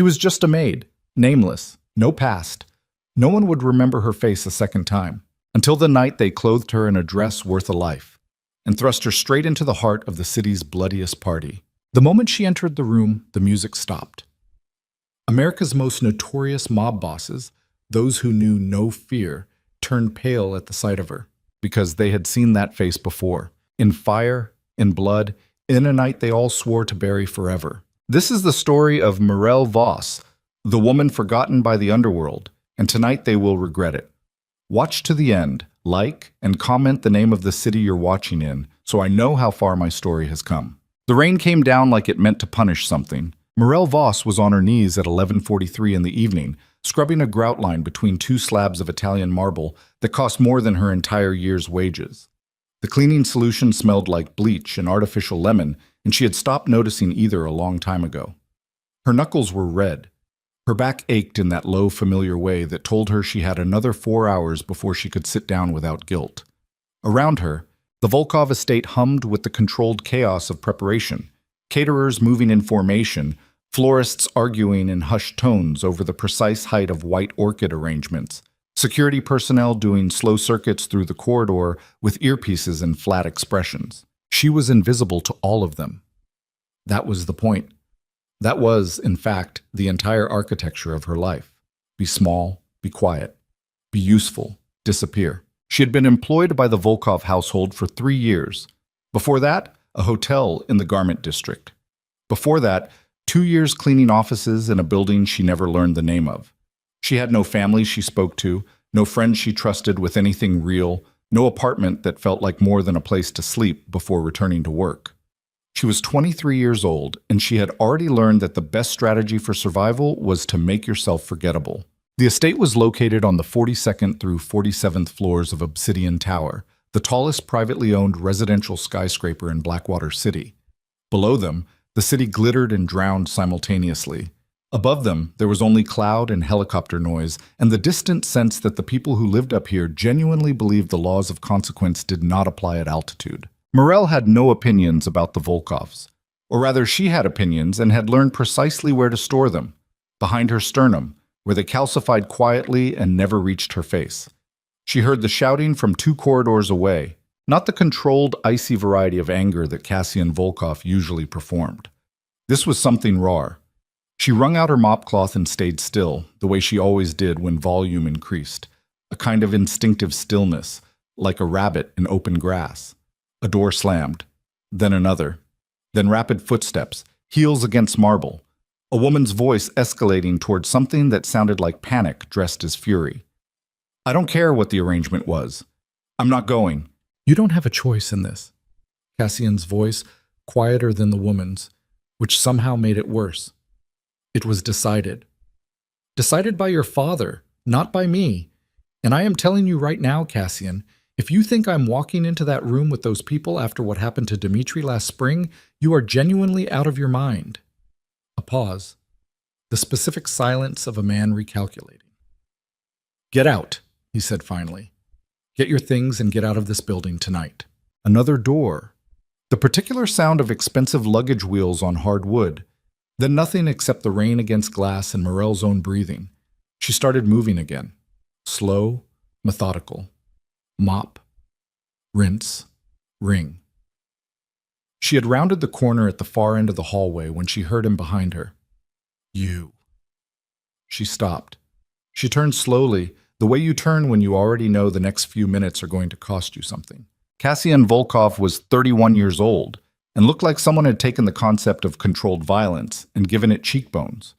She was just a maid, nameless, no past. No one would remember her face a second time, until the night they clothed her in a dress worth a life, and thrust her straight into the heart of the city's bloodiest party. The moment she entered the room, the music stopped. America's most notorious mob bosses, those who knew no fear, turned pale at the sight of her, because they had seen that face before, in fire, in blood, in a night they all swore to bury forever. This is the story of Mafia Boss, the woman forgotten by the underworld, and tonight they will regret it. Watch to the end, like, and comment the name of the city you're watching in, so I know how far my story has come. The rain came down like it meant to punish something. Mafia Boss was on her knees at 11:43 in the evening, scrubbing a grout line between two slabs of Italian marble that cost more than her entire year's wages. The cleaning solution smelled like bleach and artificial lemon, and she had stopped noticing either a long time ago. Her knuckles were red. Her back ached in that low, familiar way that told her she had another 4 hours before she could sit down without guilt. Around her, the Volkov estate hummed with the controlled chaos of preparation, caterers moving in formation, florists arguing in hushed tones over the precise height of white orchid arrangements, security personnel doing slow circuits through the corridor with earpieces and flat expressions. She was invisible to all of them. That was the point. That was, in fact, the entire architecture of her life. Be small, be quiet, be useful, disappear. She had been employed by the Volkov household for 3 years. Before that, a hotel in the garment district. Before that, 2 years cleaning offices in a building she never learned the name of. She had no family she spoke to, no friends she trusted with anything real, no apartment that felt like more than a place to sleep before returning to work. She was 23 years old, and she had already learned that the best strategy for survival was to make yourself forgettable. The estate was located on the 42nd through 47th floors of Obsidian Tower, the tallest privately owned residential skyscraper in Blackwater City. Below them, the city glittered and drowned simultaneously. Above them, there was only cloud and helicopter noise, and the distant sense that the people who lived up here genuinely believed the laws of consequence did not apply at altitude. Morel had no opinions about the Volkovs. Or rather, she had opinions and had learned precisely where to store them, behind her sternum, where they calcified quietly and never reached her face. She heard the shouting from 2 corridors away, not the controlled, icy variety of anger that Cassian Volkov usually performed. This was something raw. She wrung out her mop-cloth and stayed still, the way she always did when volume increased, a kind of instinctive stillness, like a rabbit in open grass. A door slammed, then another, then rapid footsteps, heels against marble, a woman's voice escalating towards something that sounded like panic dressed as fury. "I don't care what the arrangement was. I'm not going." "You don't have a choice in this." Cassian's voice, quieter than the woman's, which somehow made it worse. "It was decided. Decided by your father, not by me. And I am telling you right now, Cassian, if you think I'm walking into that room with those people after what happened to Dmitri last spring, you are genuinely out of your mind." A pause. The specific silence of a man recalculating. "Get out," he said finally. "Get your things and get out of this building tonight." Another door. The particular sound of expensive luggage wheels on hard wood. Then nothing except the rain against glass and Morel's own breathing. She started moving again. Slow, methodical. Mop, rinse, ring. She had rounded the corner at the far end of the hallway when she heard him behind her. "You." She stopped. She turned slowly, the way you turn when you already know the next few minutes are going to cost you something. Cassian Volkov was 31 years old and looked like someone had taken the concept of controlled violence and given it cheekbones.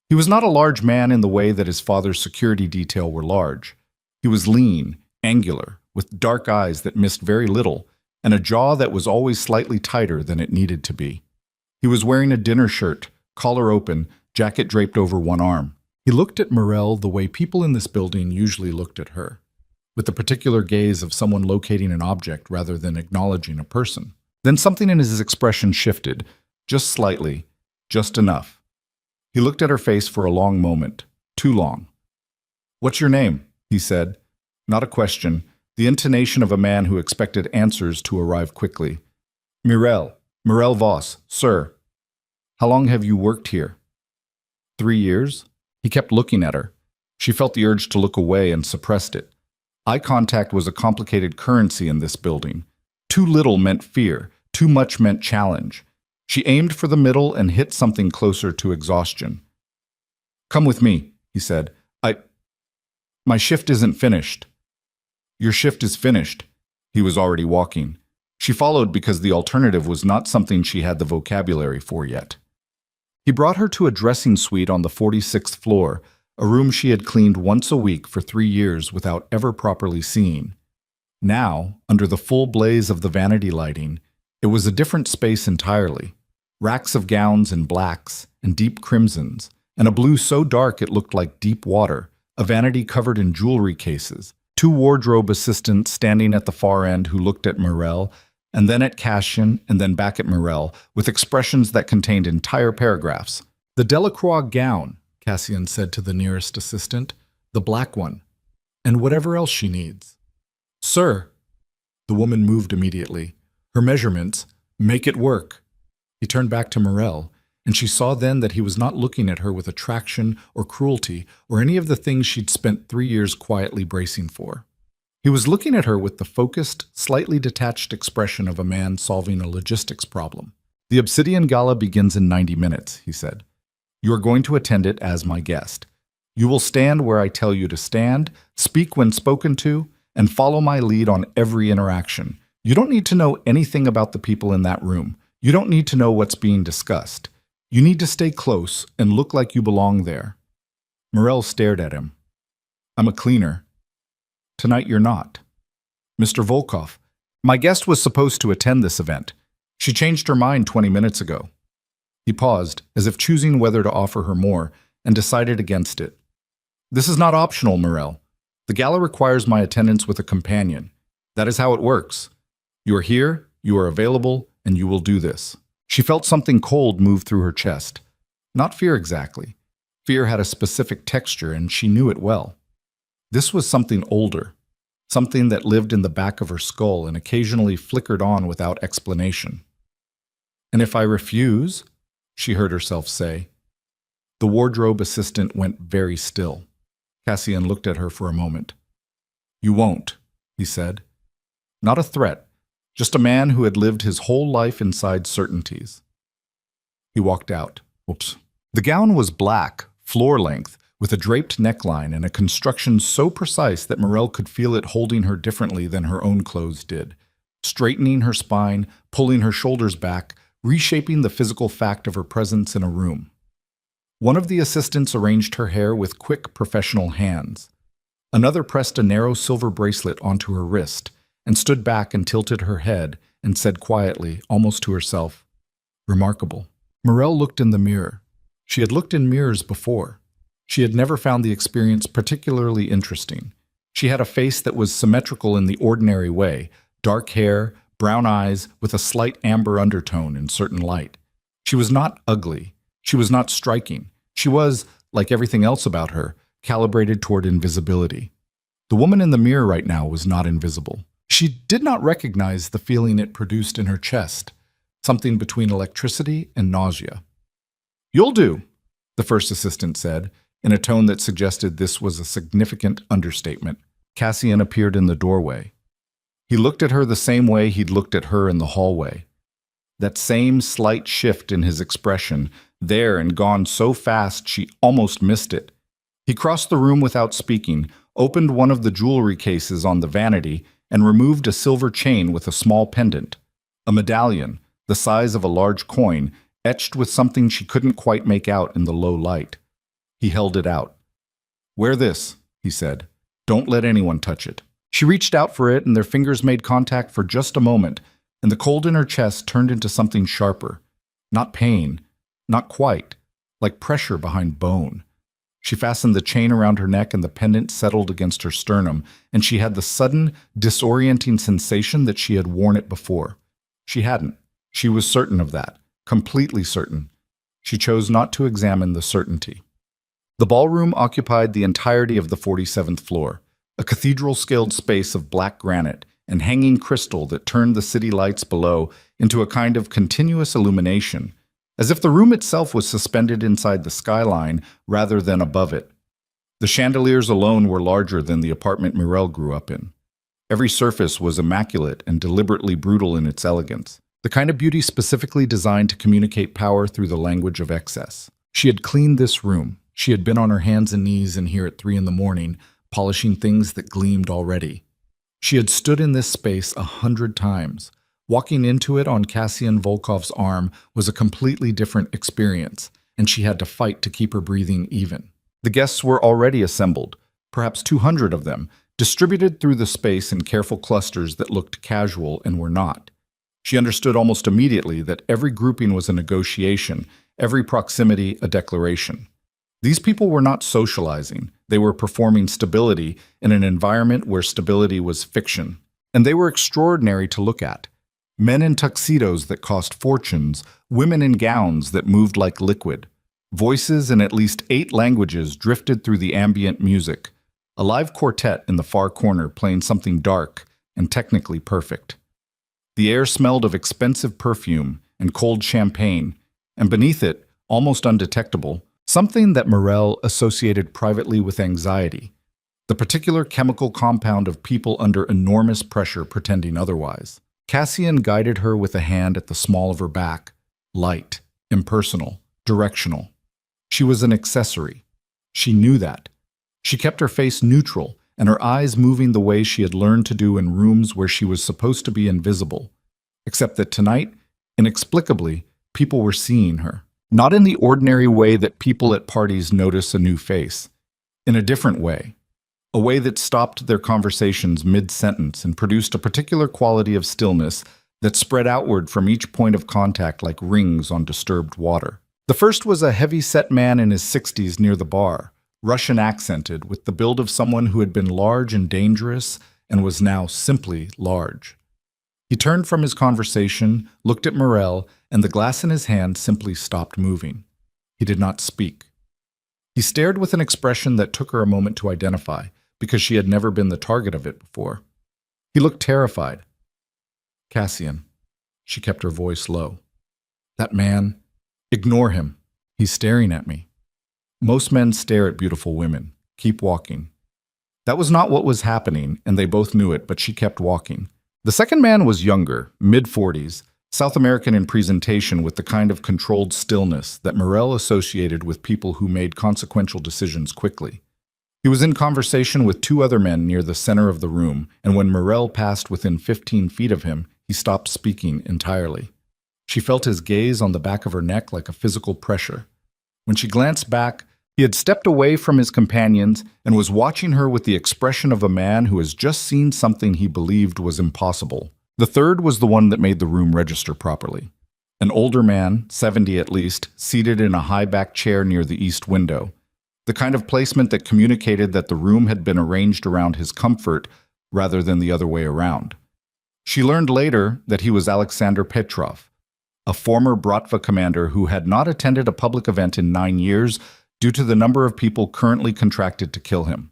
He was not a large man in the way that his father's security detail were large. He was lean, angular, with dark eyes that missed very little, and a jaw that was always slightly tighter than it needed to be. He was wearing a dinner shirt, collar open, jacket draped over one arm. He looked at Morel the way people in this building usually looked at her, with the particular gaze of someone locating an object rather than acknowledging a person. Then something in his expression shifted, just slightly, just enough. He looked at her face for a long moment, too long. "What's your name?" he said. Not a question, the intonation of a man who expected answers to arrive quickly. Mafia Boss, sir." "How long have you worked here?" 3 years? He kept looking at her. She felt the urge to look away and suppressed it. Eye contact was a complicated currency in this building. Too little meant fear, too much meant challenge. She aimed for the middle and hit something closer to exhaustion. "Come with me," he said. My shift isn't finished." "Your shift is finished." He was already walking. She followed because the alternative was not something she had the vocabulary for yet. He brought her to a dressing suite on the 46th floor, a room she had cleaned once a week for 3 years without ever properly seeing. Now, under the full blaze of the vanity lighting, it was a different space entirely. Racks of gowns in blacks and deep crimsons, and a blue so dark it looked like deep water, a vanity covered in jewelry cases, 2 wardrobe assistants standing at the far end who looked at Morel, and then at Cassian, and then back at Morel, with expressions that contained entire paragraphs. "The Delacroix gown," Cassian said to the nearest assistant, "the black one, and whatever else she needs." "Sir." The woman moved immediately. Her measurements, "Make it work." He turned back to Morel, and she saw then that he was not looking at her with attraction or cruelty or any of the things she'd spent 3 years quietly bracing for. He was looking at her with the focused, slightly detached expression of a man solving a logistics problem. "The Obsidian Gala begins in 90 minutes, he said. "You are going to attend it as my guest. You will stand where I tell you to stand, speak when spoken to, and follow my lead on every interaction. You don't need to know anything about the people in that room. You don't need to know what's being discussed. You need to stay close and look like you belong there." Morel stared at him. "I'm a cleaner. Tonight you're not." "Mr. Volkov, my guest was supposed to attend this event. She changed her mind 20 minutes ago." He paused, as if choosing whether to offer her more, and decided against it. "This is not optional, Morel. The gala requires my attendance with a companion. That is how it works. You are here, you are available, and you will do this." She felt something cold move through her chest. Not fear exactly. Fear had a specific texture, and she knew it well. This was something older, something that lived in the back of her skull and occasionally flickered on without explanation. "And if I refuse?" she heard herself say. The wardrobe assistant went very still. Cassian looked at her for a moment. "You won't," he said. Not a threat, just a man who had lived his whole life inside certainties. He walked out. Whoops. The gown was black, floor-length, with a draped neckline and a construction so precise that Morel could feel it holding her differently than her own clothes did, straightening her spine, pulling her shoulders back, reshaping the physical fact of her presence in a room. One of the assistants arranged her hair with quick, professional hands. Another pressed a narrow silver bracelet onto her wrist and stood back and tilted her head and said quietly, almost to herself, "Remarkable." Morel looked in the mirror. She had looked in mirrors before. She had never found the experience particularly interesting. She had a face that was symmetrical in the ordinary way, dark hair, brown eyes with a slight amber undertone in certain light. She was not ugly. She was not striking. She was, like everything else about her, calibrated toward invisibility. The woman in the mirror right now was not invisible. She did not recognize the feeling it produced in her chest, something between electricity and nausea. "You'll do," the first assistant said, in a tone that suggested this was a significant understatement. Cassian appeared in the doorway. He looked at her the same way he'd looked at her in the hallway. That same slight shift in his expression, there and gone so fast she almost missed it. He crossed the room without speaking, opened one of the jewelry cases on the vanity, and removed a silver chain with a small pendant. A medallion, the size of a large coin, etched with something she couldn't quite make out in the low light. He held it out. "Wear this," he said. "Don't let anyone touch it." She reached out for it, and their fingers made contact for just a moment, and the cold in her chest turned into something sharper. Not pain, not quite, like pressure behind bone. She fastened the chain around her neck and the pendant settled against her sternum, and she had the sudden, disorienting sensation that she had worn it before. She hadn't. She was certain of that, completely certain. She chose not to examine the certainty. The ballroom occupied the entirety of the 47th floor, a cathedral-scaled space of black granite and hanging crystal that turned the city lights below into a kind of continuous illumination, as if the room itself was suspended inside the skyline rather than above it. The chandeliers alone were larger than the apartment Morel grew up in. Every surface was immaculate and deliberately brutal in its elegance, the kind of beauty specifically designed to communicate power through the language of excess. She had cleaned this room. She had been on her hands and knees in here at 3 a.m, polishing things that gleamed already. She had stood in this space 100 times. Walking into it on Cassian Volkov's arm was a completely different experience, and she had to fight to keep her breathing even. The guests were already assembled, perhaps 200 of them, distributed through the space in careful clusters that looked casual and were not. She understood almost immediately that every grouping was a negotiation, every proximity a declaration. These people were not socializing. They were performing stability in an environment where stability was fiction. And they were extraordinary to look at. Men in tuxedos that cost fortunes, women in gowns that moved like liquid. Voices in at least 8 languages drifted through the ambient music. A live quartet in the far corner playing something dark and technically perfect. The air smelled of expensive perfume and cold champagne, and beneath it, almost undetectable, something that Morel associated privately with anxiety, the particular chemical compound of people under enormous pressure pretending otherwise. Cassian guided her with a hand at the small of her back, light, impersonal, directional. She was an accessory. She knew that. She kept her face neutral and her eyes moving the way she had learned to do in rooms where she was supposed to be invisible. Except that tonight, inexplicably, people were seeing her. Not in the ordinary way that people at parties notice a new face. In a different way. A way that stopped their conversations mid-sentence and produced a particular quality of stillness that spread outward from each point of contact like rings on disturbed water. The first was a heavy-set man in his 60s near the bar, Russian-accented, with the build of someone who had been large and dangerous and was now simply large. He turned from his conversation, looked at Morel, and the glass in his hand simply stopped moving. He did not speak. He stared with an expression that took her a moment to identify, because she had never been the target of it before. He looked terrified. Cassian. She kept her voice low. That man, ignore him. He's staring at me. Most men stare at beautiful women. Keep walking. That was not what was happening, and they both knew it, but she kept walking. The second man was younger, mid-40s, South American in presentation with the kind of controlled stillness that Morel associated with people who made consequential decisions quickly. He was in conversation with 2 other men near the center of the room, and when Morel passed within 15 feet of him, he stopped speaking entirely. She felt his gaze on the back of her neck like a physical pressure. When she glanced back, he had stepped away from his companions and was watching her with the expression of a man who has just seen something he believed was impossible. The third was the one that made the room register properly. An older man, 70 at least, seated in a high-back chair near the east window. The kind of placement that communicated that the room had been arranged around his comfort rather than the other way around. She learned later that he was Alexander Petrov, a former Bratva commander who had not attended a public event in 9 years due to the number of people currently contracted to kill him.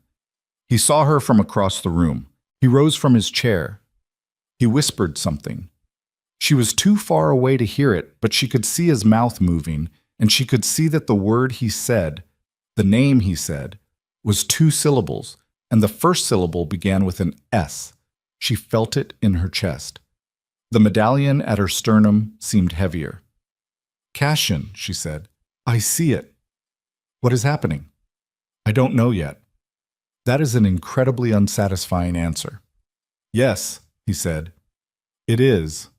He saw her from across the room. He rose from his chair. He whispered something. She was too far away to hear it, but she could see his mouth moving, and she could see that the word he said, the name he said, was 2 syllables, and the first syllable began with an S. She felt it in her chest. The medallion at her sternum seemed heavier. Cassian, she said, I see it. What is happening? I don't know yet. That is an incredibly unsatisfying answer. Yes, he said. It is.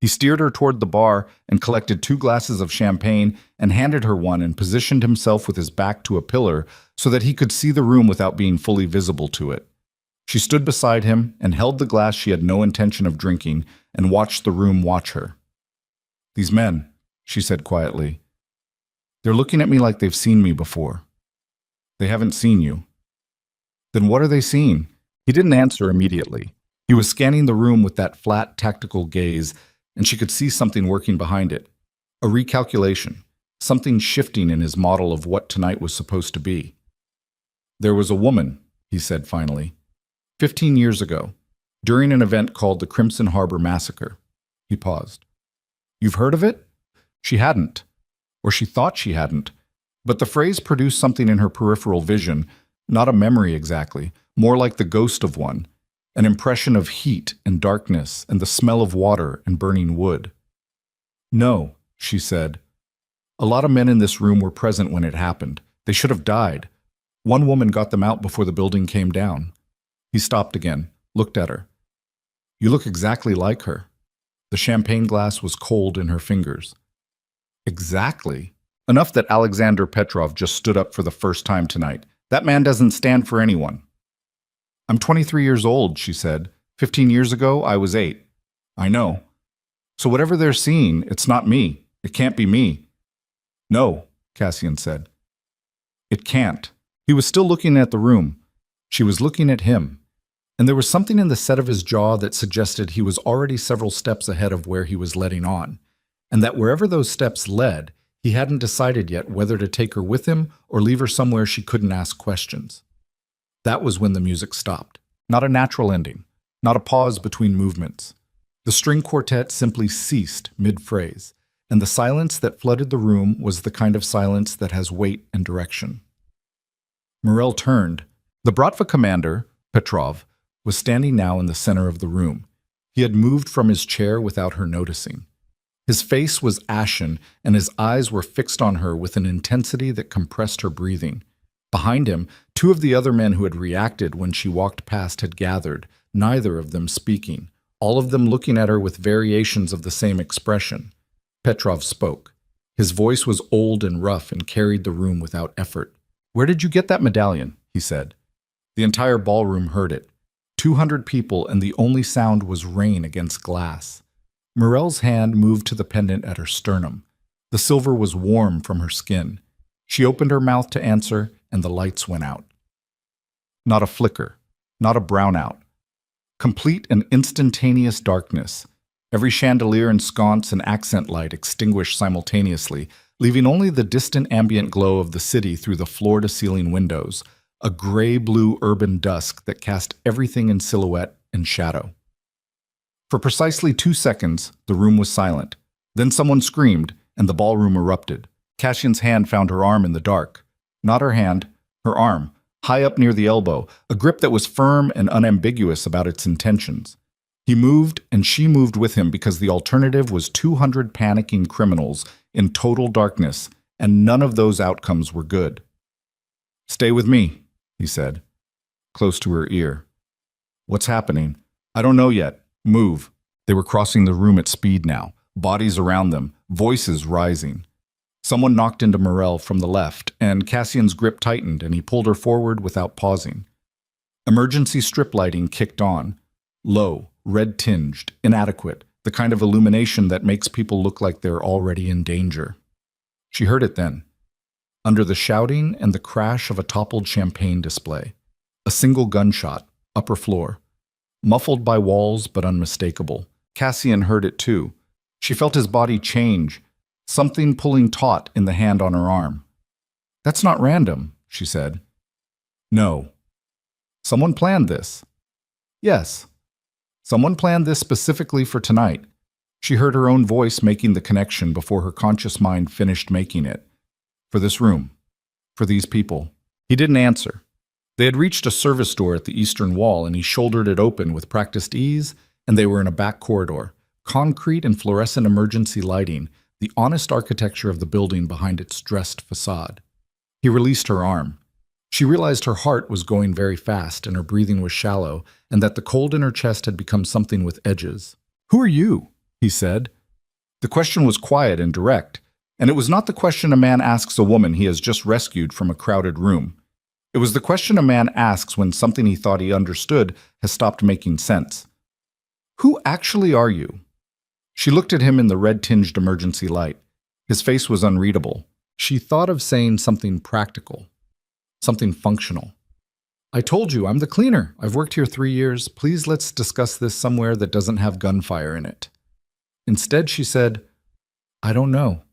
He steered her toward the bar and collected 2 glasses of champagne and handed her one and positioned himself with his back to a pillar so that he could see the room without being fully visible to it. She stood beside him and held the glass she had no intention of drinking and watched the room watch her. These men, she said quietly, they're looking at me like they've seen me before. They haven't seen you. Then what are they seeing? He didn't answer immediately. He was scanning the room with that flat, tactical gaze, and she could see something working behind it. A recalculation, something shifting in his model of what tonight was supposed to be. There was a woman, he said finally, 15 years ago, during an event called the Crimson Harbor Massacre. He paused. You've heard of it? She hadn't, or she thought she hadn't, but the phrase produced something in her peripheral vision, not a memory exactly, more like the ghost of one, an impression of heat and darkness and the smell of water and burning wood. "No," she said. "A lot of men in this room were present when it happened. They should have died. One woman got them out before the building came down." He stopped again, looked at her. "You look exactly like her." The champagne glass was cold in her fingers. "Exactly?" Enough that Alexander Petrov just stood up for the first time tonight. That man doesn't stand for anyone. "I'm 23 years old," she said. 15 years ago, I was 8. "I know. So whatever they're seeing, it's not me. It can't be me." "No," Cassian said. "It can't." He was still looking at the room. She was looking at him. And there was something in the set of his jaw that suggested he was already several steps ahead of where he was letting on, and that wherever those steps led, he hadn't decided yet whether to take her with him or leave her somewhere she couldn't ask questions. That was when the music stopped. Not a natural ending, not a pause between movements. The string quartet simply ceased mid-phrase, and the silence that flooded the room was the kind of silence that has weight and direction. Morel turned. The Bratva commander, Petrov, was standing now in the center of the room. He had moved from his chair without her noticing. His face was ashen, and his eyes were fixed on her with an intensity that compressed her breathing. Behind him, 2 of the other men who had reacted when she walked past had gathered, neither of them speaking, all of them looking at her with variations of the same expression. Petrov spoke. His voice was old and rough and carried the room without effort. "Where did you get that medallion?" he said. The entire ballroom heard it. 200 people, and the only sound was rain against glass. Morel's hand moved to the pendant at her sternum. The silver was warm from her skin. She opened her mouth to answer, and the lights went out. Not a flicker, not a brownout. Complete and instantaneous darkness. Every chandelier and sconce and accent light extinguished simultaneously, leaving only the distant ambient glow of the city through the floor-to-ceiling windows, a gray-blue urban dusk that cast everything in silhouette and shadow. For precisely 2 seconds, the room was silent. Then someone screamed, and the ballroom erupted. Cassian's hand found her arm in the dark. Not her hand, her arm, high up near the elbow, a grip that was firm and unambiguous about its intentions. He moved, and she moved with him because the alternative was 200 panicking criminals in total darkness, and none of those outcomes were good. "Stay with me," he said, close to her ear. "What's happening?" "I don't know yet. Move." They were crossing the room at speed now, bodies around them, voices rising. Someone knocked into Morel from the left, and Cassian's grip tightened, and he pulled her forward without pausing. Emergency strip lighting kicked on. Low, red-tinged, inadequate, the kind of illumination that makes people look like they're already in danger. She heard it then. Under the shouting and the crash of a toppled champagne display. A single gunshot, upper floor. Muffled by walls but unmistakable. Cassian heard it too. She felt his body change, something pulling taut in the hand on her arm. "That's not random," she said. "No." "Someone planned this." "Yes." "Someone planned this specifically for tonight." She heard her own voice making the connection before her conscious mind finished making it. "For this room. For these people." He didn't answer. They had reached a service door at the eastern wall, and he shouldered it open with practiced ease, and they were in a back corridor. Concrete and fluorescent emergency lighting, the honest architecture of the building behind its dressed facade. He released her arm. She realized her heart was going very fast and her breathing was shallow, and that the cold in her chest had become something with edges. "Who are you?" he said. The question was quiet and direct, and it was not the question a man asks a woman he has just rescued from a crowded room. It was the question a man asks when something he thought he understood has stopped making sense. "Who actually are you?" She looked at him in the red-tinged emergency light. His face was unreadable. She thought of saying something practical, something functional. "I told you, I'm the cleaner. I've worked here 3 years. Please let's discuss this somewhere that doesn't have gunfire in it." Instead, she said, "I don't know."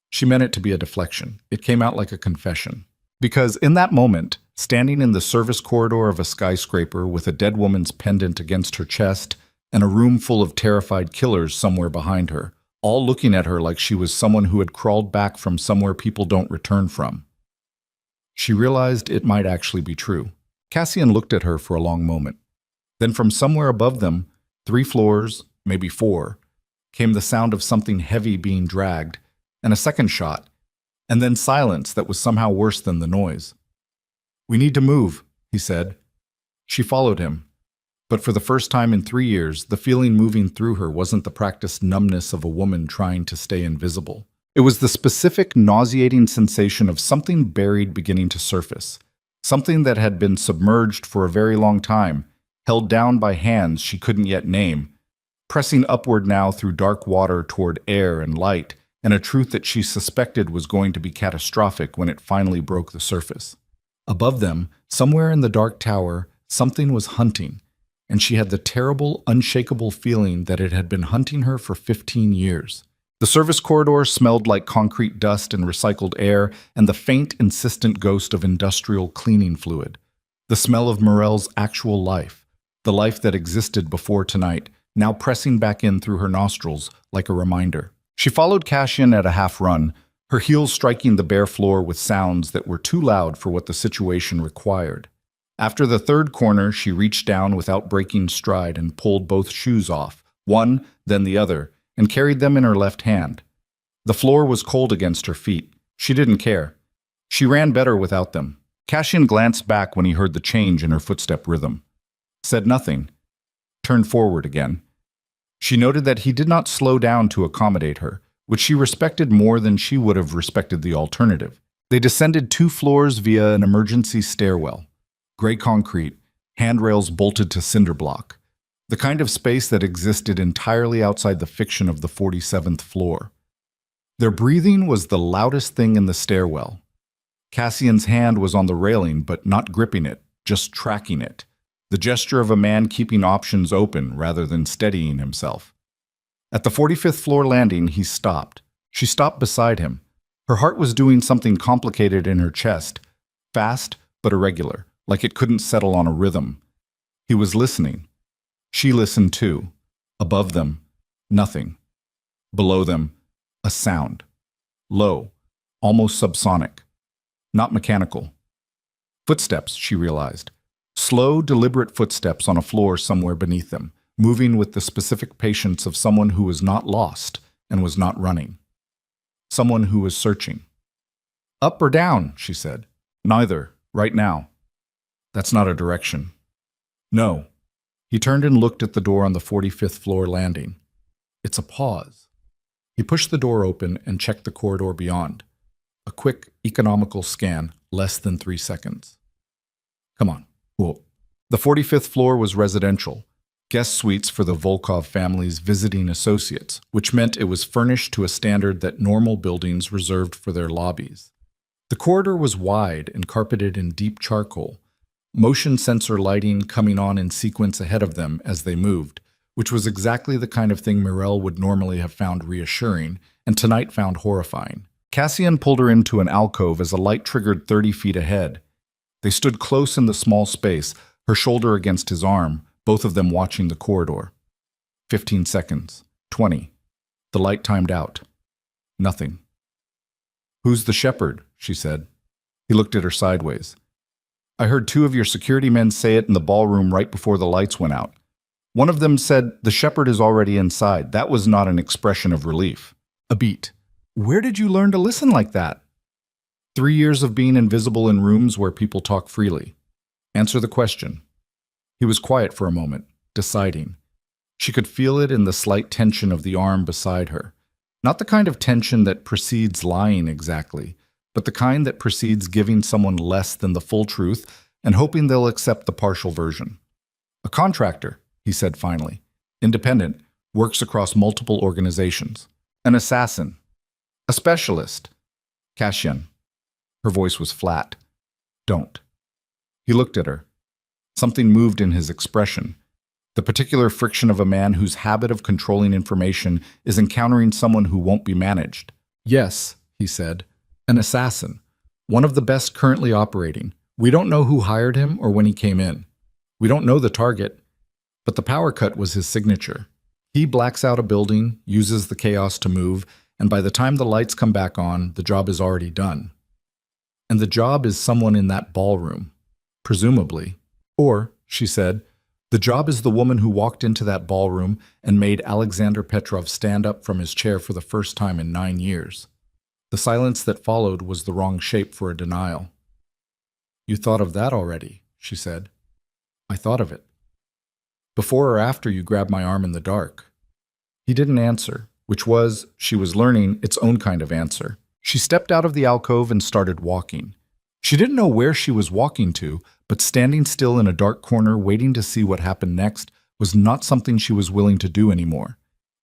She meant it to be a deflection. It came out like a confession. Because in that moment, standing in the service corridor of a skyscraper with a dead woman's pendant against her chest and a room full of terrified killers somewhere behind her, all looking at her like she was someone who had crawled back from somewhere people don't return from. She realized it might actually be true. Cassian looked at her for a long moment. Then from somewhere above them, 3 floors, maybe 4, came the sound of something heavy being dragged, and a second shot, and then silence that was somehow worse than the noise. "We need to move," he said. She followed him. But for the first time in 3 years, the feeling moving through her wasn't the practiced numbness of a woman trying to stay invisible. It was the specific, nauseating sensation of something buried beginning to surface, something that had been submerged for a very long time, held down by hands she couldn't yet name, pressing upward now through dark water toward air and light, and a truth that she suspected was going to be catastrophic when it finally broke the surface. Above them, somewhere in the dark tower, something was hunting, and she had the terrible, unshakable feeling that it had been hunting her for 15 years. The service corridor smelled like concrete dust and recycled air, and the faint, insistent ghost of industrial cleaning fluid. The smell of Morel's actual life, the life that existed before tonight, now pressing back in through her nostrils like a reminder. She followed Cassian at a half-run, her heels striking the bare floor with sounds that were too loud for what the situation required. After the third corner, she reached down without breaking stride and pulled both shoes off, one, then the other, and carried them in her left hand. The floor was cold against her feet. She didn't care. She ran better without them. Cassian glanced back when he heard the change in her footstep rhythm. Said nothing. Turned forward again. She noted that he did not slow down to accommodate her, which she respected more than she would have respected the alternative. They descended 2 floors via an emergency stairwell. Gray concrete, handrails bolted to cinder block. The kind of space that existed entirely outside the fiction of the 47th floor. Their breathing was the loudest thing in the stairwell. Cassian's hand was on the railing, but not gripping it, just tracking it. The gesture of a man keeping options open rather than steadying himself. At the 45th floor landing, he stopped. She stopped beside him. Her heart was doing something complicated in her chest, fast but irregular, like it couldn't settle on a rhythm. He was listening. She listened too. Above them, nothing. Below them, a sound. Low, almost subsonic. Not mechanical. Footsteps, she realized. Slow, deliberate footsteps on a floor somewhere beneath them, moving with the specific patience of someone who was not lost and was not running. Someone who was searching. "Up or down?" she said. "Neither, right now." "That's not a direction." "No." He turned and looked at the door on the 45th floor landing. "It's a pause." He pushed the door open and checked the corridor beyond. A quick, economical scan, less than 3 seconds. "Come on." Cool. The 45th floor was residential, guest suites for the Volkov family's visiting associates, which meant it was furnished to a standard that normal buildings reserved for their lobbies. The corridor was wide and carpeted in deep charcoal, motion sensor lighting coming on in sequence ahead of them as they moved, which was exactly the kind of thing Morel would normally have found reassuring, and tonight found horrifying. Cassian pulled her into an alcove as a light triggered 30 feet ahead. They stood close in the small space, her shoulder against his arm, both of them watching the corridor. 15 seconds. 20. The light timed out. Nothing. "Who's the shepherd?" she said. He looked at her sideways. "I heard 2 of your security men say it in the ballroom right before the lights went out. One of them said, 'The shepherd is already inside.' That was not an expression of relief. A beat. Where did you learn to listen like that?" 3 years of being invisible in rooms where people talk freely. Answer the question. He was quiet for a moment, deciding. She could feel it in the slight tension of the arm beside her. Not the kind of tension that precedes lying exactly, but the kind that precedes giving someone less than the full truth and hoping they'll accept the partial version. "A contractor," he said finally. "Independent, works across multiple organizations. An assassin. A specialist. Cassian." Her voice was flat. "Don't." He looked at her. Something moved in his expression. The particular friction of a man whose habit of controlling information is encountering someone who won't be managed. "Yes," he said. "An assassin. One of the best currently operating. We don't know who hired him or when he came in. We don't know the target. But the power cut was his signature. He blacks out a building, uses the chaos to move, and by the time the lights come back on, the job is already done. And the job is someone in that ballroom, presumably. Or, she said, the job is the woman who walked into that ballroom and made Alexander Petrov stand up from his chair for the first time in 9 years. The silence that followed was the wrong shape for a denial. You thought of that already, she said. I thought of it. Before or after you grabbed my arm in the dark? He didn't answer, which was, she was learning, its own kind of answer. She stepped out of the alcove and started walking. She didn't know where she was walking to, but standing still in a dark corner waiting to see what happened next was not something she was willing to do anymore.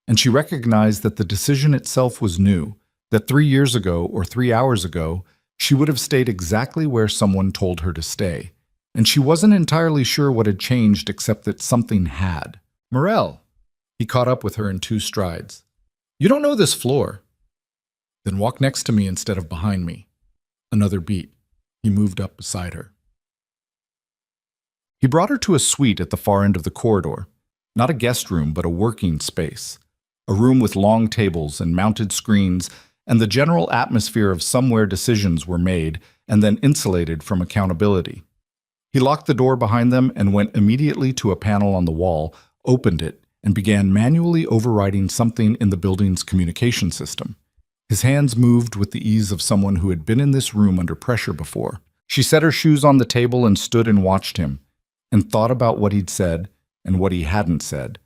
And she recognized that the decision itself was new, that 3 years ago or 3 hours ago, she would have stayed exactly where someone told her to stay. And she wasn't entirely sure what had changed except that something had. Morel! He caught up with her in 2 strides. You don't know this floor. Then walk next to me instead of behind me. Another beat. He moved up beside her. He brought her to a suite at the far end of the corridor. Not a guest room, but a working space. A room with long tables and mounted screens, and the general atmosphere of somewhere decisions were made and then insulated from accountability. He locked the door behind them and went immediately to a panel on the wall, opened it, and began manually overriding something in the building's communication system. His hands moved with the ease of someone who had been in this room under pressure before. She set her shoes on the table and stood and watched him, and thought about what he'd said and what he hadn't said,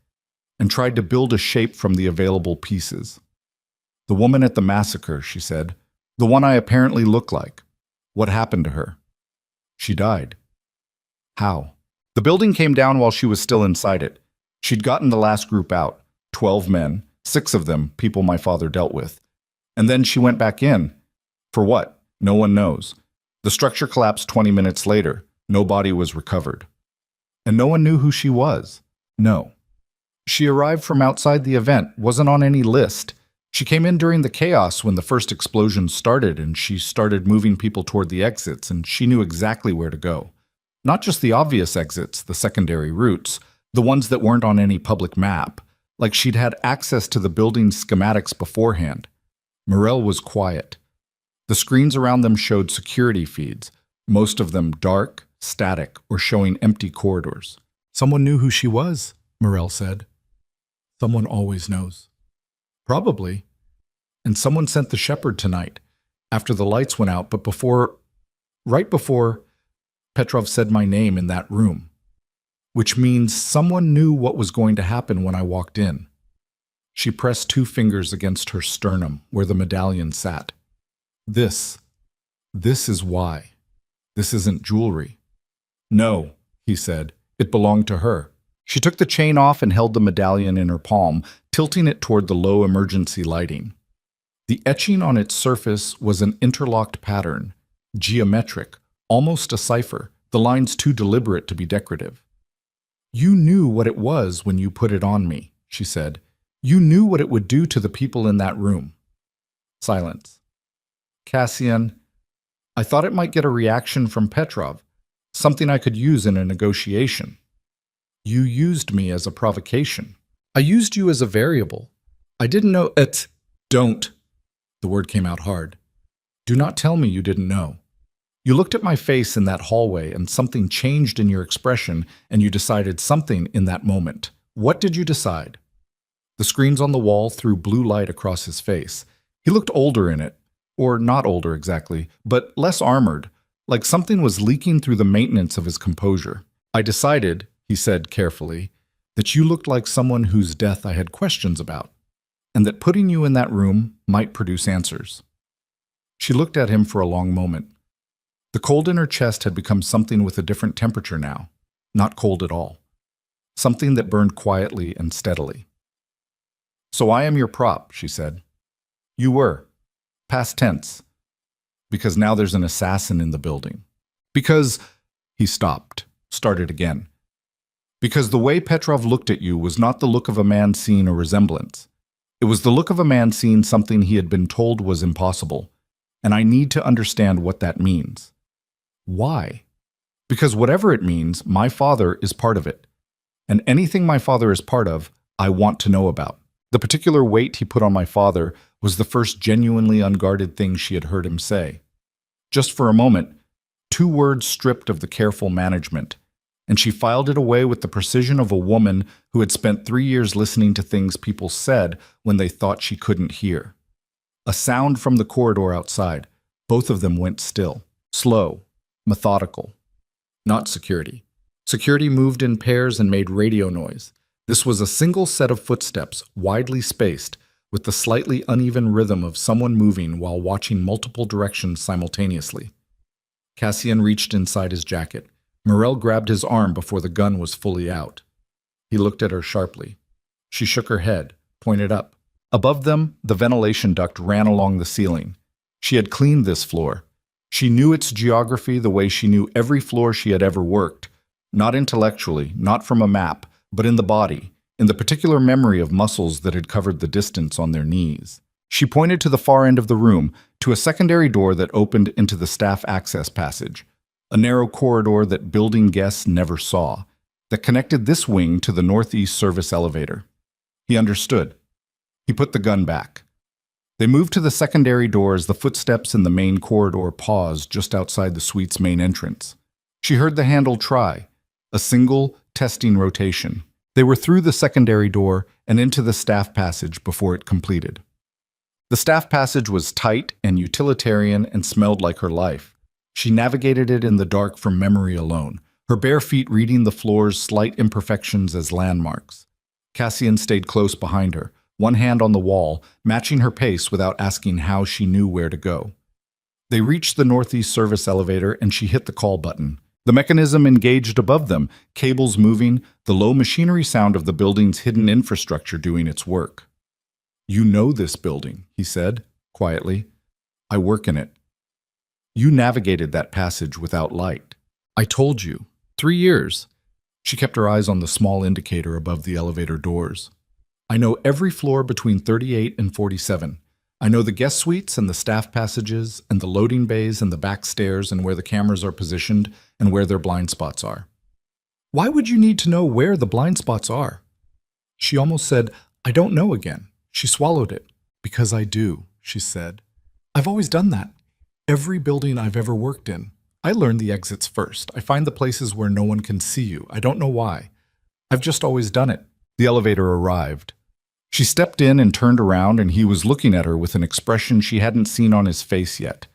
and tried to build a shape from the available pieces. The woman at the massacre, she said. The one I apparently look like. What happened to her? She died. How? The building came down while she was still inside it. She'd gotten the last group out, 12 men, 6 of them people my father dealt with. And then she went back in. For what? No one knows. The structure collapsed 20 minutes later. No body was recovered. And no one knew who she was. No. She arrived from outside the event, wasn't on any list. She came in during the chaos when the first explosion started, and she started moving people toward the exits, and she knew exactly where to go. Not just the obvious exits, the secondary routes, the ones that weren't on any public map, like she'd had access to the building's schematics beforehand. Morel was quiet. The screens around them showed security feeds, most of them dark, static, or showing empty corridors. Someone knew who she was, Morel said. Someone always knows. Probably. And someone sent the shepherd tonight, after the lights went out, but right before, Petrov said my name in that room. Which means someone knew what was going to happen when I walked in. She pressed 2 fingers against her sternum, where the medallion sat. This is why. This isn't jewelry. No, he said. It belonged to her. She took the chain off and held the medallion in her palm, tilting it toward the low emergency lighting. The etching on its surface was an interlocked pattern, geometric, almost a cipher, the lines too deliberate to be decorative. You knew what it was when you put it on me, she said. You knew what it would do to the people in that room. Silence. Cassian, I thought it might get a reaction from Petrov, something I could use in a negotiation. You used me as a provocation. I used you as a variable. I didn't know it. Don't. The word came out hard. Do not tell me you didn't know. You looked at my face in that hallway and something changed in your expression and you decided something in that moment. What did you decide? The screens on the wall threw blue light across his face. He looked older in it, or not older exactly, but less armored, like something was leaking through the maintenance of his composure. I decided, he said carefully, that you looked like someone whose death I had questions about, and that putting you in that room might produce answers. She looked at him for a long moment. The cold in her chest had become something with a different temperature now, not cold at all. Something that burned quietly and steadily. So I am your prop, she said. You were. Past tense. Because now there's an assassin in the building. Because, he stopped, started again. Because the way Petrov looked at you was not the look of a man seeing a resemblance. It was the look of a man seeing something he had been told was impossible. And I need to understand what that means. Why? Because whatever it means, my father is part of it. And anything my father is part of, I want to know about. The particular weight he put on my father was the first genuinely unguarded thing she had heard him say. Just for a moment, 2 words stripped of the careful management, and she filed it away with the precision of a woman who had spent 3 years listening to things people said when they thought she couldn't hear. A sound from the corridor outside. Both of them went still, slow, methodical. Not security. Security moved in pairs and made radio noise. This was a single set of footsteps, widely spaced, with the slightly uneven rhythm of someone moving while watching multiple directions simultaneously. Cassian reached inside his jacket. Morel grabbed his arm before the gun was fully out. He looked at her sharply. She shook her head, pointed up. Above them, the ventilation duct ran along the ceiling. She had cleaned this floor. She knew its geography the way she knew every floor she had ever worked. Not intellectually, not from a map, but in the body, in the particular memory of muscles that had covered the distance on their knees. She pointed to the far end of the room, to a secondary door that opened into the staff access passage, a narrow corridor that building guests never saw, that connected this wing to the northeast service elevator. He understood. He put the gun back. They moved to the secondary door as the footsteps in the main corridor paused just outside the suite's main entrance. She heard the handle try, a single, testing rotation. They were through the secondary door and into the staff passage before it completed. The staff passage was tight and utilitarian and smelled like her life. She navigated it in the dark from memory alone, her bare feet reading the floor's slight imperfections as landmarks. Cassian stayed close behind her, one hand on the wall, matching her pace without asking how she knew where to go. They reached the northeast service elevator and she hit the call button. The mechanism engaged above them, cables moving, the low machinery sound of the building's hidden infrastructure doing its work. "You know this building," he said, quietly. "I work in it. You navigated that passage without light. I told you. 3 years." She kept her eyes on the small indicator above the elevator doors. "I know every floor between 38 and 47. I know the guest suites and the staff passages and the loading bays and the back stairs and where the cameras are positioned and where their blind spots are." "Why would you need to know where the blind spots are?" She almost said, "I don't know" again. She swallowed it. "Because I do," she said. "I've always done that. Every building I've ever worked in. I learn the exits first. I find the places where no one can see you. I don't know why. I've just always done it." The elevator arrived. She stepped in and turned around, and he was looking at her with an expression she hadn't seen on his face yet.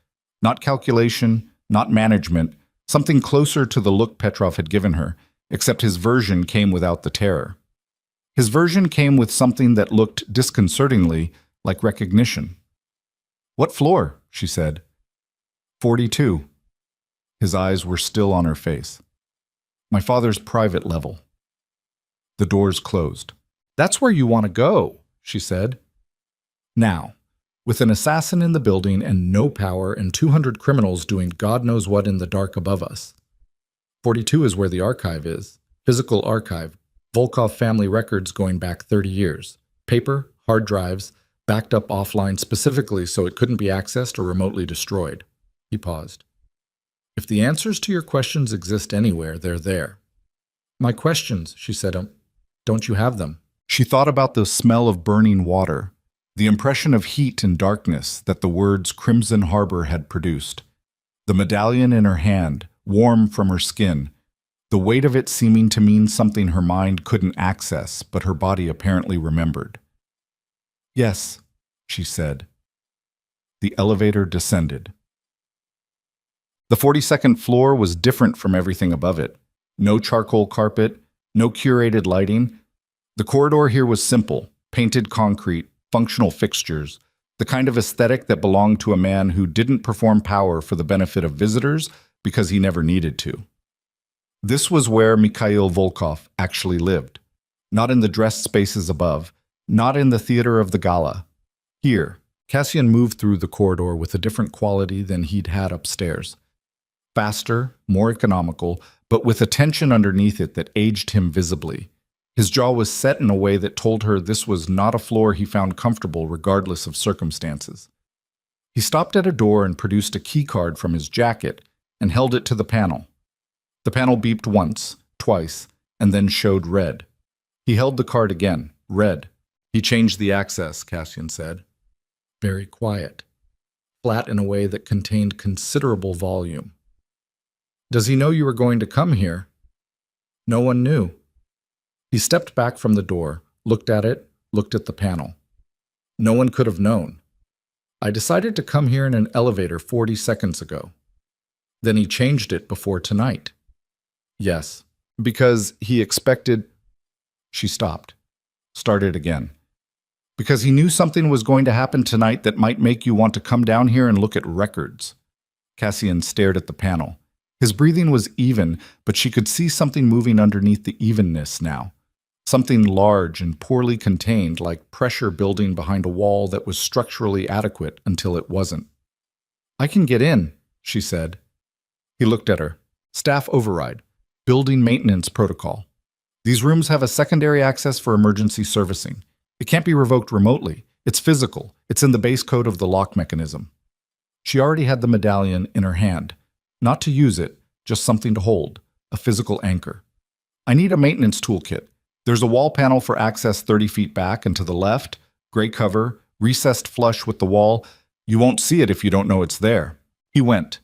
Not calculation, not management, something closer to the look Petrov had given her, except his version came without the terror. His version came with something that looked disconcertingly like recognition. "What floor?" she said. 42. His eyes were still on her face. "My father's private level." The doors closed. "That's where you want to go," she said. "Now, with an assassin in the building and no power and 200 criminals doing God knows what in the dark above us. 42 is where the archive is. Physical archive. Volkov family records going back 30 years. Paper, hard drives, backed up offline specifically so it couldn't be accessed or remotely destroyed." He paused. "If the answers to your questions exist anywhere, they're there." "My questions," she said, "don't you have them?" She thought about the smell of burning water, the impression of heat and darkness that the words Crimson Harbor had produced, the medallion in her hand, warm from her skin, the weight of it seeming to mean something her mind couldn't access, but her body apparently remembered. "Yes," she said. The elevator descended. The 42nd floor was different from everything above it. No charcoal carpet, no curated lighting. The corridor here was simple, painted concrete, functional fixtures, the kind of aesthetic that belonged to a man who didn't perform power for the benefit of visitors because he never needed to. This was where Mikhail Volkov actually lived, not in the dressed spaces above, not in the theater of the Gala. Here, Cassian moved through the corridor with a different quality than he'd had upstairs. Faster, more economical, but with a tension underneath it that aged him visibly. His jaw was set in a way that told her this was not a floor he found comfortable regardless of circumstances. He stopped at a door and produced a key card from his jacket and held it to the panel. The panel beeped once, twice, and then showed red. He held the card again. Red. He changed the access, Cassian said. Very quiet. Flat in a way that contained considerable volume. Does he know you were going to come here? No one knew. He stepped back from the door, looked at it, looked at the panel. No one could have known. I decided to come here in an elevator 40 seconds ago. Then he changed it before tonight. Yes, because he expected... She stopped. Started again. Because he knew something was going to happen tonight that might make you want to come down here and look at records. Cassian stared at the panel. His breathing was even, but she could see something moving underneath the evenness now. Something large and poorly contained, like pressure building behind a wall that was structurally adequate until it wasn't. I can get in, she said. He looked at her. Staff override. Building maintenance protocol. These rooms have a secondary access for emergency servicing. It can't be revoked remotely. It's physical. It's in the base code of the lock mechanism. She already had the medallion in her hand. Not to use it, just something to hold. A physical anchor. I need a maintenance toolkit. There's a wall panel for access 30 feet back and to the left, gray cover, recessed flush with the wall. You won't see it if you don't know it's there. He went.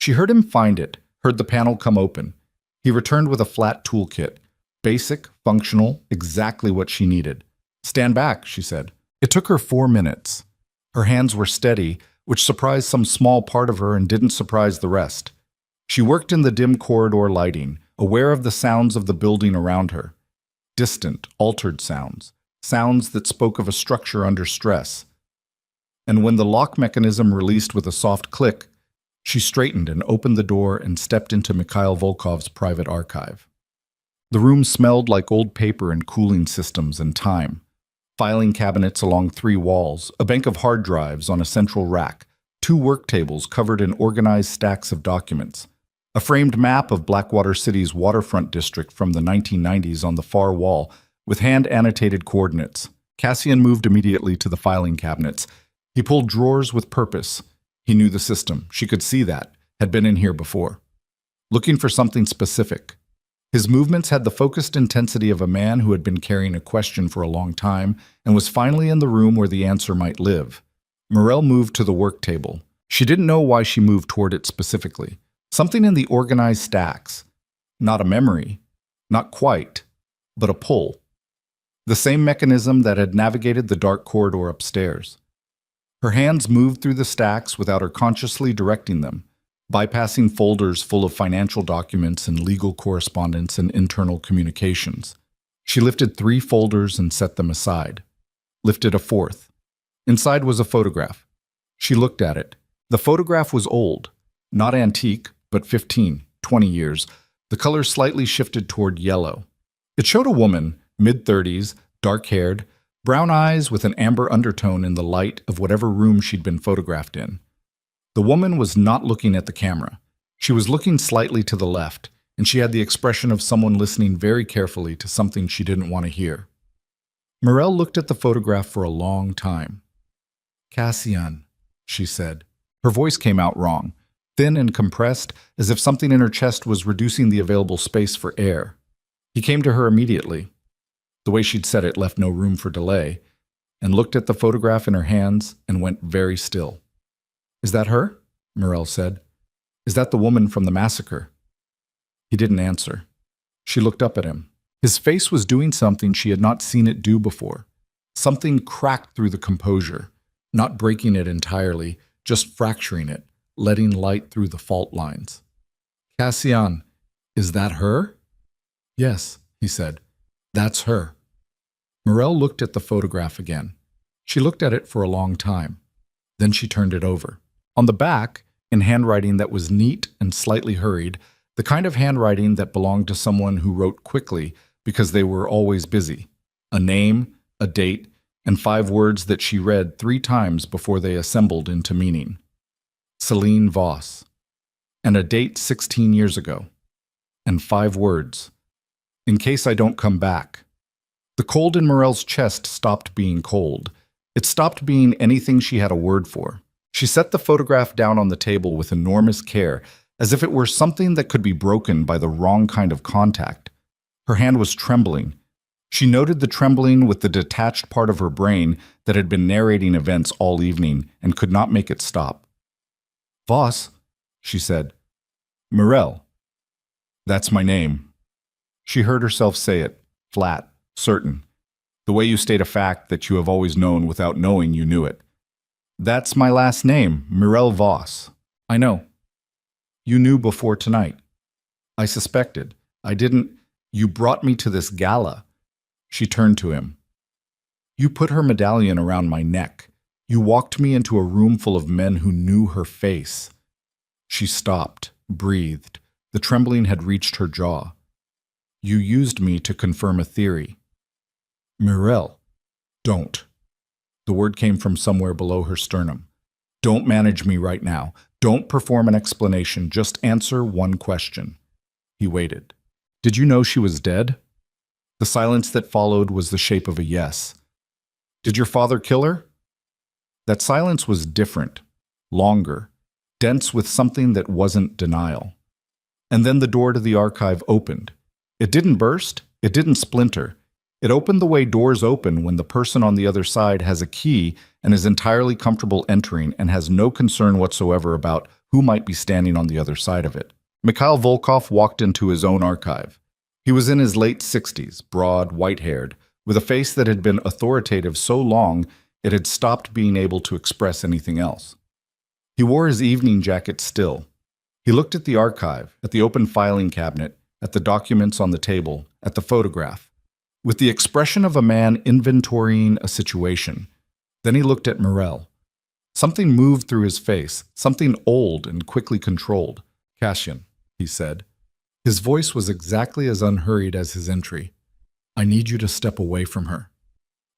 She heard him find it, heard the panel come open. He returned with a flat toolkit. Basic, functional, exactly what she needed. Stand back, she said. It took her 4 minutes. Her hands were steady, which surprised some small part of her and didn't surprise the rest. She worked in the dim corridor lighting, aware of the sounds of the building around her. Distant, altered sounds. Sounds that spoke of a structure under stress. And when the lock mechanism released with a soft click, she straightened and opened the door and stepped into Mikhail Volkov's private archive. The room smelled like old paper and cooling systems and time. Filing cabinets along 3 walls, a bank of hard drives on a central rack, 2 work tables covered in organized stacks of documents, a framed map of Blackwater City's waterfront district from the 1990s on the far wall with hand-annotated coordinates. Cassian moved immediately to the filing cabinets. He pulled drawers with purpose. He knew the system. She could see that. Had been in here before. Looking for something specific. His movements had the focused intensity of a man who had been carrying a question for a long time and was finally in the room where the answer might live. Morel moved to the work table. She didn't know why she moved toward it specifically. Something in the organized stacks. Not a memory. Not quite. But a pull. The same mechanism that had navigated the dark corridor upstairs. Her hands moved through the stacks without her consciously directing them, bypassing folders full of financial documents and legal correspondence and internal communications. She lifted 3 folders and set them aside. Lifted a 4th. Inside was a photograph. She looked at it. The photograph was old. Not antique, but 15, 20 years. The color slightly shifted toward yellow. It showed a woman, mid-30s, dark-haired, brown eyes with an amber undertone in the light of whatever room she'd been photographed in. The woman was not looking at the camera. She was looking slightly to the left, and she had the expression of someone listening very carefully to something she didn't want to hear. Morel looked at the photograph for a long time. Cassian, she said. Her voice came out wrong, thin and compressed, as if something in her chest was reducing the available space for air. He came to her immediately. The way she'd said it left no room for delay, and looked at the photograph in her hands and went very still. Is that her? Morel said. Is that the woman from the massacre? He didn't answer. She looked up at him. His face was doing something she had not seen it do before. Something cracked through the composure, not breaking it entirely, just fracturing it, letting light through the fault lines. Cassian, is that her? Yes, he said. That's her. Morel looked at the photograph again. She looked at it for a long time. Then she turned it over. On the back, in handwriting that was neat and slightly hurried, the kind of handwriting that belonged to someone who wrote quickly because they were always busy, a name, a date, and 5 words that she read 3 times before they assembled into meaning. Celine Voss. And a date 16 years ago. And 5 words. In case I don't come back. The cold in Morel's chest stopped being cold. It stopped being anything she had a word for. She set the photograph down on the table with enormous care, as if it were something that could be broken by the wrong kind of contact. Her hand was trembling, She noted the trembling with the detached part of her brain that had been narrating events all evening and could not make it stop. "Voss," she said. "Mirel. That's my name." She heard herself say it, flat, certain, the way you state a fact that you have always known without knowing you knew it. "That's my last name, Mirel Voss. I know. You knew before tonight. I suspected. I didn't. You brought me to this gala." She turned to him. "You put her medallion around my neck. You walked me into a room full of men who knew her face." She stopped, breathed. The trembling had reached her jaw. "You used me to confirm a theory." "Mirel, don't." The word came from somewhere below her sternum. "Don't manage me right now. Don't perform an explanation. Just answer one question." He waited. "Did you know she was dead?" The silence that followed was the shape of a yes. "Did your father kill her?" That silence was different, longer, dense with something that wasn't denial. And then the door to the archive opened. It didn't burst. It didn't splinter. It opened the way doors open when the person on the other side has a key and is entirely comfortable entering and has no concern whatsoever about who might be standing on the other side of it. Mikhail Volkov walked into his own archive. He was in his late 60s, broad, white-haired, with a face that had been authoritative so long it had stopped being able to express anything else. He wore his evening jacket still. He looked at the archive, at the open filing cabinet, at the documents on the table, at the photograph, with the expression of a man inventorying a situation. Then he looked at Mirel. Something moved through his face, something old and quickly controlled. "Cassian," he said. His voice was exactly as unhurried as his entry. "I need you to step away from her."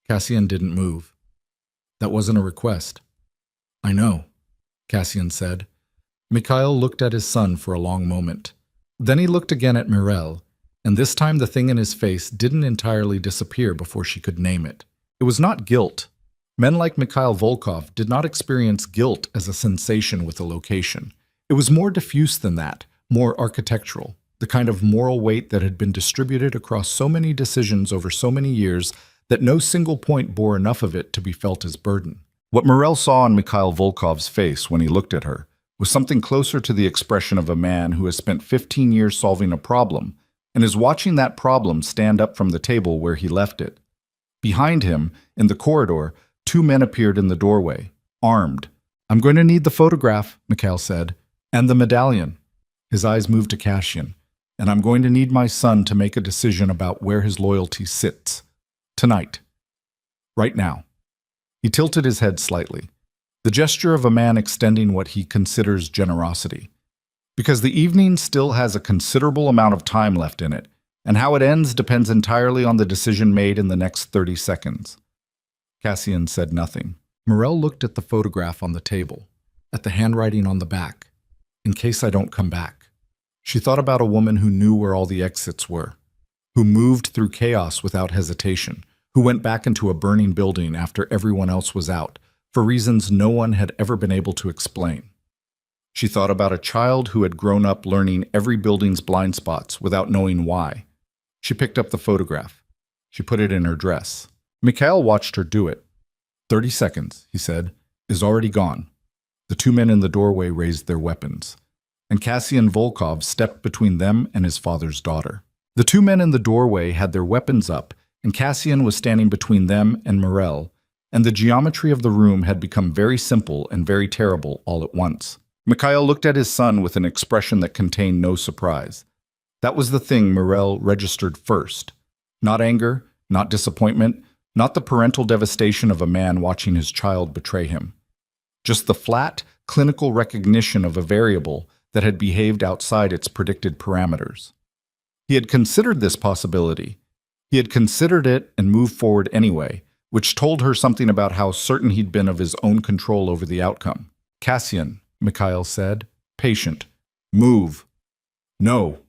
Cassian didn't move. "That wasn't a request." "I know," Cassian said. Mikhail looked at his son for a long moment. Then he looked again at Mirel, and this time the thing in his face didn't entirely disappear before she could name it. It was not guilt. Men like Mikhail Volkov did not experience guilt as a sensation with a location. It was more diffuse than that, more architectural, the kind of moral weight that had been distributed across so many decisions over so many years that no single point bore enough of it to be felt as burden. What Mirel saw on Mikhail Volkov's face when he looked at her was something closer to the expression of a man who has spent 15 years solving a problem and is watching that problem stand up from the table where he left it. Behind him, in the corridor, two men appeared in the doorway, armed. "I'm going to need the photograph," Mikhail said, "and the medallion." His eyes moved to Cassian. "And I'm going to need my son to make a decision about where his loyalty sits. Tonight. Right now." He tilted his head slightly, the gesture of a man extending what he considers generosity. Because the evening still has a considerable amount of time left in it, and how it ends depends entirely on the decision made in the next 30 seconds. Cassian said nothing. Mirel looked at the photograph on the table, at the handwriting on the back. "In case I don't come back." She thought about a woman who knew where all the exits were, who moved through chaos without hesitation, who went back into a burning building after everyone else was out, for reasons no one had ever been able to explain. She thought about a child who had grown up learning every building's blind spots without knowing why. She picked up the photograph. She put it in her dress. Mikhail watched her do it. 30 seconds, he said, is already gone. The two men in the doorway raised their weapons, and Cassian Volkov stepped between them and his father's daughter. The two men in the doorway had their weapons up, and Cassian was standing between them and Mirel, and the geometry of the room had become very simple and very terrible all at once. Mikhail looked at his son with an expression that contained no surprise. That was the thing Mirel registered first. Not anger, not disappointment, not the parental devastation of a man watching his child betray him. Just the flat, clinical recognition of a variable that had behaved outside its predicted parameters. He had considered this possibility. He had considered it and moved forward anyway, which told her something about how certain he'd been of his own control over the outcome. "Cassian," Mikhail said, "patient. Move." "No."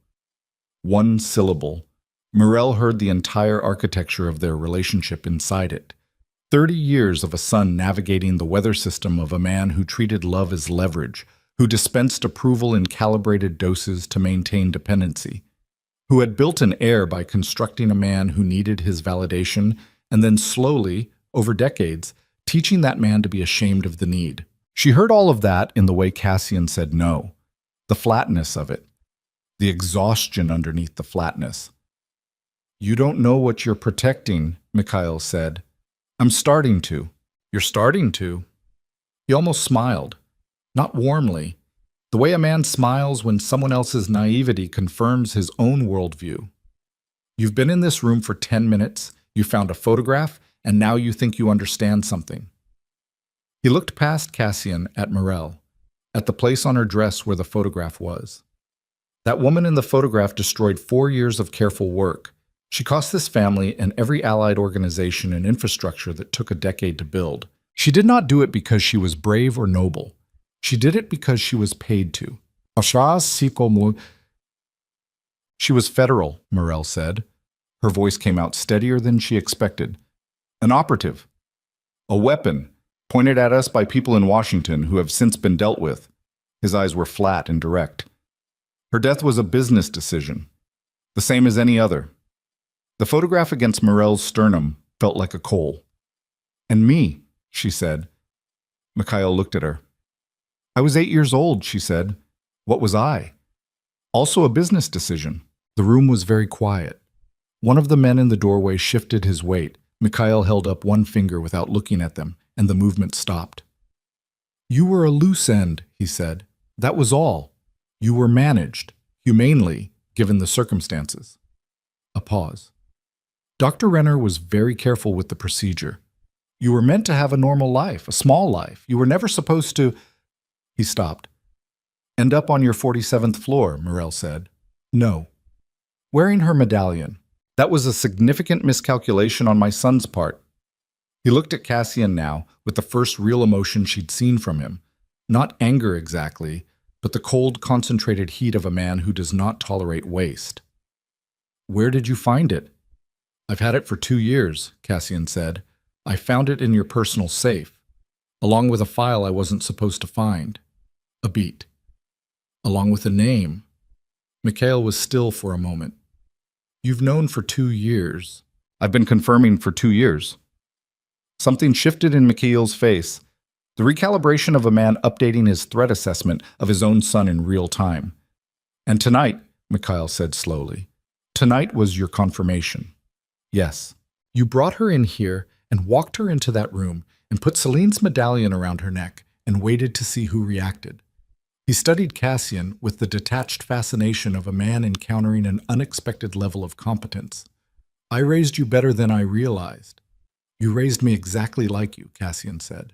One syllable. Mirel heard the entire architecture of their relationship inside it. 30 years of a son navigating the weather system of a man who treated love as leverage, who dispensed approval in calibrated doses to maintain dependency. who had built an heir by constructing a man who needed his validation, and then slowly, over decades, teaching that man to be ashamed of the need. She heard all of that in the way Cassian said no, the flatness of it, the exhaustion underneath the flatness. "You don't know what you're protecting," Mikhail said. "I'm starting to." "You're starting to?" He almost smiled, not warmly, the way a man smiles when someone else's naivety confirms his own worldview. "You've been in this room for 10 minutes, you found a photograph, and now you think you understand something." He looked past Cassian at Morel, at the place on her dress where the photograph was. That woman in the photograph destroyed 4 years of careful work. She cost this family and every allied organization an infrastructure that took a decade to build. She did not do it because she was brave or noble. She did it because she was paid to. She was federal, Morel said. Her voice came out steadier than she expected. An operative. A weapon, pointed at us by people in Washington who have since been dealt with. His eyes were flat and direct. Her death was a business decision, the same as any other. The photograph against Morel's sternum felt like a coal. "And me," she said. Mikhail looked at her. "I was 8 years old," she said. "What was I?" "Also a business decision." The room was very quiet. One of the men in the doorway shifted his weight. Mikhail held up one finger without looking at them, and the movement stopped. "You were a loose end," he said. "That was all. You were managed, humanely, given the circumstances." A pause. Dr. Renner was very careful with the procedure. "You were meant to have a normal life, a small life. You were never supposed to—" He stopped. "End up on your 47th floor," Morel said. "No." Wearing her medallion. "That was a significant miscalculation on my son's part." He looked at Cassian now, with the first real emotion she'd seen from him. Not anger exactly, but the cold, concentrated heat of a man who does not tolerate waste. "Where did you find it?" "I've had it for 2 years, Cassian said. "I found it in your personal safe, along with a file I wasn't supposed to find." A beat. "Along with a name." Mikhail was still for a moment. "You've known for 2 years." "I've been confirming for 2 years." Something shifted in Mikhail's face. The recalibration of a man updating his threat assessment of his own son in real time. "And tonight," Mikhail said slowly, "tonight was your confirmation." "Yes. You brought her in here and walked her into that room and put Celine's medallion around her neck and waited to see who reacted." He studied Cassian with the detached fascination of a man encountering an unexpected level of competence. "I raised you better than I realized." "You raised me exactly like you," Cassian said.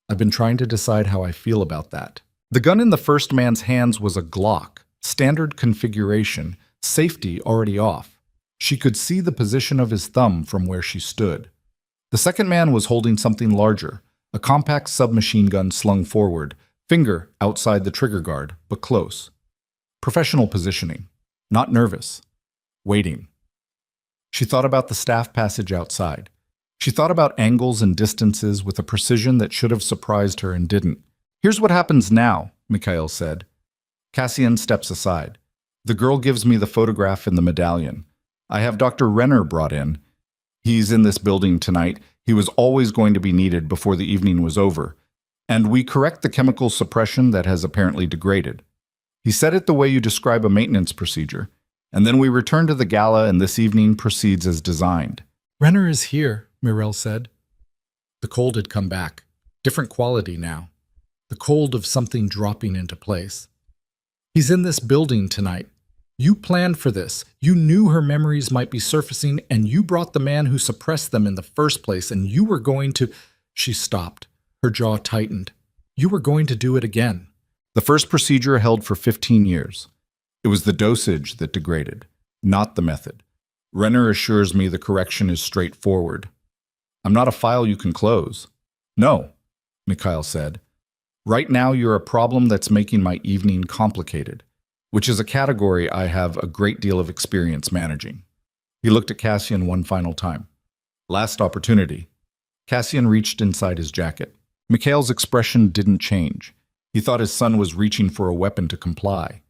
"I've been trying to decide how I feel about that." The gun in the first man's hands was a Glock, standard configuration, safety already off. She could see the position of his thumb from where she stood. The second man was holding something larger, a compact submachine gun slung forward, finger outside the trigger guard, but close. Professional positioning, not nervous. Waiting. She thought about the staff passage outside. She thought about angles and distances with a precision that should have surprised her and didn't. "Here's what happens now," Mikhail said. Cassian steps aside. "The girl gives me the photograph and the medallion. I have Dr. Renner brought in. He's in this building tonight. He was always going to be needed before the evening was over. And we correct the chemical suppression that has apparently degraded. He said it the way you describe a maintenance procedure. And then we return to the gala and this evening proceeds as designed." "Renner is here," Morel said. The cold had come back. Different quality now. The cold of something dropping into place. "He's in this building tonight. You planned for this. You knew her memories might be surfacing, and you brought the man who suppressed them in the first place, and you were going to—" She stopped. Her jaw tightened. "You were going to do it again." The first procedure held for 15 years. It was the dosage that degraded, not the method. Renner assures me the correction is straightforward. "I'm not a file you can close." "No," Mikhail said. "Right now you're a problem that's making my evening complicated, which is a category I have a great deal of experience managing." He looked at Cassian one final time. "Last opportunity." Cassian reached inside his jacket. Mikhail's expression didn't change. He thought his son was reaching for a weapon to comply.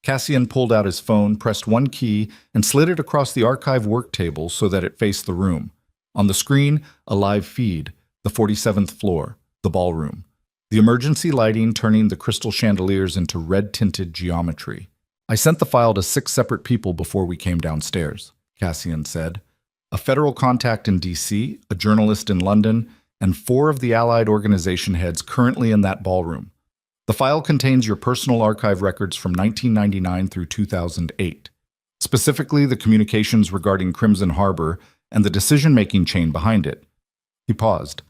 Cassian pulled out his phone, pressed one key, and slid it across the archive work table so that it faced the room. On the screen, a live feed, the 47th floor, the ballroom. The emergency lighting turning the crystal chandeliers into red-tinted geometry. I sent the file to 6 separate people before we came downstairs, Cassian said. A federal contact in D.C., a journalist in London, and 4 of the allied organization heads currently in that ballroom. The file contains your personal archive records from 1999 through 2008, specifically the communications regarding Crimson Harbor and the decision-making chain behind it. He paused.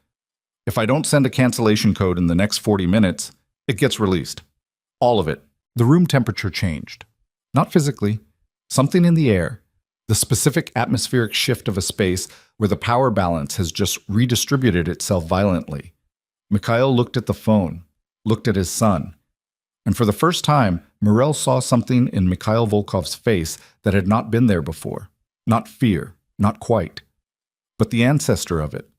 If I don't send a cancellation code in the next 40 minutes, it gets released. All of it. The room temperature changed. Not physically. Something in the air. The specific atmospheric shift of a space where the power balance has just redistributed itself violently. Mikhail looked at the phone, looked at his son, and for the first time, Morel saw something in Mikhail Volkov's face that had not been there before. Not fear, not quite, but the ancestor of it.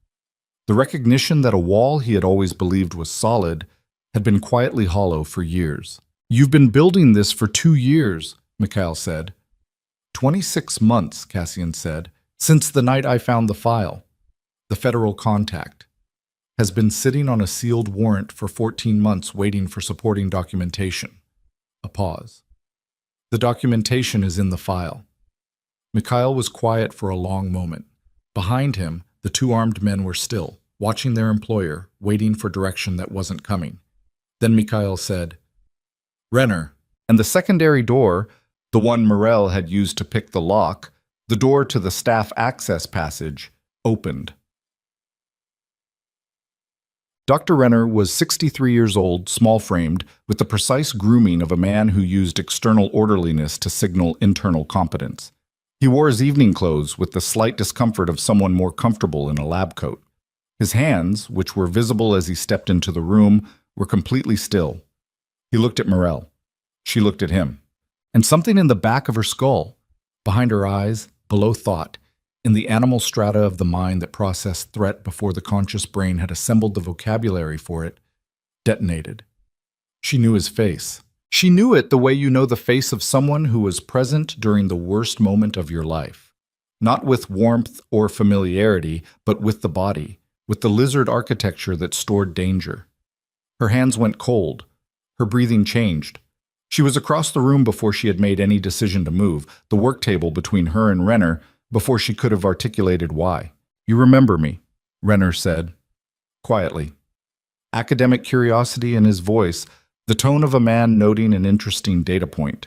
The recognition that a wall he had always believed was solid had been quietly hollow for years. You've been building this for 2 years, Mikhail said. 26 months, Cassian said, since the night I found the file. The federal contact has been sitting on a sealed warrant for 14 months waiting for supporting documentation. A pause. The documentation is in the file. Mikhail was quiet for a long moment. Behind him, the 2 armed men were still, watching their employer, waiting for direction that wasn't coming. Then Mikhail said, Renner, and the secondary door, the one Morel had used to pick the lock, the door to the staff access passage, opened. Dr. Renner was 63 years old, small-framed, with the precise grooming of a man who used external orderliness to signal internal competence. He wore his evening clothes with the slight discomfort of someone more comfortable in a lab coat. His hands, which were visible as he stepped into the room, were completely still. He looked at Morel. She looked at him. And something in the back of her skull, behind her eyes, below thought, in the animal strata of the mind that processed threat before the conscious brain had assembled the vocabulary for it, detonated. She knew his face. She knew it the way you know the face of someone who was present during the worst moment of your life. Not with warmth or familiarity, but with the body, with the lizard architecture that stored danger. Her hands went cold. Her breathing changed. She was across the room before she had made any decision to move, the work table between her and Renner, before she could have articulated why. You remember me, Renner said, quietly. Academic curiosity in his voice, the tone of a man noting an interesting data point.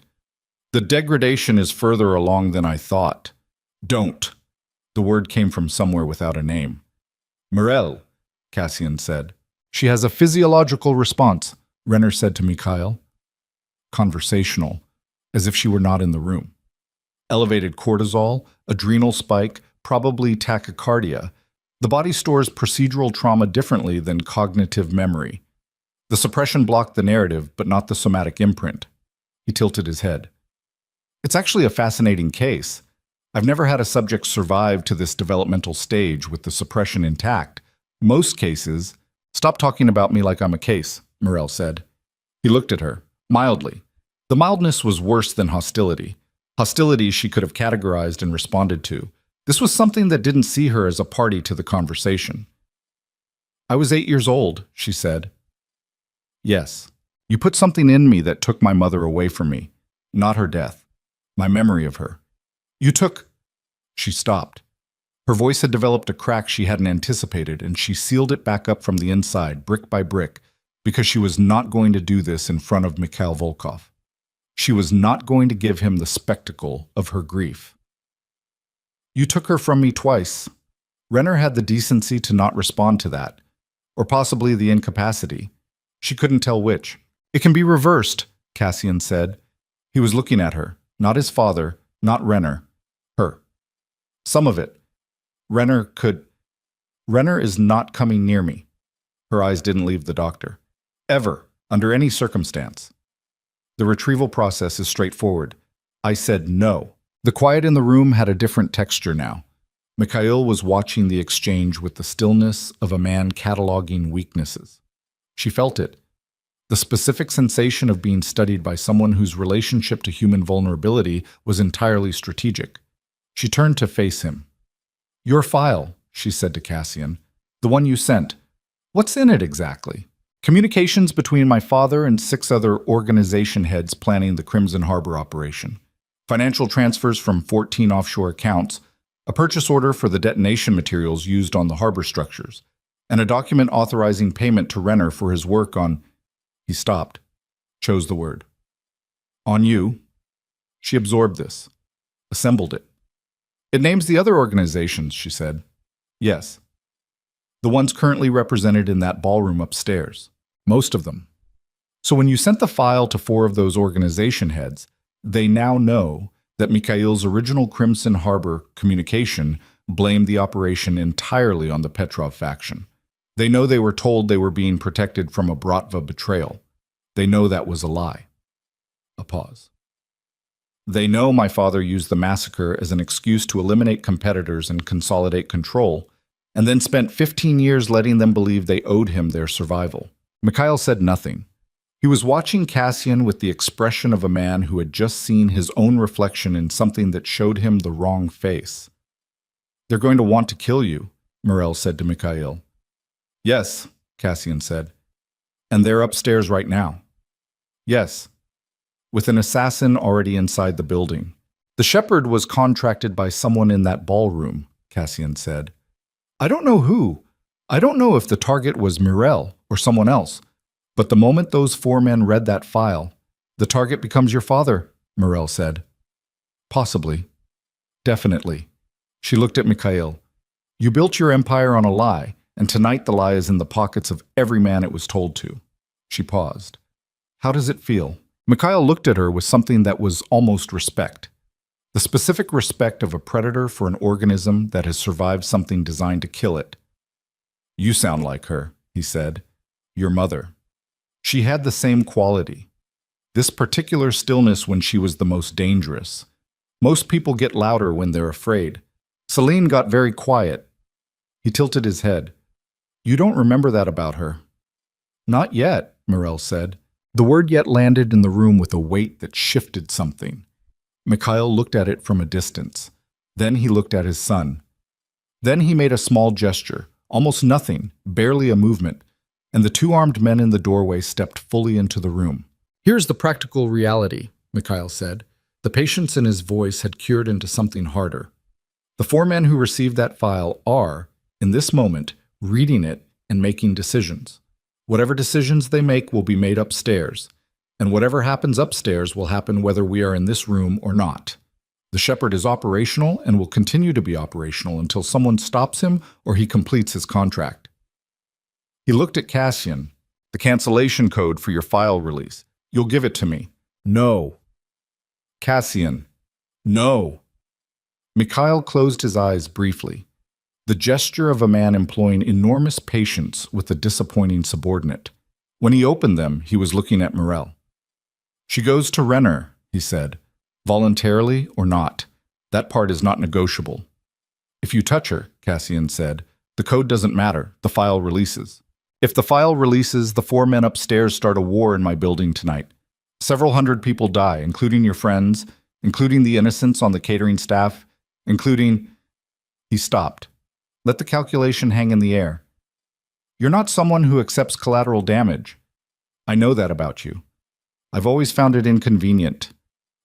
The degradation is further along than I thought. Don't. The word came from somewhere without a name. Morel, Cassian said. She has a physiological response, Renner said to Mikhail. Conversational, as if she were not in the room. Elevated cortisol, adrenal spike, probably tachycardia. The body stores procedural trauma differently than cognitive memory. The suppression blocked the narrative, but not the somatic imprint. He tilted his head. It's actually a fascinating case. I've never had a subject survive to this developmental stage with the suppression intact. Most cases... Stop talking about me like I'm a case, Morel said. He looked at her, mildly. The mildness was worse than hostility. Hostility she could have categorized and responded to. This was something that didn't see her as a party to the conversation. I was 8 years old, she said. Yes, you put something in me that took my mother away from me. Not her death. My memory of her. You took... She stopped. Her voice had developed a crack she hadn't anticipated, and she sealed it back up from the inside, brick by brick, because she was not going to do this in front of Mikhail Volkov. She was not going to give him the spectacle of her grief. You took her from me twice. Renner had the decency to not respond to that, or possibly the incapacity. She couldn't tell which. It can be reversed, Cassian said. He was looking at her, not his father, not Renner, her. Some of it. Renner is not coming near me. Her eyes didn't leave the doctor. Ever, under any circumstance. The retrieval process is straightforward. I said no. The quiet in the room had a different texture now. Mikhail was watching the exchange with the stillness of a man cataloging weaknesses. She felt it. The specific sensation of being studied by someone whose relationship to human vulnerability was entirely strategic. She turned to face him. "Your file," she said to Cassian. "The one you sent. What's in it exactly?" "Communications between my father and 6 other organization heads planning the Crimson Harbor operation. Financial transfers from 14 offshore accounts, a purchase order for the detonation materials used on the harbor structures, and a document authorizing payment to Renner for his work on—" He stopped, chose the word. "On you." She absorbed this, assembled it. "It names the other organizations," she said. "Yes. The ones currently represented in that ballroom upstairs. Most of them. So when you sent the file to 4 of those organization heads, they now know that Mikhail's original Crimson Harbor communication blamed the operation entirely on the Petrov faction. They know they were told they were being protected from a Bratva betrayal. They know that was a lie." A pause. "They know my father used the massacre as an excuse to eliminate competitors and consolidate control, and then spent 15 years letting them believe they owed him their survival." Mikhail said nothing. He was watching Cassian with the expression of a man who had just seen his own reflection in something that showed him the wrong face. "They're going to want to kill you," Morel said to Mikhail. "Yes," Cassian said. "And they're upstairs right now." "Yes." "With an assassin already inside the building. The shepherd was contracted by someone in that ballroom," Cassian said. "I don't know who. I don't know if the target was Morel or someone else. But the moment those 4 men read that file, the target becomes your father," Morel said. "Possibly. Definitely." She looked at Mikhail. "You built your empire on a lie, and tonight the lie is in the pockets of every man it was told to." She paused. "How does it feel?" Mikhail looked at her with something that was almost respect. The specific respect of a predator for an organism that has survived something designed to kill it. "You sound like her," he said. "Your mother." She had the same quality. This particular stillness when she was the most dangerous. Most people get louder when they're afraid. Celine got very quiet. He tilted his head. "You don't remember that about her." "Not yet," Morel said. The word "yet" landed in the room with a weight that shifted something. Mikhail looked at it from a distance. Then he looked at his son. Then he made a small gesture, almost nothing, barely a movement, and the 2 armed men in the doorway stepped fully into the room. "Here's the practical reality," Mikhail said. The patience in his voice had cured into something harder. "The 4 men who received that file are, in this moment, reading it and making decisions. Whatever decisions they make will be made upstairs, and whatever happens upstairs will happen whether we are in this room or not. The shepherd is operational and will continue to be operational until someone stops him or he completes his contract." He looked at Cassian. "The cancellation code for your file release. You'll give it to me." "No." "Cassian." "No." Mikhail closed his eyes briefly. The gesture of a man employing enormous patience with a disappointing subordinate. When he opened them, he was looking at Morel. "She goes to Renner," he said. "Voluntarily or not. That part is not negotiable." "If you touch her," Cassian said, "the code doesn't matter. The file releases." "If the file releases, the 4 men upstairs start a war in my building tonight. Several hundred people die, including your friends, including the innocents on the catering staff, including—" He stopped. "Let the calculation hang in the air. You're not someone who accepts collateral damage. I know that about you. I've always found it inconvenient."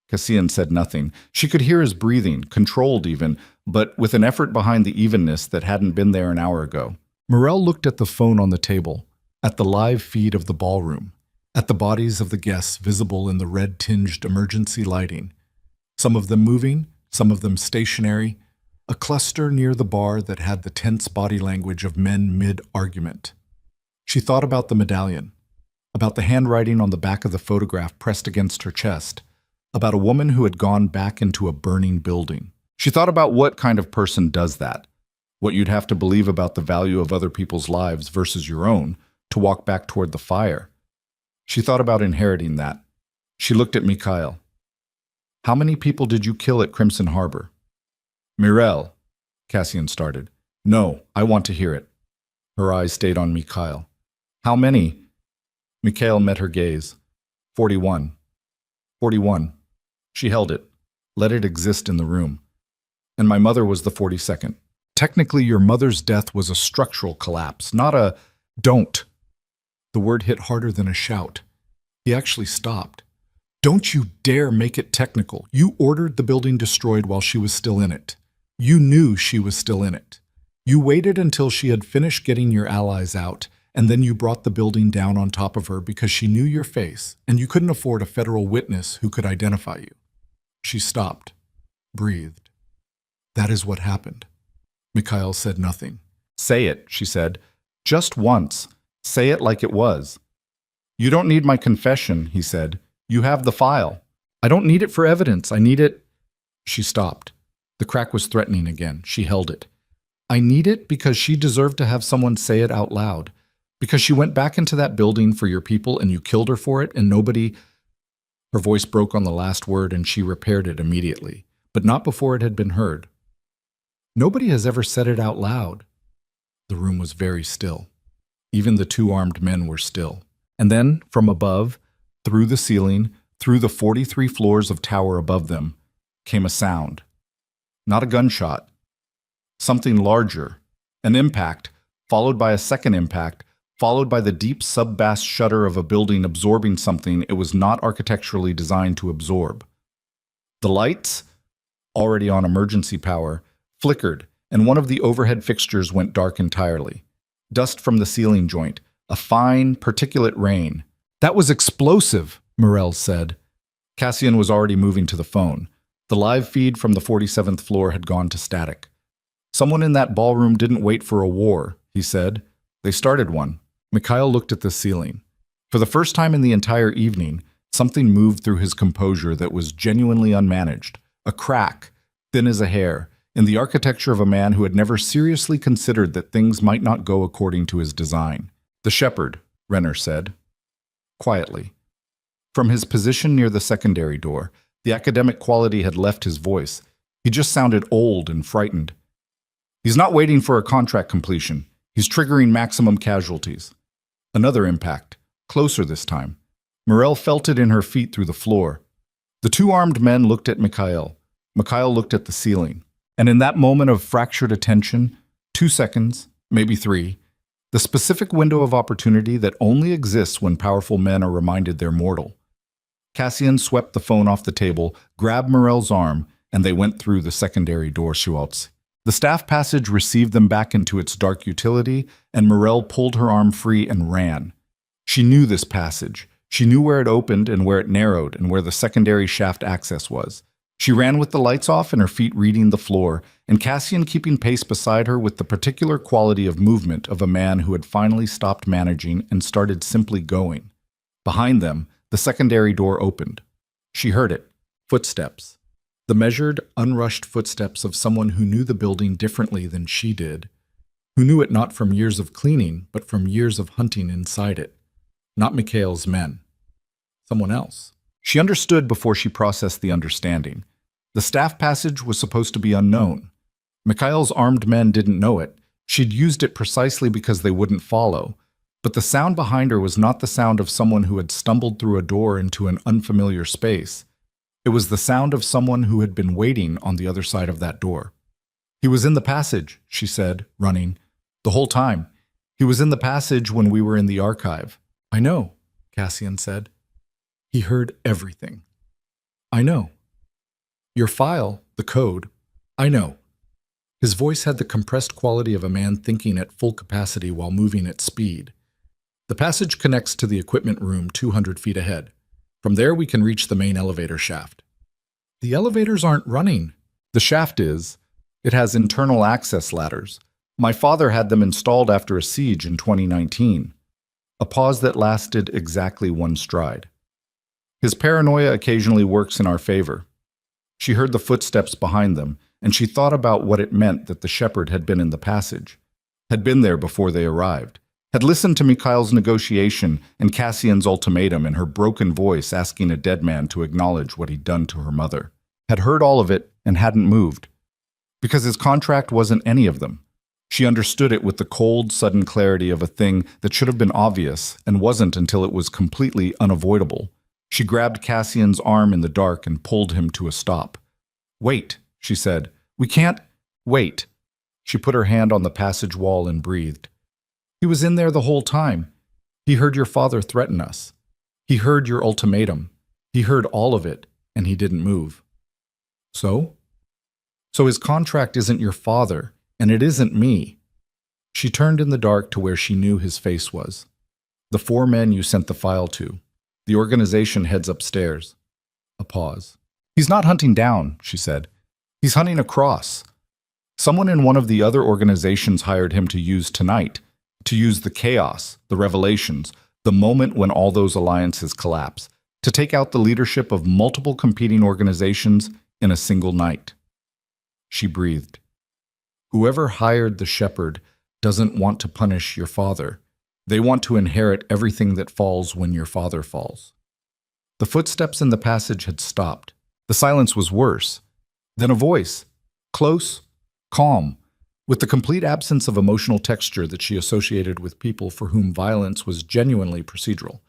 Cassian said nothing. She could hear his breathing, controlled even, but with an effort behind the evenness that hadn't been there an hour ago. Morel looked at the phone on the table, at the live feed of the ballroom, at the bodies of the guests visible in the red-tinged emergency lighting. Some of them moving, some of them stationary, a cluster near the bar that had the tense body language of men mid-argument. She thought about the medallion, about the handwriting on the back of the photograph pressed against her chest, about a woman who had gone back into a burning building. She thought about what kind of person does that, what you'd have to believe about the value of other people's lives versus your own to walk back toward the fire. She thought about inheriting that. She looked at Mikhail. "How many people did you kill at Crimson Harbor?" "Mirel," Cassian started. "No, I want to hear it." Her eyes stayed on Mikhail. "How many?" Mikhail met her gaze. 41. 41. She held it, let it exist in the room. And my mother was the 42nd. Technically, your mother's death was a structural collapse, not a don't. The word hit harder than a shout. He actually stopped. Don't you dare make it technical. You ordered the building destroyed while she was still in it. You knew she was still in it. You waited until she had finished getting your allies out, and then you brought the building down on top of her because she knew your face, and you couldn't afford a federal witness who could identify you. She stopped, breathed. That is what happened. Mikhail said nothing. Say it, she said. Just once. Say it like it was. You don't need my confession, he said. You have the file. I don't need it for evidence. I need it. She stopped. The crack was threatening again. She held it. I need it because she deserved to have someone say it out loud. Because she went back into that building for your people and you killed her for it and nobody... Her voice broke on the last word and she repaired it immediately, but not before it had been heard. Nobody has ever said it out loud. The room was very still. Even the two armed men were still. And then, from above, through the ceiling, through the 43 floors of tower above them, came a sound. Not a gunshot. Something larger. An impact, followed by a second impact, followed by the deep sub-bass shudder of a building absorbing something it was not architecturally designed to absorb. The lights, already on emergency power, flickered, and one of the overhead fixtures went dark entirely. Dust from the ceiling joint, a fine, particulate rain. That was explosive, Morel said. Cassian was already moving to the phone. The live feed from the 47th floor had gone to static. Someone in that ballroom didn't wait for a war, he said. They started one. Mikhail looked at the ceiling. For the first time in the entire evening, something moved through his composure that was genuinely unmanaged. A crack, thin as a hair, in the architecture of a man who had never seriously considered that things might not go according to his design. The shepherd, Renner said, quietly. From his position near the secondary door, the academic quality had left his voice. He just sounded old and frightened. He's not waiting for a contract completion. He's triggering maximum casualties. Another impact, closer this time. Morel felt it in her feet through the floor. The two armed men looked at Mikhail. Mikhail looked at the ceiling. And in that moment of fractured attention, 2 seconds, maybe 3, the specific window of opportunity that only exists when powerful men are reminded they're mortal. Cassian swept the phone off the table, grabbed Morel's arm, and they went through the secondary door Schultz. The staff passage received them back into its dark utility, and Morel pulled her arm free and ran. She knew this passage. She knew where it opened and where it narrowed and where the secondary shaft access was. She ran with the lights off and her feet reading the floor, and Cassian keeping pace beside her with the particular quality of movement of a man who had finally stopped managing and started simply going. Behind them, the secondary door opened. She heard it. Footsteps. The measured, unrushed footsteps of someone who knew the building differently than she did, who knew it not from years of cleaning, but from years of hunting inside it. Not Mikhail's men. Someone else. She understood before she processed the understanding. The staff passage was supposed to be unknown. Mikhail's armed men didn't know it. She'd used it precisely because they wouldn't follow. But the sound behind her was not the sound of someone who had stumbled through a door into an unfamiliar space. It was the sound of someone who had been waiting on the other side of that door. He was in the passage, she said, running. The whole time. He was in the passage when we were in the archive. I know, Cassian said. He heard everything. I know. Your file, the code, I know. His voice had the compressed quality of a man thinking at full capacity while moving at speed. The passage connects to the equipment room 200 feet ahead. From there, we can reach the main elevator shaft. The elevators aren't running. The shaft is. It has internal access ladders. My father had them installed after a siege in 2019. A pause that lasted exactly one stride. His paranoia occasionally works in our favor. She heard the footsteps behind them, and she thought about what it meant that the shepherd had been in the passage, had been there before they arrived, had listened to Mikhail's negotiation and Cassian's ultimatum in her broken voice asking a dead man to acknowledge what he'd done to her mother, had heard all of it and hadn't moved. Because his contract wasn't any of them. She understood it with the cold, sudden clarity of a thing that should have been obvious and wasn't until it was completely unavoidable. She grabbed Cassian's arm in the dark and pulled him to a stop. "Wait," she said. "We can't—" "Wait." She put her hand on the passage wall and breathed. "He was in there the whole time. He heard your father threaten us. He heard your ultimatum. He heard all of it, and he didn't move." "So?" "So his contract isn't your father, and it isn't me." She turned in the dark to where she knew his face was. "The 4 men you sent the file to. The organization heads upstairs." A pause. "He's not hunting down," she said. "He's hunting across. Someone in one of the other organizations hired him to use tonight, to use the chaos, the revelations, the moment when all those alliances collapse, to take out the leadership of multiple competing organizations in a single night." She breathed. "Whoever hired the shepherd doesn't want to punish your father. They want to inherit everything that falls when your father falls." The footsteps in the passage had stopped. The silence was worse. Then a voice, close, calm, with the complete absence of emotional texture that she associated with people for whom violence was genuinely procedural,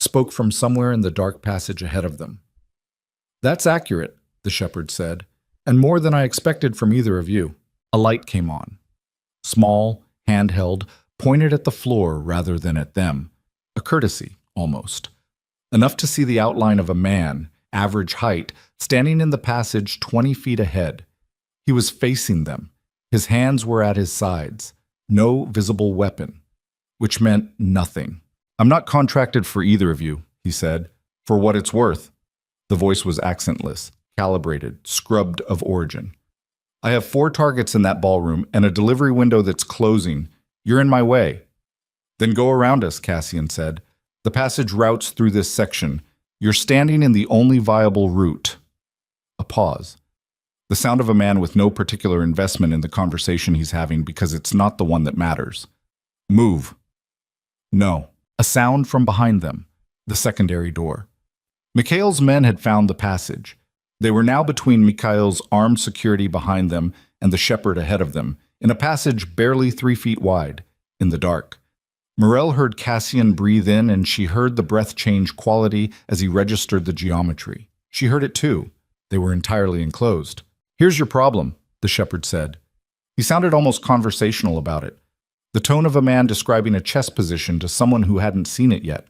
spoke from somewhere in the dark passage ahead of them. "That's accurate," the shepherd said, "and more than I expected from either of you." A light came on. Small, handheld, pointed at the floor rather than at them. A courtesy, almost. Enough to see the outline of a man, average height, standing in the passage 20 feet ahead. He was facing them. His hands were at his sides. No visible weapon. Which meant nothing. "I'm not contracted for either of you," he said. "For what it's worth." The voice was accentless, calibrated, scrubbed of origin. "I have 4 targets in that ballroom and a delivery window that's closing. You're in my way." "Then go around us," Cassian said. "The passage routes through this section. You're standing in the only viable route." A pause. The sound of a man with no particular investment in the conversation he's having because it's not the one that matters. "Move." "No." A sound from behind them. The secondary door. Mikhail's men had found the passage. They were now between Mikhail's armed security behind them and the shepherd ahead of them, in a passage barely 3 feet wide, in the dark. Morel heard Cassian breathe in, and she heard the breath change quality as he registered the geometry. She heard it too. They were entirely enclosed. "Here's your problem," the shepherd said. He sounded almost conversational about it, the tone of a man describing a chess position to someone who hadn't seen it yet.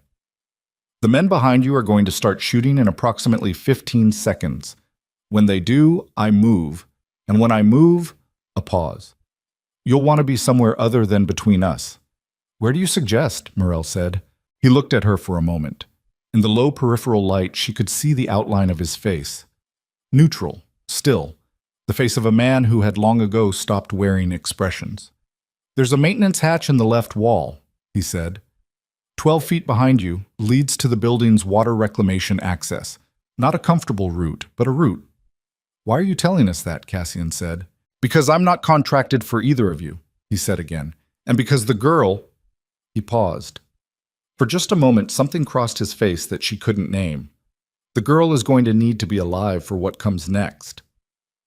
"The men behind you are going to start shooting in approximately 15 seconds. When they do, I move. And when I move," a pause. "You'll want to be somewhere other than between us." "Where do you suggest?" Morel said. He looked at her for a moment. In the low peripheral light, she could see the outline of his face. Neutral, still, the face of a man who had long ago stopped wearing expressions. "There's a maintenance hatch in the left wall," he said. 12 feet behind you, leads to the building's water reclamation access. Not a comfortable route, but a route. "Why are you telling us that?" Cassian said. "Because I'm not contracted for either of you," he said again. "And because the girl—" He paused. For just a moment, something crossed his face that she couldn't name. "The girl is going to need to be alive for what comes next."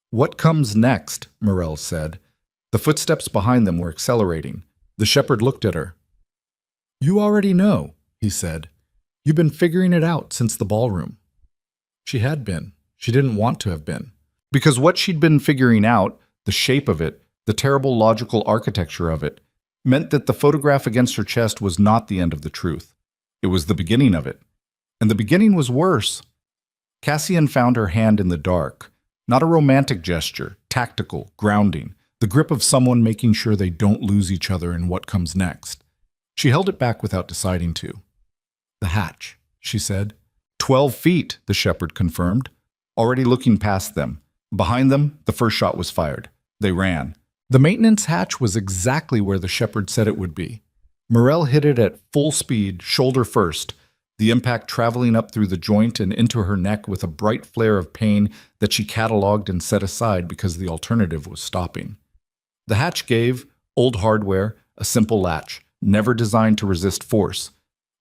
"What comes next?" Morel said. The footsteps behind them were accelerating. The shepherd looked at her. "You already know," he said. "You've been figuring it out since the ballroom." She had been. She didn't want to have been. Because what she'd been figuring out, the shape of it, the terrible logical architecture of it, meant that the photograph against her chest was not the end of the truth. It was the beginning of it. And the beginning was worse. Cassian found her hand in the dark. Not a romantic gesture, tactical, grounding, the grip of someone making sure they don't lose each other in what comes next. She held it back without deciding to. "The hatch," she said. 12 feet, the shepherd confirmed, already looking past them. Behind them, the first shot was fired. They ran. The maintenance hatch was exactly where the shepherd said it would be. Morel hit it at full speed, shoulder first, the impact traveling up through the joint and into her neck with a bright flare of pain that she catalogued and set aside because the alternative was stopping. The hatch gave, old hardware, a simple latch, never designed to resist force.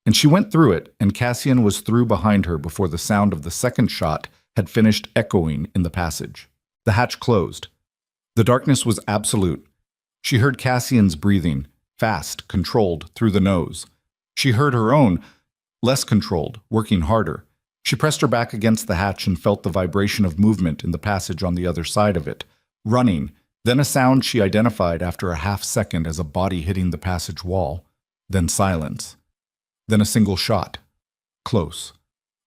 And she went through it, and Cassian was through behind her before the sound of the second shot had finished echoing in the passage. The hatch closed. The darkness was absolute. She heard Cassian's breathing, fast, controlled, through the nose. She heard her own, less controlled, working harder. She pressed her back against the hatch and felt the vibration of movement in the passage on the other side of it. Running, then a sound she identified after a half-second as a body hitting the passage wall, then silence. Then a single shot. Close.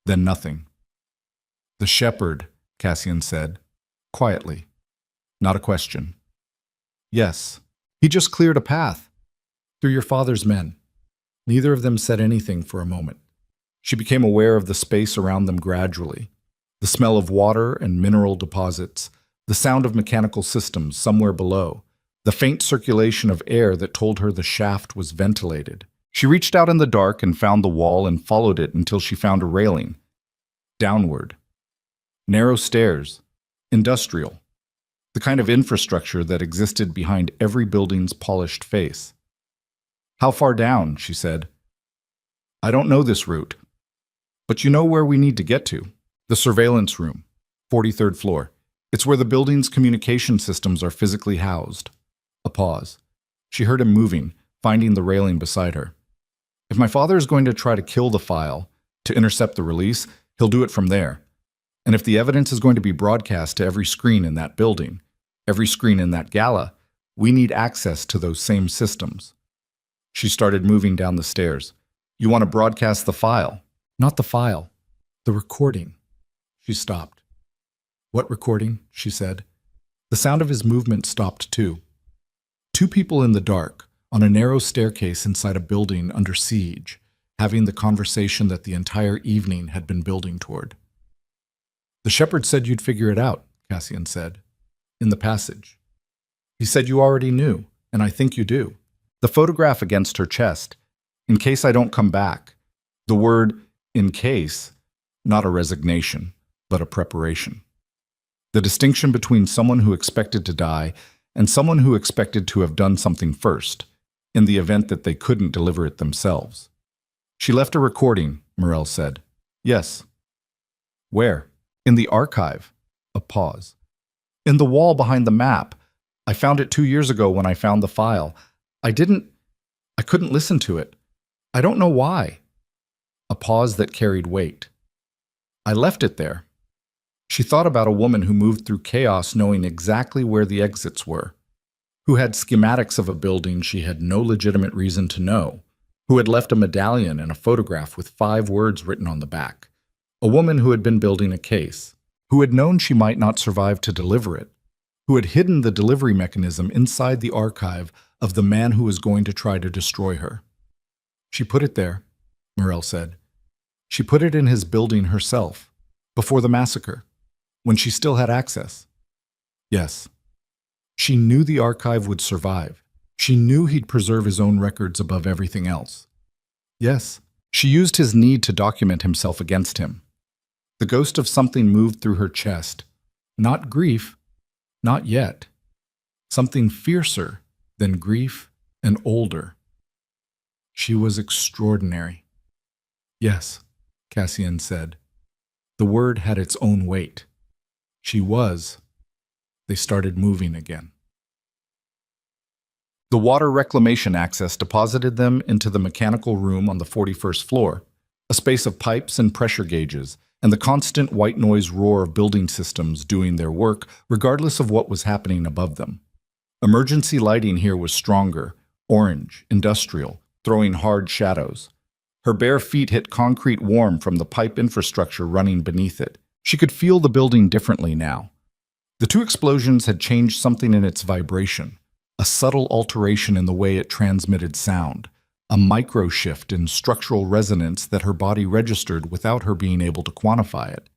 Then nothing. "The shepherd," Cassian said, quietly. Not a question. "Yes. He just cleared a path. Through your father's men." Neither of them said anything for a moment. She became aware of the space around them gradually. The smell of water and mineral deposits, the sound of mechanical systems somewhere below, the faint circulation of air that told her the shaft was ventilated. She reached out in the dark and found the wall and followed it until she found a railing. Downward. Narrow stairs. Industrial. The kind of infrastructure that existed behind every building's polished face. "How far down?" she said. "I don't know this route. But you know where we need to get to. The surveillance room, 43rd floor. It's where the building's communication systems are physically housed." A pause. She heard him moving, finding the railing beside her. "If my father is going to try to kill the file, to intercept the release, he'll do it from there. And if the evidence is going to be broadcast to every screen in that building, every screen in that Gala, we need access to those same systems." She started moving down the stairs. "You want to broadcast the file?" "Not the file. The recording." She stopped. "What recording?" she said. The sound of his movement stopped too. Two people in the dark, on a narrow staircase inside a building under siege, having the conversation that the entire evening had been building toward. "The shepherd said you'd figure it out," Cassian said. "In the passage. He said you already knew, and I think you do." The photograph against her chest. "In case I don't come back." The word, "in case," not a resignation, but a preparation. The distinction between someone who expected to die and someone who expected to have done something first, in the event that they couldn't deliver it themselves. "She left a recording," Morel said. "Yes." "Where?" "In the archive." A pause. "In the wall behind the map. I found it 2 years ago when I found the file. I couldn't listen to it. I don't know why." A pause that carried weight. "I left it there." She thought about a woman who moved through chaos knowing exactly where the exits were, who had schematics of a building she had no legitimate reason to know, who had left a medallion and a photograph with 5 words written on the back, a woman who had been building a case, who had known she might not survive to deliver it, who had hidden the delivery mechanism inside the archive of the man who was going to try to destroy her. "She put it there," Morel said. "She put it in his building herself, before the massacre, when she still had access." "Yes." She knew the archive would survive. She knew he'd preserve his own records above everything else. "Yes." She used his need to document himself against him. The ghost of something moved through her chest. Not grief. Not yet. Something fiercer than grief and older. She was extraordinary. "Yes," Cassian said. The word had its own weight. She was. They started moving again. The water reclamation access deposited them into the mechanical room on the 41st floor, a space of pipes and pressure gauges, and the constant white noise roar of building systems doing their work regardless of what was happening above them. Emergency lighting here was stronger, orange, industrial, throwing hard shadows. Her bare feet hit concrete warm from the pipe infrastructure running beneath it. She could feel the building differently now. The 2 explosions had changed something in its vibration, a subtle alteration in the way it transmitted sound, a micro shift in structural resonance that her body registered without her being able to quantify it.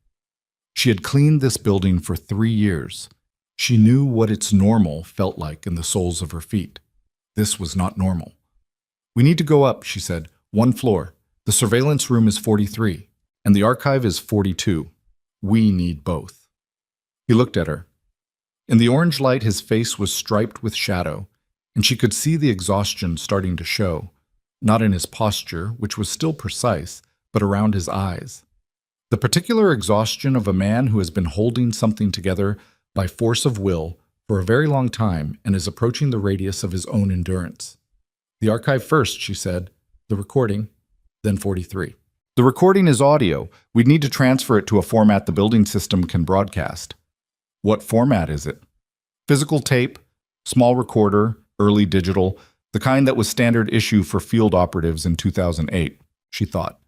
She had cleaned this building for 3 years. She knew what its normal felt like in the soles of her feet. This was not normal. "We need to go up," she said. "1 floor. The surveillance room is 43, and the archive is 42. We need both." He looked at her. In the orange light, his face was striped with shadow, and she could see the exhaustion starting to show, not in his posture, which was still precise, but around his eyes. The particular exhaustion of a man who has been holding something together by force of will for a very long time and is approaching the radius of his own endurance. The archive first, she said. The recording, then 43. The recording is audio. We'd need to transfer it to a format the building system can broadcast. What format is it? Physical tape, small recorder, early digital, the kind that was standard issue for field operatives in 2008, she thought.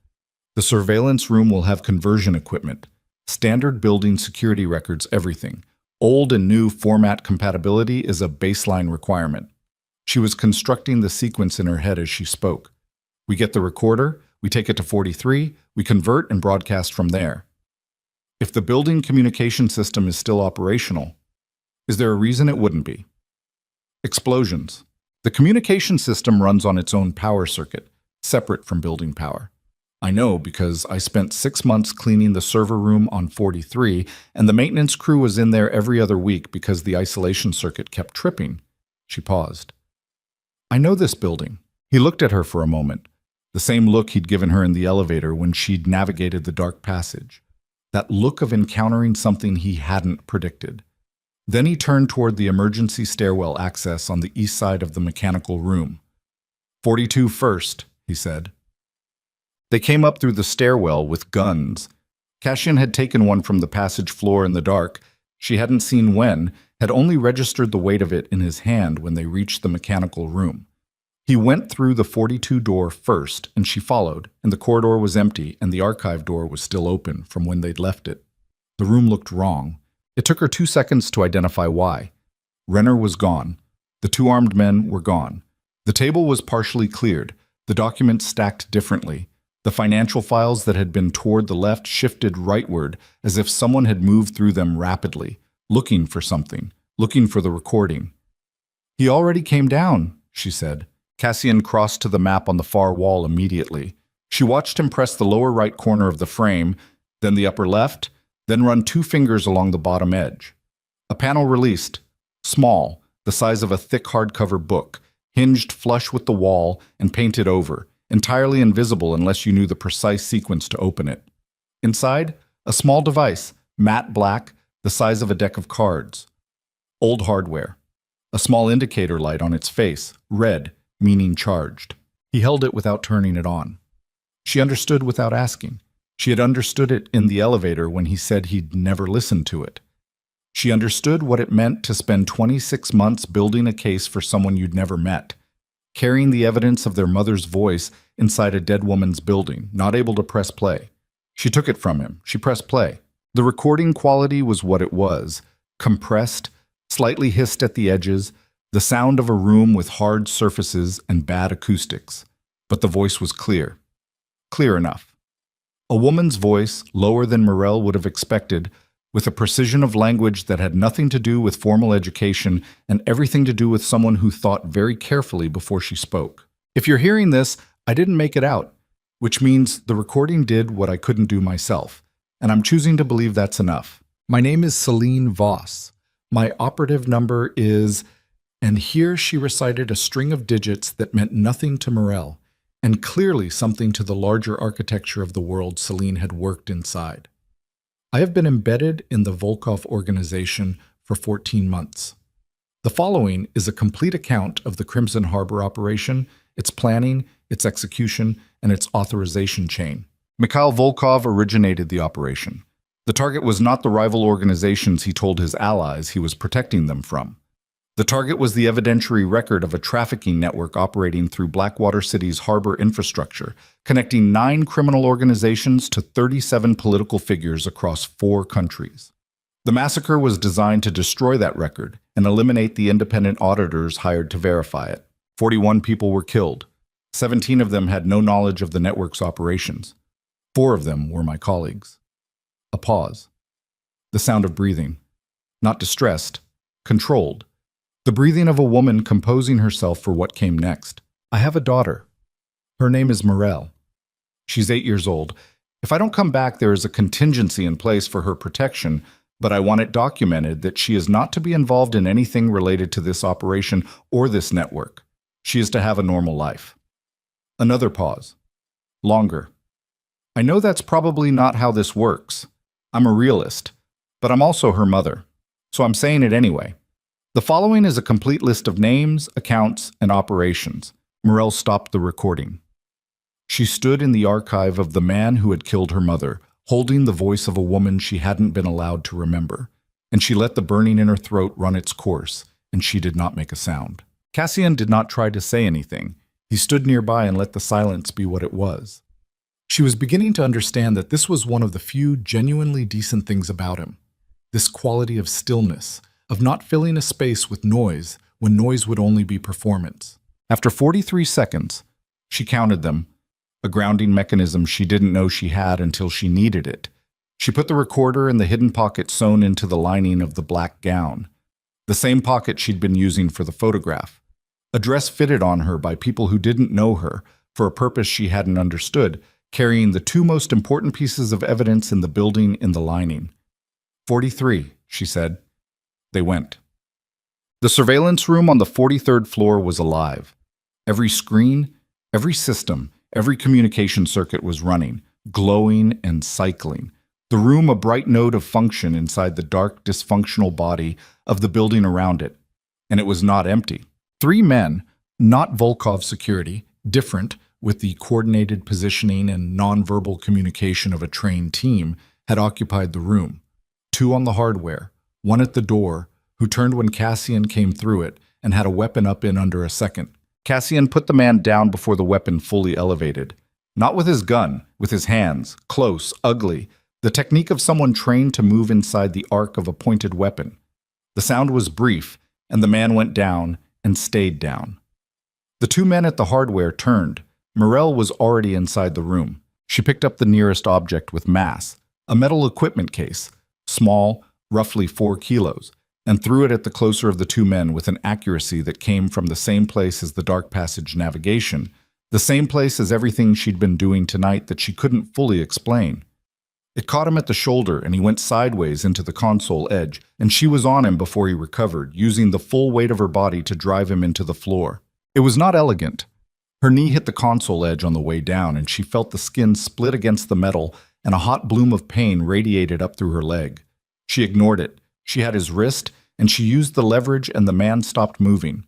The surveillance room will have conversion equipment, standard building security records, everything. Old and new format compatibility is a baseline requirement. She was constructing the sequence in her head as she spoke. We get the recorder, we take it to 43, we convert and broadcast from there. If the building communication system is still operational, is there a reason it wouldn't be? Explosions. The communication system runs on its own power circuit, separate from building power. I know because I spent 6 months cleaning the server room on 43, and the maintenance crew was in there every other week because the isolation circuit kept tripping. She paused. I know this building. He looked at her for a moment, the same look he'd given her in the elevator when she'd navigated the dark passage, that look of encountering something he hadn't predicted. Then he turned toward the emergency stairwell access on the east side of the mechanical room. 42 first, he said. They came up through the stairwell with guns. Cassian had taken one from the passage floor in the dark. She hadn't seen when, had only registered the weight of it in his hand when they reached the mechanical room. He went through the 42 door first, and she followed, and the corridor was empty, and the archive door was still open from when they'd left it. The room looked wrong. It took her 2 seconds to identify why. Renner was gone. The 2 armed men were gone. The table was partially cleared, the documents stacked differently. The financial files that had been toward the left shifted rightward, as if someone had moved through them rapidly, looking for something, looking for the recording. He already came down, she said. Cassian crossed to the map on the far wall immediately. She watched him press the lower right corner of the frame, then the upper left, then run 2 fingers along the bottom edge. A panel released, small, the size of a thick hardcover book, hinged flush with the wall and painted over, entirely invisible unless you knew the precise sequence to open it. Inside, a small device, matte black, the size of a deck of cards. Old hardware. A small indicator light on its face, red, meaning charged. He held it without turning it on. She understood without asking. She had understood it in the elevator when he said he'd never listened to it. She understood what it meant to spend 26 months building a case for someone you'd never met, carrying the evidence of their mother's voice inside a dead woman's building, not able to press play. She took it from him. She pressed play. The recording quality was what it was, compressed, slightly hissed at the edges, the sound of a room with hard surfaces and bad acoustics. But the voice was clear. Clear enough. A woman's voice, lower than Morel would have expected, with a precision of language that had nothing to do with formal education and everything to do with someone who thought very carefully before she spoke. If you're hearing this, I didn't make it out, which means the recording did what I couldn't do myself, and I'm choosing to believe that's enough. My name is Celine Voss. My operative number is... And here she recited a string of digits that meant nothing to Morel, and clearly something to the larger architecture of the world Celine had worked inside. I have been embedded in the Volkov organization for 14 months. The following is a complete account of the Crimson Harbor operation, its planning, its execution, and its authorization chain. Mikhail Volkov originated the operation. The target was not the rival organizations he told his allies he was protecting them from. The target was the evidentiary record of a trafficking network operating through Blackwater City's harbor infrastructure, connecting 9 criminal organizations to 37 political figures across 4 countries. The massacre was designed to destroy that record and eliminate the independent auditors hired to verify it. 41 people were killed. 17 of them had no knowledge of the network's operations. 4 of them were my colleagues. A pause. The sound of breathing. Not distressed, controlled. The breathing of a woman composing herself for what came next. I have a daughter. Her name is Morel. She's 8 years old. If I don't come back, there is a contingency in place for her protection, but I want it documented that she is not to be involved in anything related to this operation or this network. She is to have a normal life. Another pause. Longer. I know that's probably not how this works. I'm a realist, but I'm also her mother, so I'm saying it anyway. The following is a complete list of names, accounts, and operations. Morel stopped the recording. She stood in the archive of the man who had killed her mother, holding the voice of a woman she hadn't been allowed to remember, and she let the burning in her throat run its course, and she did not make a sound. Cassian did not try to say anything. He stood nearby and let the silence be what it was. She was beginning to understand that this was one of the few genuinely decent things about him. This quality of stillness, of not filling a space with noise when noise would only be performance. After 43 seconds, she counted them, a grounding mechanism she didn't know she had until she needed it. She put the recorder in the hidden pocket sewn into the lining of the black gown, the same pocket she'd been using for the photograph. A dress fitted on her by people who didn't know her, for a purpose she hadn't understood, carrying the two most important pieces of evidence in the building in the lining. 43, she said. They went. The surveillance room on the 43rd floor was alive. Every screen, every system, every communication circuit was running, glowing and cycling. The room a bright node of function inside the dark, dysfunctional body of the building around it. And it was not empty. 3 men, not Volkov security, different, with the coordinated positioning and nonverbal communication of a trained team, had occupied the room. 2 on the hardware, 1 at the door, who turned when Cassian came through it and had a weapon up in under a second. Cassian put the man down before the weapon fully elevated. Not with his gun, with his hands, close, ugly, the technique of someone trained to move inside the arc of a pointed weapon. The sound was brief, and the man went down and stayed down. The 2 men at the hardware turned. Morel was already inside the room. She picked up the nearest object with mass, a metal equipment case, small, roughly 4 kilos, and threw it at the closer of the 2 men with an accuracy that came from the same place as the dark passage navigation, the same place as everything she'd been doing tonight that she couldn't fully explain. It caught him at the shoulder, and he went sideways into the console edge, and she was on him before he recovered, using the full weight of her body to drive him into the floor. It was not elegant. Her knee hit the console edge on the way down, and she felt the skin split against the metal, and a hot bloom of pain radiated up through her leg. She ignored it. She had his wrist, and she used the leverage, and the man stopped moving.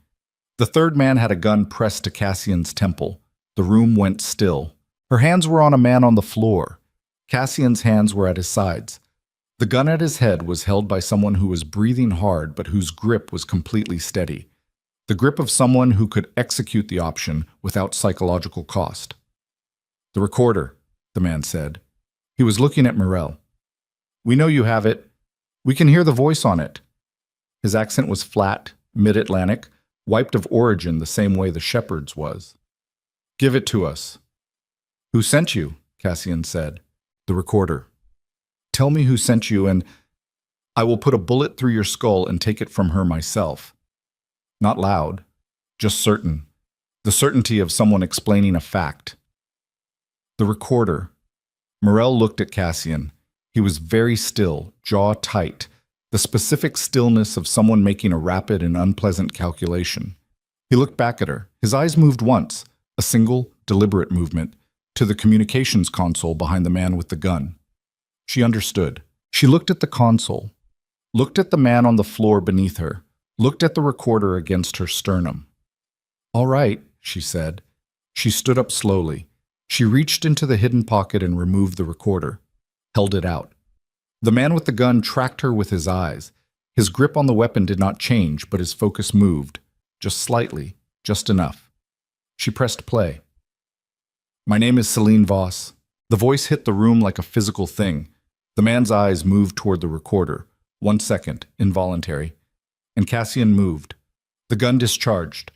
The 3rd man had a gun pressed to Cassian's temple. The room went still. Her hands were on a man on the floor. Cassian's hands were at his sides. The gun at his head was held by someone who was breathing hard but whose grip was completely steady. The grip of someone who could execute the option without psychological cost. "The recorder," the man said. He was looking at Morel. "We know you have it. We can hear the voice on it." His accent was flat, mid-Atlantic, wiped of origin the same way the shepherd's was. "Give it to us." "Who sent you?" Cassian said. "The recorder." "Tell me who sent you, and I will put a bullet through your skull and take it from her myself." Not loud, just certain. The certainty of someone explaining a fact. "The recorder." Morel looked at Cassian. He was very still, jaw tight, the specific stillness of someone making a rapid and unpleasant calculation. He looked back at her. His eyes moved once, a single, deliberate movement, to the communications console behind the man with the gun. She understood. She looked at the console, looked at the man on the floor beneath her, looked at the recorder against her sternum. "All right," she said. She stood up slowly. She reached into the hidden pocket and removed the recorder, held it out. The man with the gun tracked her with his eyes. His grip on the weapon did not change, but his focus moved, just slightly, just enough. She pressed play. "My name is Celine Voss." The voice hit the room like a physical thing. The man's eyes moved toward the recorder. 1 second, involuntary. And Cassian moved. The gun discharged.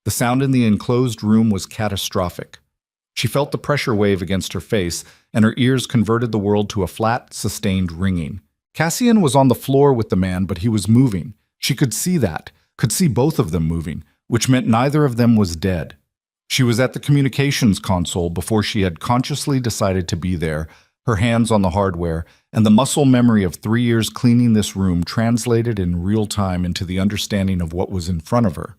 The sound in the enclosed room was catastrophic. She felt the pressure wave against her face, and her ears converted the world to a flat, sustained ringing. Cassian was on the floor with the man, but he was moving. She could see that, could see both of them moving, which meant neither of them was dead. She was at the communications console before she had consciously decided to be there, her hands on the hardware, and the muscle memory of 3 years cleaning this room translated in real time into the understanding of what was in front of her.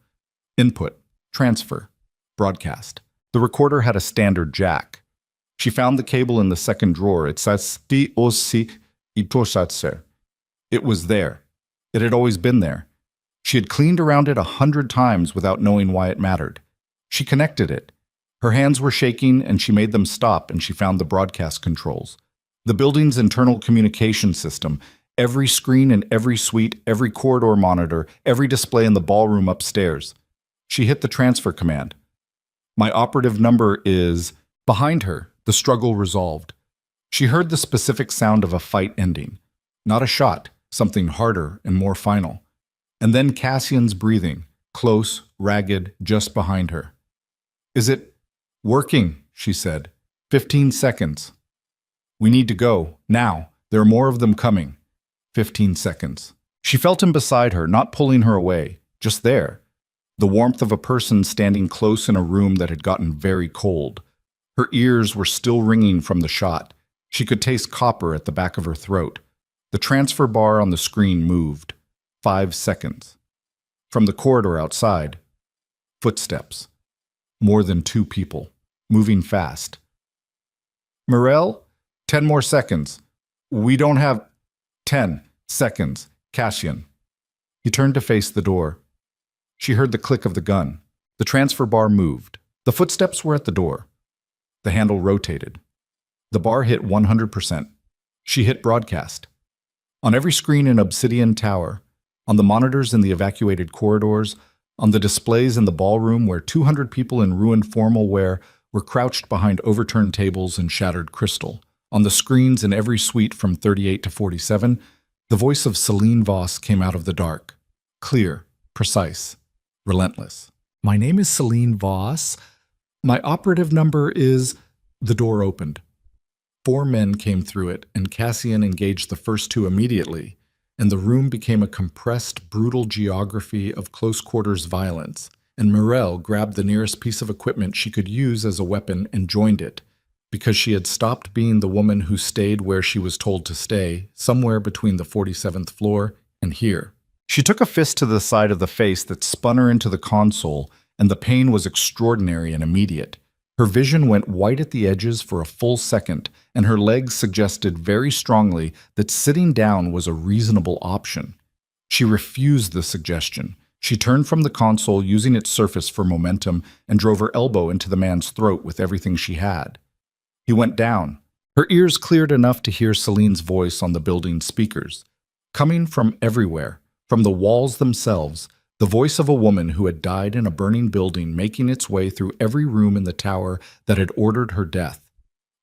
Input, transfer, broadcast. The recorder had a standard jack. She found the cable in the second drawer. It was there. It had always been there. She had cleaned around it 100 times without knowing why it mattered. She connected it. Her hands were shaking, and she made them stop, and she found the broadcast controls. The building's internal communication system, every screen in every suite, every corridor monitor, every display in the ballroom upstairs. She hit the transfer command. My operative number is... Behind her, the struggle resolved. She heard the specific sound of a fight ending. Not a shot, something harder and more final. And then Cassian's breathing, close, ragged, just behind her. Is it working? She said. 15 seconds. We need to go, now. There are more of them coming. 15 seconds. She felt him beside her, not pulling her away, just there. The warmth of a person standing close in a room that had gotten very cold. Her ears were still ringing from the shot. She could taste copper at the back of her throat. The transfer bar on the screen moved. 5 seconds. From the corridor outside, footsteps. More than 2 people, moving fast. Morel, 10 more seconds. We don't have 10 seconds. Cassian. He turned to face the door. She heard the click of the gun. The transfer bar moved. The footsteps were at the door. The handle rotated. The bar hit 100%. She hit broadcast. On every screen in Obsidian Tower, on the monitors in the evacuated corridors, on the displays in the ballroom where 200 people in ruined formal wear were crouched behind overturned tables and shattered crystal, on the screens in every suite from 38 to 47, the voice of Celine Voss came out of the dark. Clear, precise, relentless. My name is Celine Voss. My operative number is... The door opened. 4 men came through it, and Cassian engaged the first 2 immediately, and the room became a compressed, brutal geography of close-quarters violence, and Morel grabbed the nearest piece of equipment she could use as a weapon and joined it, because she had stopped being the woman who stayed where she was told to stay, somewhere between the 47th floor and here. She took a fist to the side of the face that spun her into the console, and the pain was extraordinary and immediate. Her vision went white at the edges for a full second, and her legs suggested very strongly that sitting down was a reasonable option. She refused the suggestion. She turned from the console, using its surface for momentum, and drove her elbow into the man's throat with everything she had. He went down. Her ears cleared enough to hear Celine's voice on the building's speakers. Coming from everywhere, from the walls themselves, the voice of a woman who had died in a burning building, making its way through every room in the tower that had ordered her death.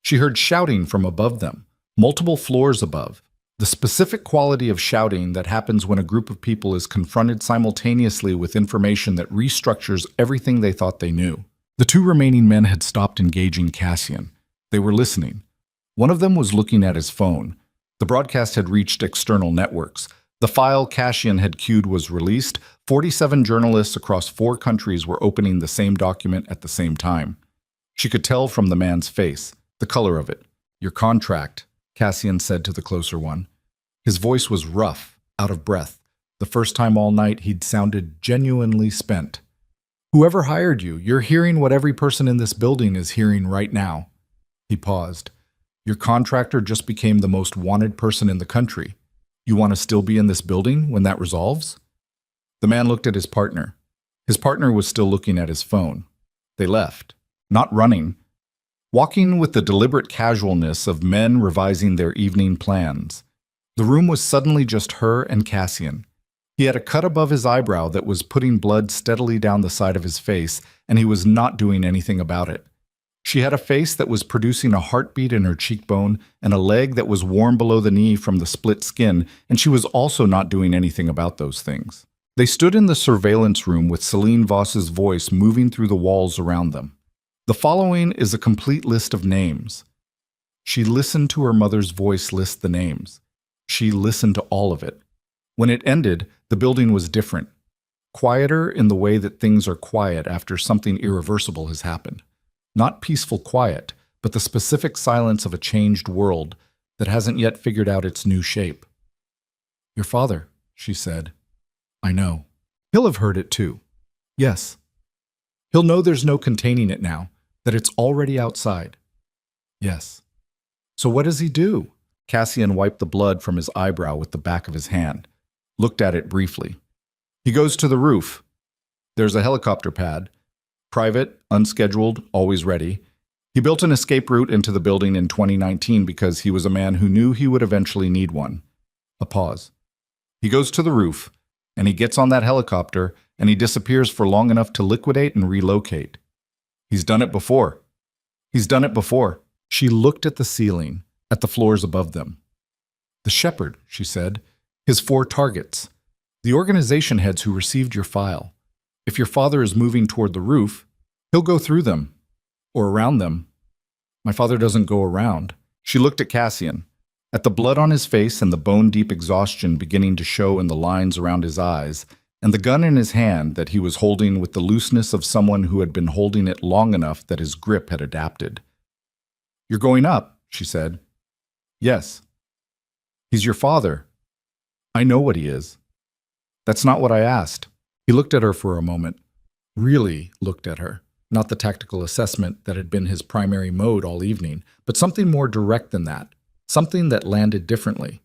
She heard shouting from above them, multiple floors above. The specific quality of shouting that happens when a group of people is confronted simultaneously with information that restructures everything they thought they knew. The 2 remaining men had stopped engaging Cassian. They were listening. One of them was looking at his phone. The broadcast had reached external networks. The file Cassian had queued was released. 47 journalists across 4 countries were opening the same document at the same time. She could tell from the man's face, the color of it. Your contract, Cassian said to the closer one. His voice was rough, out of breath. The first time all night he'd sounded genuinely spent. Whoever hired you, you're hearing what every person in this building is hearing right now. He paused. Your contractor just became the most wanted person in the country. You want to still be in this building when that resolves? The man looked at his partner. His partner was still looking at his phone. They left, not running, walking with the deliberate casualness of men revising their evening plans. The room was suddenly just her and Cassian. He had a cut above his eyebrow that was putting blood steadily down the side of his face, and he was not doing anything about it. She had a face that was producing a heartbeat in her cheekbone and a leg that was warm below the knee from the split skin, and she was also not doing anything about those things. They stood in the surveillance room with Celine Voss's voice moving through the walls around them. The following is a complete list of names. She listened to her mother's voice list the names. She listened to all of it. When it ended, the building was different. Quieter in the way that things are quiet after something irreversible has happened. Not peaceful quiet, but the specific silence of a changed world that hasn't yet figured out its new shape. Your father, she said. I know. He'll have heard it too. Yes. He'll know there's no containing it now, that it's already outside. Yes. So what does he do? Cassian wiped the blood from his eyebrow with the back of his hand, looked at it briefly. He goes to the roof. There's a helicopter pad. Private, unscheduled, always ready. He built an escape route into the building in 2019 because he was a man who knew he would eventually need one. A pause. He goes to the roof, and he gets on that helicopter, and he disappears for long enough to liquidate and relocate. He's done it before. He's done it before. She looked at the ceiling, at the floors above them. The shepherd, she said, his 4 targets. The organization heads who received your file. If your father is moving toward the roof, he'll go through them. Or around them. My father doesn't go around. She looked at Cassian, at the blood on his face and the bone-deep exhaustion beginning to show in the lines around his eyes, and the gun in his hand that he was holding with the looseness of someone who had been holding it long enough that his grip had adapted. You're going up, she said. Yes. He's your father. I know what he is. That's not what I asked. He looked at her for a moment. Really looked at her. Not the tactical assessment that had been his primary mode all evening, but something more direct than that. Something that landed differently.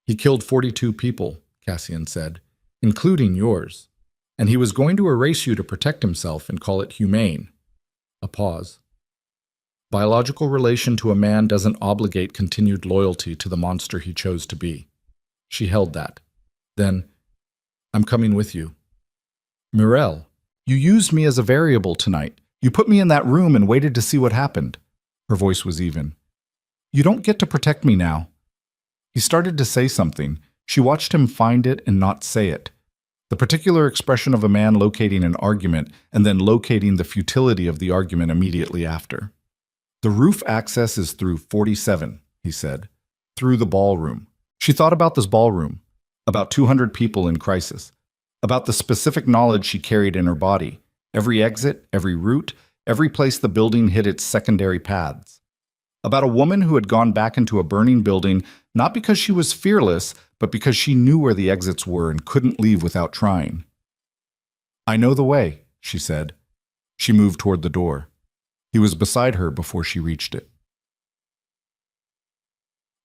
He killed 42 people, Cassian said, including yours. And he was going to erase you to protect himself and call it humane. A pause. Biological relation to a man doesn't obligate continued loyalty to the monster he chose to be. She held that. Then, I'm coming with you. Mirel, you used me as a variable tonight. You put me in that room and waited to see what happened. Her voice was even. You don't get to protect me now. He started to say something. She watched him find it and not say it. The particular expression of a man locating an argument and then locating the futility of the argument immediately after. The roof access is through 47, he said. Through the ballroom. She thought about this ballroom. About 200 people in crisis. About the specific knowledge she carried in her body. Every exit, every route, every place the building hid its secondary paths. About a woman who had gone back into a burning building not because she was fearless, but because she knew where the exits were and couldn't leave without trying. I know the way, she said. She moved toward the door. He was beside her before she reached it.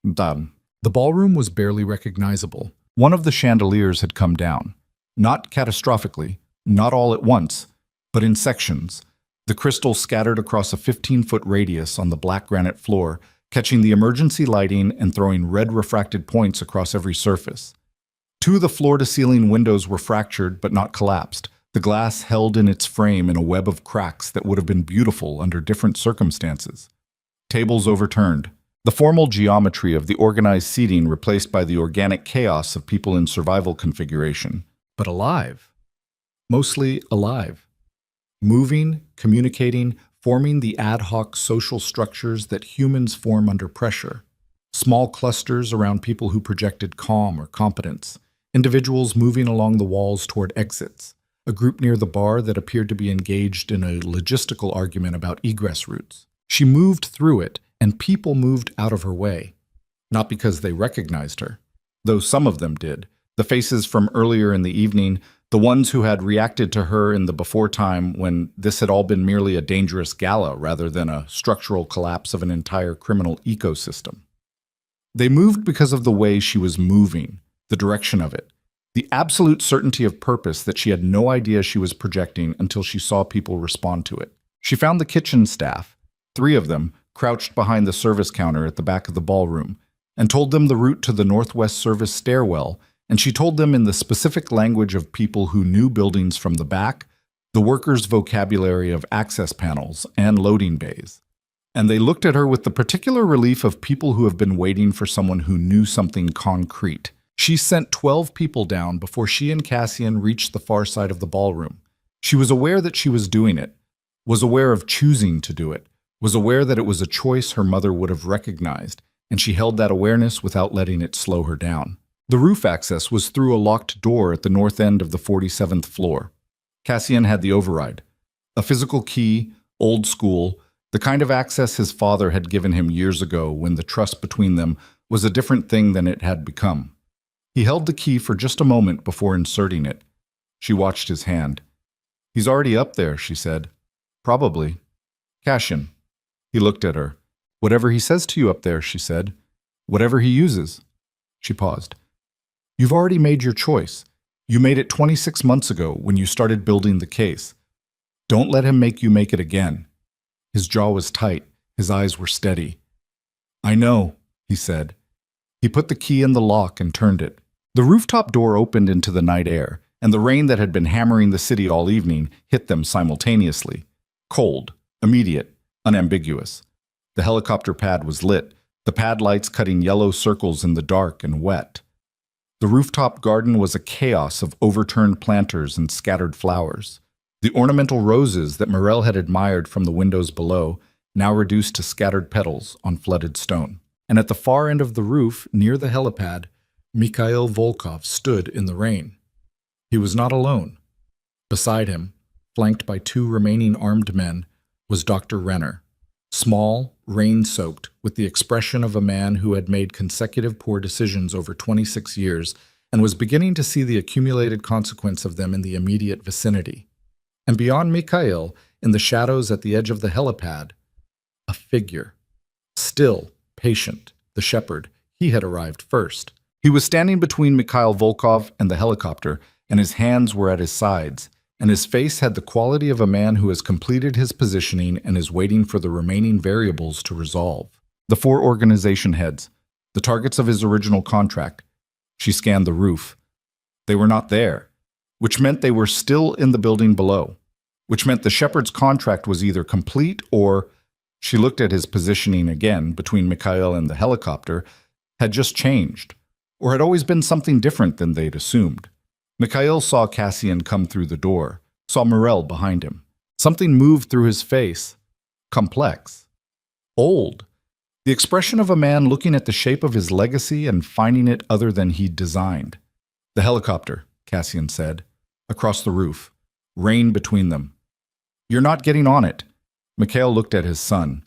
Done. The ballroom was barely recognizable. One of the chandeliers had come down. Not catastrophically, not all at once, but in sections. The crystal scattered across a 15-foot radius on the black granite floor, catching the emergency lighting and throwing red refracted points across every surface. 2 of the floor-to-ceiling windows were fractured but not collapsed, the glass held in its frame in a web of cracks that would have been beautiful under different circumstances. Tables overturned. The formal geometry of the organized seating replaced by the organic chaos of people in survival configuration. But alive. Mostly alive. Moving, communicating, forming the ad hoc social structures that humans form under pressure. Small clusters around people who projected calm or competence. Individuals moving along the walls toward exits. A group near the bar that appeared to be engaged in a logistical argument about egress routes. She moved through it, and people moved out of her way. Not because they recognized her, though some of them did. The faces from earlier in the evening, the ones who had reacted to her in the before time when this had all been merely a dangerous gala rather than a structural collapse of an entire criminal ecosystem. They moved because of the way she was moving, the direction of it. The absolute certainty of purpose that she had no idea she was projecting until she saw people respond to it. She found the kitchen staff, 3 of them, crouched behind the service counter at the back of the ballroom, and told them the route to the Northwest Service stairwell, and she told them in the specific language of people who knew buildings from the back, the workers' vocabulary of access panels and loading bays. And they looked at her with the particular relief of people who have been waiting for someone who knew something concrete. She sent 12 people down before she and Cassian reached the far side of the ballroom. She was aware that she was doing it, was aware of choosing to do it, was aware that it was a choice her mother would have recognized, and she held that awareness without letting it slow her down. The roof access was through a locked door at the north end of the 47th floor. Cassian had the override. A physical key, old school, the kind of access his father had given him years ago when the trust between them was a different thing than it had become. He held the key for just a moment before inserting it. She watched his hand. He's already up there, she said. Probably. Cassian. He looked at her. Whatever he says to you up there, she said. Whatever he uses. She paused. You've already made your choice. You made it 26 months ago when you started building the case. Don't let him make you make it again." His jaw was tight. His eyes were steady. "I know," he said. He put the key in the lock and turned it. The rooftop door opened into the night air, and the rain that had been hammering the city all evening hit them simultaneously. Cold, immediate, unambiguous. The helicopter pad was lit, the pad lights cutting yellow circles in the dark and wet. The rooftop garden was a chaos of overturned planters and scattered flowers. The ornamental roses that Morel had admired from the windows below, now reduced to scattered petals on flooded stone. And at the far end of the roof, near the helipad, Mikhail Volkov stood in the rain. He was not alone. Beside him, flanked by two remaining armed men, was Dr. Renner, small, rain-soaked, with the expression of a man who had made consecutive poor decisions over 26 years and was beginning to see the accumulated consequence of them in the immediate vicinity. And beyond Mikhail, in the shadows at the edge of the helipad, a figure. Still, patient, the shepherd. He had arrived first. He was standing between Mikhail Volkov and the helicopter, and his hands were at his sides, and his face had the quality of a man who has completed his positioning and is waiting for the remaining variables to resolve. The four organization heads, the targets of his original contract. She scanned the roof. They were not there, which meant they were still in the building below, which meant the shepherd's contract was either complete or, she looked at his positioning again between Mikhail and the helicopter, had just changed, or had always been something different than they'd assumed. Mikhail saw Cassian come through the door, saw Morel behind him. Something moved through his face. Complex. Old. The expression of a man looking at the shape of his legacy and finding it other than he'd designed. "The helicopter," Cassian said, across the roof, rain between them. "You're not getting on it." Mikhail looked at his son.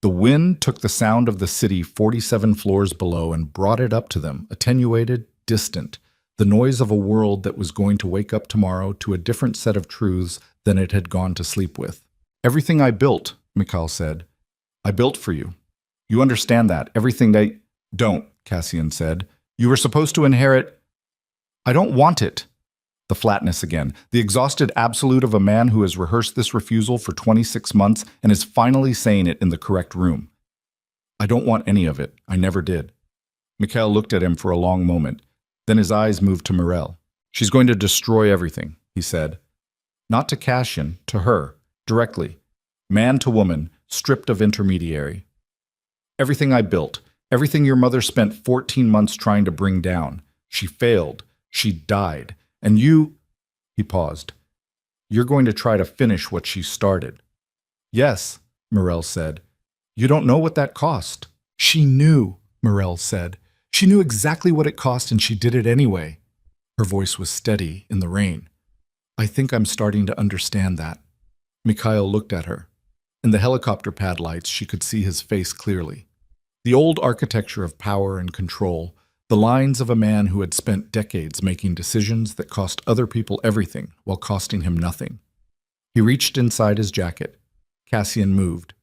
The wind took the sound of the city 47 floors below and brought it up to them, attenuated, distant, the noise of a world that was going to wake up tomorrow to a different set of truths than it had gone to sleep with. "Everything I built," Mikhail said, "I built for you. You understand that, everything they—" "Don't," Cassian said. "You were supposed to inherit—" "I don't want it." The flatness again, the exhausted absolute of a man who has rehearsed this refusal for 26 months and is finally saying it in the correct room. "I don't want any of it. I never did." Mikhail looked at him for a long moment. Then his eyes moved to Morel. "She's going to destroy everything," he said. Not to Cassian, to her, directly. Man to woman, stripped of intermediary. "Everything I built, everything your mother spent 14 months trying to bring down. She failed. She died. And you—" He paused. "You're going to try to finish what she started." "Yes," Morel said. "You don't know what that cost." "She knew," Morel said. "She knew exactly what it cost and she did it anyway." Her voice was steady in the rain. "I think I'm starting to understand that." Mikhail looked at her. In the helicopter pad lights, she could see his face clearly. The old architecture of power and control, the lines of a man who had spent decades making decisions that cost other people everything while costing him nothing. He reached inside his jacket. Cassian moved.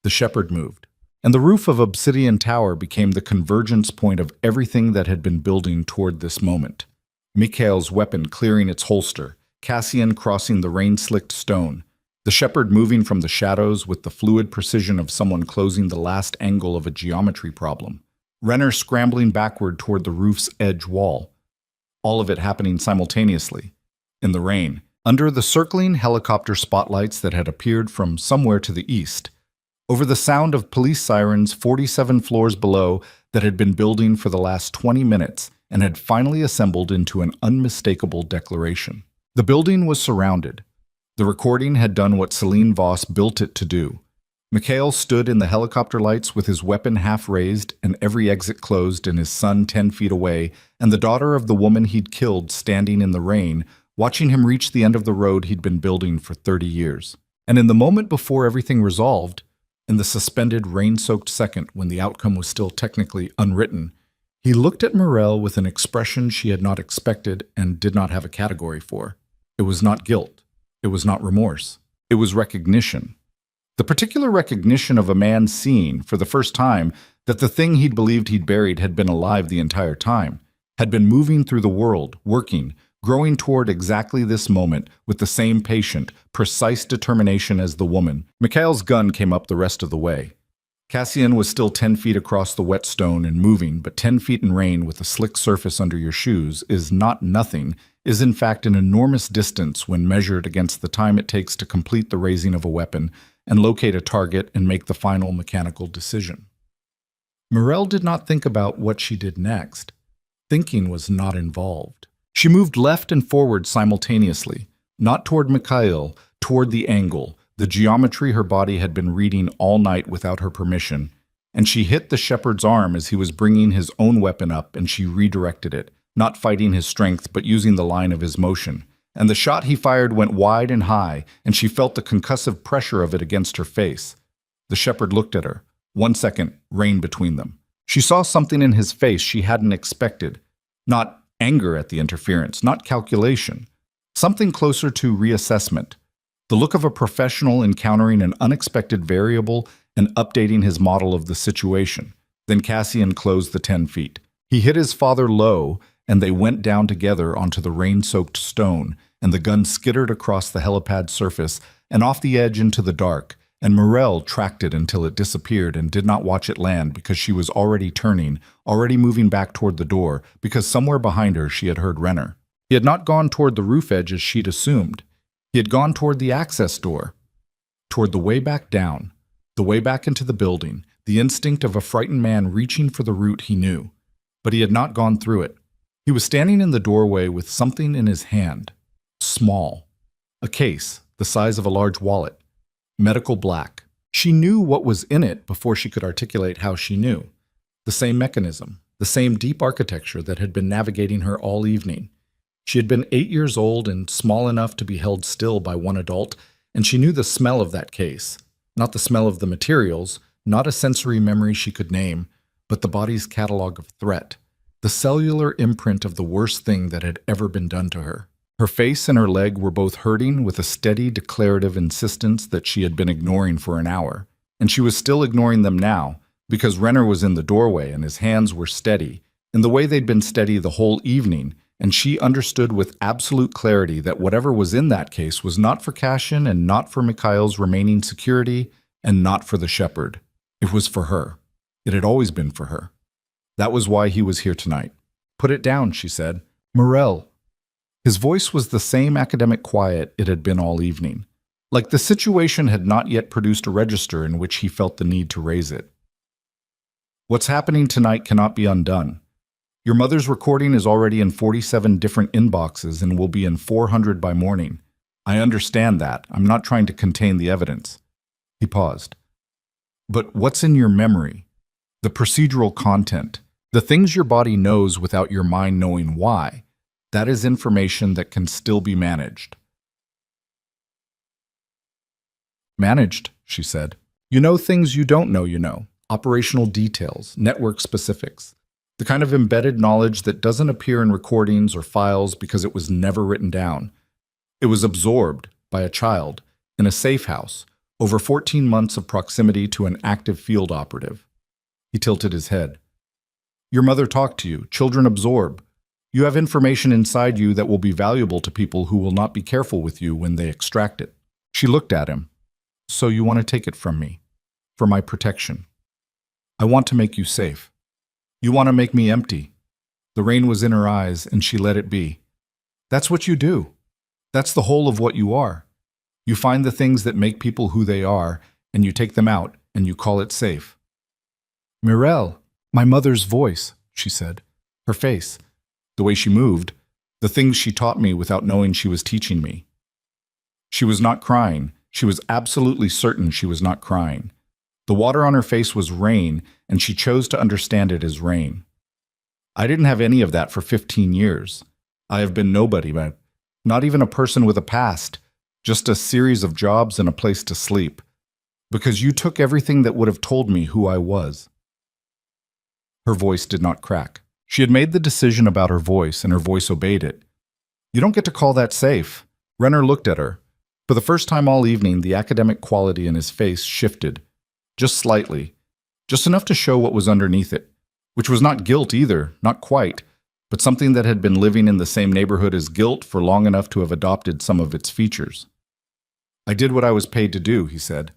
The shepherd moved. And the roof of Obsidian Tower became the convergence point of everything that had been building toward this moment. Mikhail's weapon clearing its holster, Cassian crossing the rain-slicked stone, the shepherd moving from the shadows with the fluid precision of someone closing the last angle of a geometry problem. Renner scrambling backward toward the roof's edge wall. All of it happening simultaneously, in the rain, under the circling helicopter spotlights that had appeared from somewhere to the east, over the sound of police sirens 47 floors below that had been building for the last 20 minutes and had finally assembled into an unmistakable declaration. The building was surrounded. The recording had done what Celine Voss built it to do. Mikhail stood in the helicopter lights with his weapon half raised and every exit closed and his son 10 feet away, and the daughter of the woman he'd killed standing in the rain, watching him reach the end of the road he'd been building for 30 years. And in the moment before everything resolved, in the suspended, rain-soaked second when the outcome was still technically unwritten, he looked at Morel with an expression she had not expected and did not have a category for. It was not guilt. It was not remorse. It was recognition. The particular recognition of a man seeing, for the first time, that the thing he'd believed he'd buried had been alive the entire time, had been moving through the world, working, growing toward exactly this moment with the same patient, precise determination as the woman. Mikhail's gun came up the rest of the way. Cassian was still 10 feet across the wet stone and moving, but 10 feet in rain with a slick surface under your shoes is not nothing, is in fact an enormous distance when measured against the time it takes to complete the raising of a weapon and locate a target and make the final mechanical decision. Morel did not think about what she did next. Thinking was not involved. She moved left and forward simultaneously, not toward Mikhail, toward the angle, the geometry her body had been reading all night without her permission, and she hit the shepherd's arm as he was bringing his own weapon up, and she redirected it, not fighting his strength but using the line of his motion. And the shot he fired went wide and high, and she felt the concussive pressure of it against her face. The shepherd looked at her. 1 second, rain between them. She saw something in his face she hadn't expected. Not anger at the interference, not calculation. Something closer to reassessment. The look of a professional encountering an unexpected variable and updating his model of the situation. Then Cassian closed the 10 feet. He hit his father low, and they went down together onto the rain-soaked stone, and the gun skittered across the helipad surface and off the edge into the dark, and Morel tracked it until it disappeared and did not watch it land because she was already turning, already moving back toward the door, because somewhere behind her she had heard Renner. He had not gone toward the roof edge as she'd assumed. He had gone toward the access door, toward the way back down, the way back into the building, the instinct of a frightened man reaching for the route he knew. But he had not gone through it. He was standing in the doorway with something in his hand. Small. A case, the size of a large wallet. Medical black. She knew what was in it before she could articulate how she knew. The same mechanism, the same deep architecture that had been navigating her all evening. She had been 8 years old and small enough to be held still by one adult, and she knew the smell of that case. Not the smell of the materials, not a sensory memory she could name, but the body's catalog of threat. The cellular imprint of the worst thing that had ever been done to her. Her face and her leg were both hurting with a steady, declarative insistence that she had been ignoring for an hour. And she was still ignoring them now, because Renner was in the doorway and his hands were steady, in the way they'd been steady the whole evening, and she understood with absolute clarity that whatever was in that case was not for Cassian and not for Mikhail's remaining security and not for the shepherd. It was for her. It had always been for her. That was why he was here tonight. Put it down, she said. Morel. His voice was the same academic quiet it had been all evening, like the situation had not yet produced a register in which he felt the need to raise it. What's happening tonight cannot be undone. Your mother's recording is already in 47 different inboxes and will be in 400 by morning. I understand that. I'm not trying to contain the evidence. He paused. But what's in your memory? The procedural content, the things your body knows without your mind knowing why. That is information that can still be managed. Managed, she said. You know things you don't know you know. Operational details, network specifics. The kind of embedded knowledge that doesn't appear in recordings or files because it was never written down. It was absorbed by a child in a safe house over 14 months of proximity to an active field operative. He tilted his head. Your mother talked to you. Children absorb. You have information inside you that will be valuable to people who will not be careful with you when they extract it. She looked at him. So you want to take it from me? For my protection. I want to make you safe. You want to make me empty. The rain was in her eyes, and she let it be. That's what you do. That's the whole of what you are. You find the things that make people who they are, and you take them out, and you call it safe. Mirel, my mother's voice, she said. Her face. The way she moved, the things she taught me without knowing she was teaching me. She was not crying. She was absolutely certain she was not crying. The water on her face was rain, and she chose to understand it as rain. I didn't have any of that for 15 years. I have been nobody, but not even a person with a past, just a series of jobs and a place to sleep. Because you took everything that would have told me who I was. Her voice did not crack. She had made the decision about her voice, and her voice obeyed it. You don't get to call that safe. Renner looked at her. For the first time all evening, the academic quality in his face shifted. Just slightly. Just enough to show what was underneath it. Which was not guilt either, not quite. but something that had been living in the same neighborhood as guilt for long enough to have adopted some of its features. "I did what I was paid to do," he said.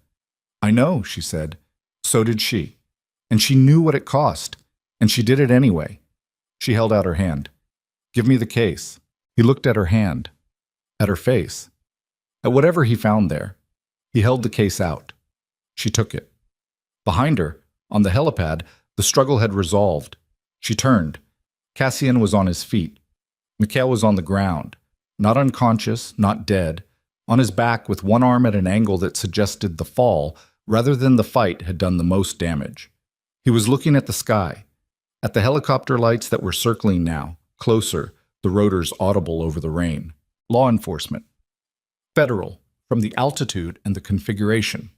"I know," she said. So did she. And she knew what it cost, and she did it anyway. She held out her hand. "Give me the case." He looked at her hand, at her face, at whatever he found there. He held the case out. She took it. Behind her, on the helipad, the struggle had resolved. She turned. Cassian was on his feet. Mikhail was on the ground, not unconscious, not dead, on his back with one arm at an angle that suggested the fall, rather than the fight, had done the most damage. He was looking at the sky, at the helicopter lights that were circling now, closer, the rotors audible over the rain. Law enforcement. Federal, from the altitude and the configuration.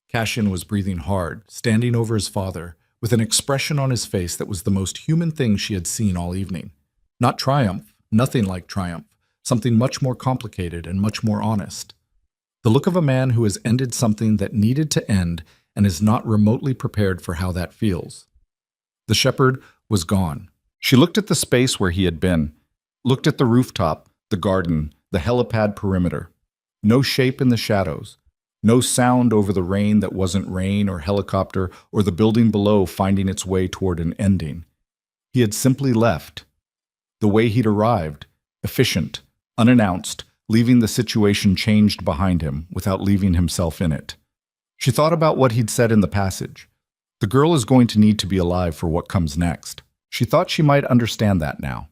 Cassian was breathing hard, standing over his father, with an expression on his face that was the most human thing she had seen all evening. Not triumph, nothing like triumph, something much more complicated and much more honest. The look of a man who has ended something that needed to end and is not remotely prepared for how that feels. The shepherd was gone. She looked at the space where he had been, looked at the rooftop, the garden, the helipad perimeter. No shape in the shadows. No sound over the rain that wasn't rain or helicopter or the building below finding its way toward an ending. He had simply left. The way he'd arrived, efficient, unannounced, leaving the situation changed behind him without leaving himself in it. She thought about what he'd said in the passage. The girl is going to need to be alive for what comes next. She thought she might understand that now.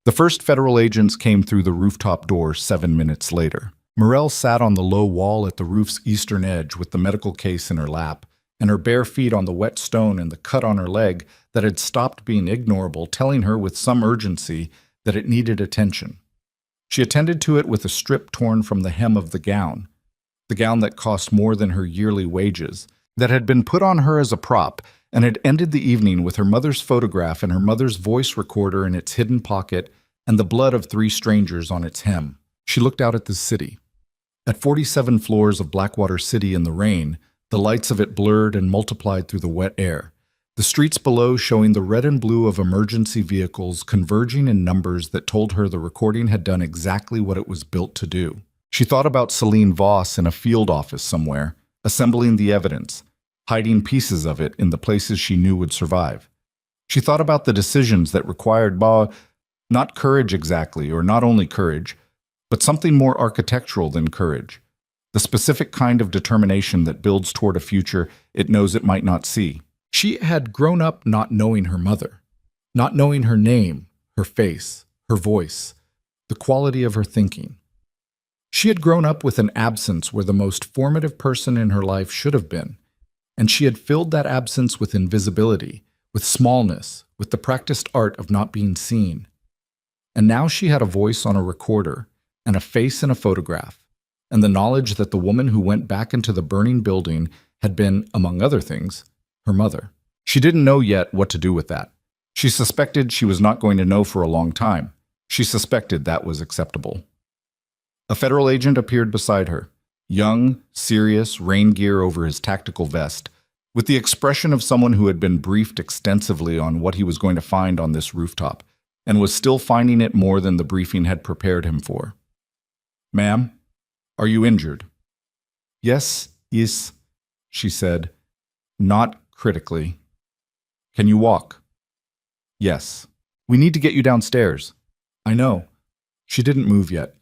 The first federal agents came through the rooftop door 7 minutes later. Morel sat on the low wall at the roof's eastern edge with the medical case in her lap, and her bare feet on the wet stone and the cut on her leg that had stopped being ignorable, telling her with some urgency that it needed attention. She attended to it with a strip torn from the hem of the gown that cost more than her yearly wages, that had been put on her as a prop, and had ended the evening with her mother's photograph and her mother's voice recorder in its hidden pocket and the blood of 3 strangers on its hem. She looked out at the city. At 47 floors of Blackwater City in the rain, the lights of it blurred and multiplied through the wet air, the streets below showing the red and blue of emergency vehicles converging in numbers that told her the recording had done exactly what it was built to do. She thought about Celine Voss in a field office somewhere, assembling the evidence, hiding pieces of it in the places she knew would survive. She thought about the decisions that required not courage exactly, or not only courage, but something more architectural than courage, the specific kind of determination that builds toward a future it knows it might not see. She had grown up not knowing her mother, not knowing her name, her face, her voice, the quality of her thinking. She had grown up with an absence where the most formative person in her life should have been, and she had filled that absence with invisibility, with smallness, with the practiced art of not being seen. And now she had a voice on a recorder, and a face in a photograph, and the knowledge that the woman who went back into the burning building had been, among other things, her mother. She didn't know yet what to do with that. She suspected she was not going to know for a long time. She suspected that was acceptable. A federal agent appeared beside her, young, serious, rain gear over his tactical vest, with the expression of someone who had been briefed extensively on what he was going to find on this rooftop, and was still finding it more than the briefing had prepared him for. "Ma'am, are you injured?" "Yes, she said, not critically. "Can you walk?" "Yes." "We need to get you downstairs." "I know." She didn't move yet.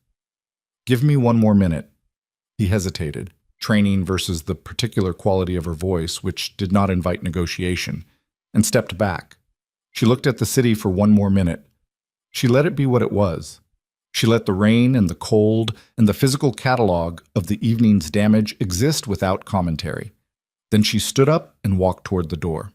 "Give me 1 more minute." He hesitated, training versus the particular quality of her voice, which did not invite negotiation, and stepped back. She looked at the city for 1 more minute. She let it be what it was. She let the rain and the cold and the physical catalog of the evening's damage exist without commentary. Then she stood up and walked toward the door.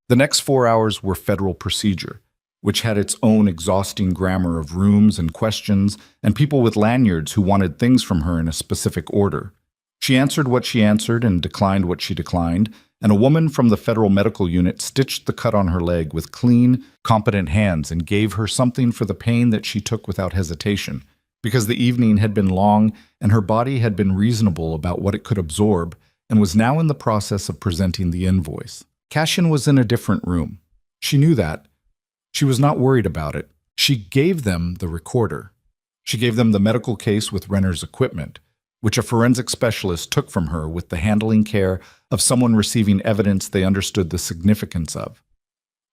The next 4 hours were federal procedure, which had its own exhausting grammar of rooms and questions and people with lanyards who wanted things from her in a specific order. She answered what she answered and declined what she declined, and a woman from the federal medical unit stitched the cut on her leg with clean, competent hands and gave her something for the pain that she took without hesitation, because the evening had been long and her body had been reasonable about what it could absorb and was now in the process of presenting the invoice. Cassian was in a different room. She knew that. She was not worried about it. She gave them the recorder. She gave them the medical case with Renner's equipment, which a forensic specialist took from her with the handling care of someone receiving evidence they understood the significance of.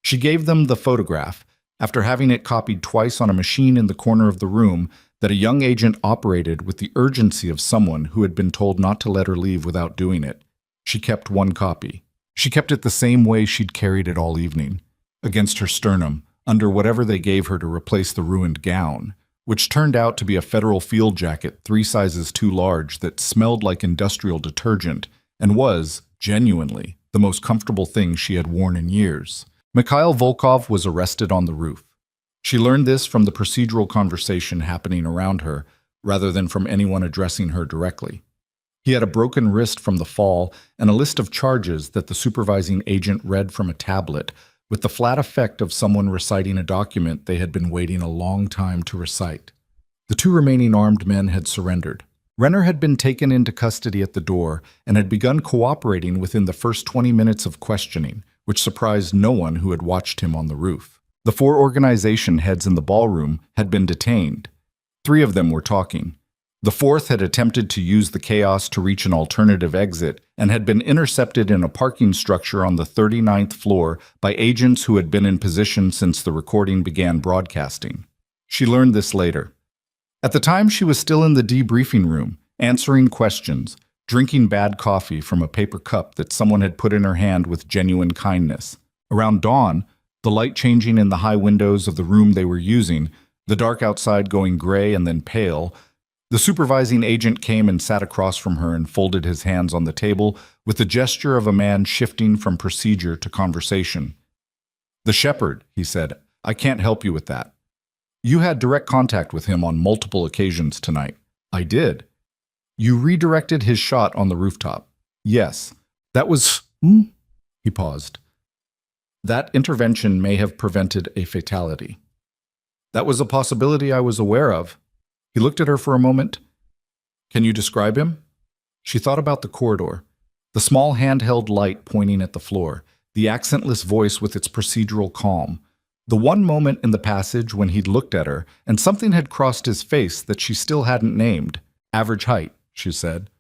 She gave them the photograph, after having it copied twice on a machine in the corner of the room that a young agent operated with the urgency of someone who had been told not to let her leave without doing it. She kept one copy. She kept it the same way she'd carried it all evening, against her sternum, under whatever they gave her to replace the ruined gown, which turned out to be a federal field jacket 3 sizes too large that smelled like industrial detergent and was, genuinely, the most comfortable thing she had worn in years. Mikhail Volkov was arrested on the roof. She learned this from the procedural conversation happening around her, rather than from anyone addressing her directly. He had a broken wrist from the fall and a list of charges that the supervising agent read from a tablet, with the flat effect of someone reciting a document they had been waiting a long time to recite. The 2 remaining armed men had surrendered. Renner had been taken into custody at the door and had begun cooperating within the first 20 minutes of questioning, which surprised no one who had watched him on the roof. The 4 organization heads in the ballroom had been detained. 3 of them were talking. The 4th had attempted to use the chaos to reach an alternative exit and had been intercepted in a parking structure on the 39th floor by agents who had been in position since the recording began broadcasting. She learned this later. At the time, she was still in the debriefing room, answering questions, drinking bad coffee from a paper cup that someone had put in her hand with genuine kindness. Around dawn, the light changing in the high windows of the room they were using, the dark outside going gray and then pale, the supervising agent came and sat across from her and folded his hands on the table with the gesture of a man shifting from procedure to conversation. "The shepherd," he said, "I can't help you with that. You had direct contact with him on multiple occasions tonight." "I did." "You redirected his shot on the rooftop." "Yes. That was..." He paused. "That intervention may have prevented a fatality." "That was a possibility I was aware of." He looked at her for a moment. "Can you describe him?" She thought about the corridor, the small handheld light pointing at the floor, the accentless voice with its procedural calm, the one moment in the passage when he'd looked at her and something had crossed his face that she still hadn't named. "Average height," she said.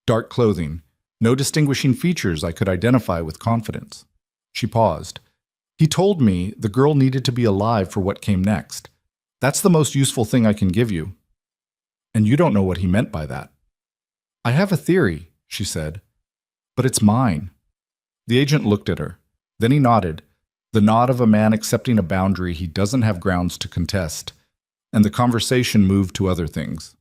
"Dark clothing. No distinguishing features I could identify with confidence." She paused. "He told me the girl needed to be alive for what came next. That's the most useful thing I can give you. And you don't know what he meant by that." "I have a theory," she said, "but it's mine." The agent looked at her. Then he nodded, the nod of a man accepting a boundary he doesn't have grounds to contest, and the conversation moved to other things.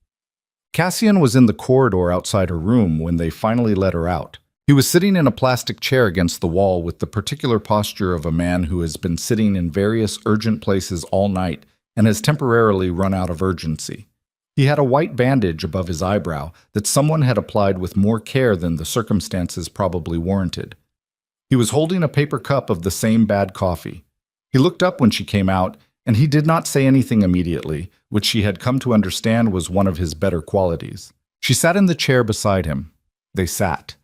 Cassian was in the corridor outside her room when they finally let her out. He was sitting in a plastic chair against the wall with the particular posture of a man who has been sitting in various urgent places all night and has temporarily run out of urgency. He had a white bandage above his eyebrow that someone had applied with more care than the circumstances probably warranted. He was holding a paper cup of the same bad coffee. He looked up when she came out, and he did not say anything immediately, which she had come to understand was one of his better qualities. She sat in the chair beside him. They sat.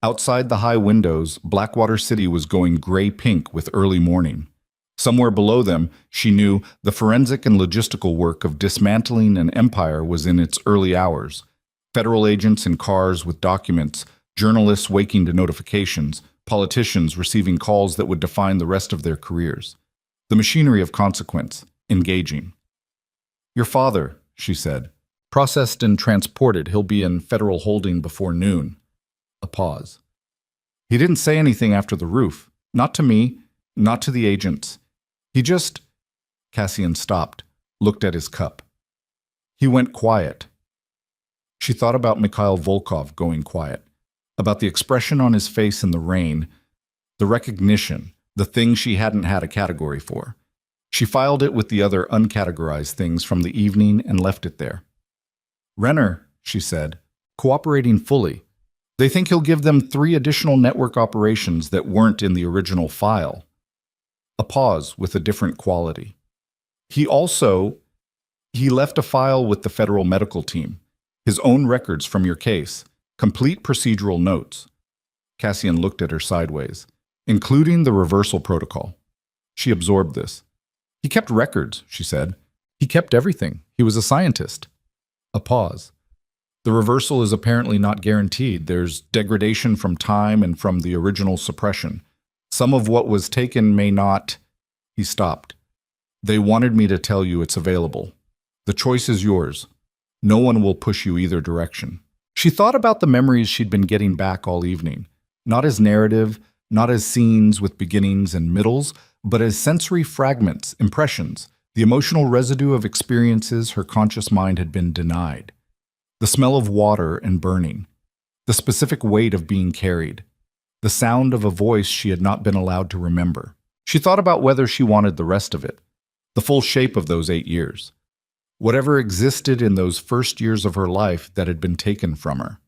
Outside the high windows, Blackwater City was going gray-pink with early morning. Somewhere below them, she knew, the forensic and logistical work of dismantling an empire was in its early hours. Federal agents in cars with documents, journalists waking to notifications, politicians receiving calls that would define the rest of their careers. The machinery of consequence, engaging. "Your father," she said. "Processed and transported. He'll be in federal holding before noon." A pause. "He didn't say anything after the roof. Not to me, not to the agents. He just..." Cassian stopped, looked at his cup. "He went quiet." She thought about Mikhail Volkov going quiet, about the expression on his face in the rain, the recognition, the thing she hadn't had a category for. She filed it with the other uncategorized things from the evening and left it there. "Renner," she said, "cooperating fully. They think he'll give them 3 additional network operations that weren't in the original file." A pause with a different quality. He left a file with the federal medical team, his own records from your case, complete procedural notes." Cassian looked at her sideways, "including the reversal protocol." She absorbed this. He kept records, she said. He kept everything. He was a scientist. A pause. The reversal is apparently not guaranteed. There's degradation from time and from the original suppression. Some of what was taken may not... He stopped. They wanted me to tell you it's available. The choice is yours. No one will push you either direction. She thought about the memories she'd been getting back all evening. Not as narrative, not as scenes with beginnings and middles, but as sensory fragments, impressions, the emotional residue of experiences her conscious mind had been denied. The smell of water and burning, the specific weight of being carried, the sound of a voice she had not been allowed to remember. She thought about whether she wanted the rest of it, the full shape of those 8 years, whatever existed in those first years of her life that had been taken from her.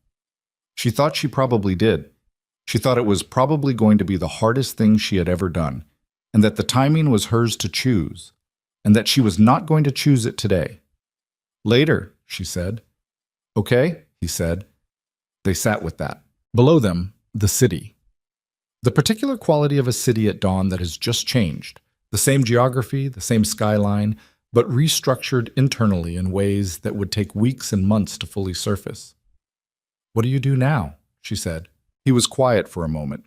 She thought she probably did. She thought it was probably going to be the hardest thing she had ever done, and that the timing was hers to choose, and that she was not going to choose it today. Later, she said. Okay, he said. They sat with that. Below them, the city. The particular quality of a city at dawn that has just changed. The same geography, the same skyline, but restructured internally in ways that would take weeks and months to fully surface. What do you do now? She said. He was quiet for a moment.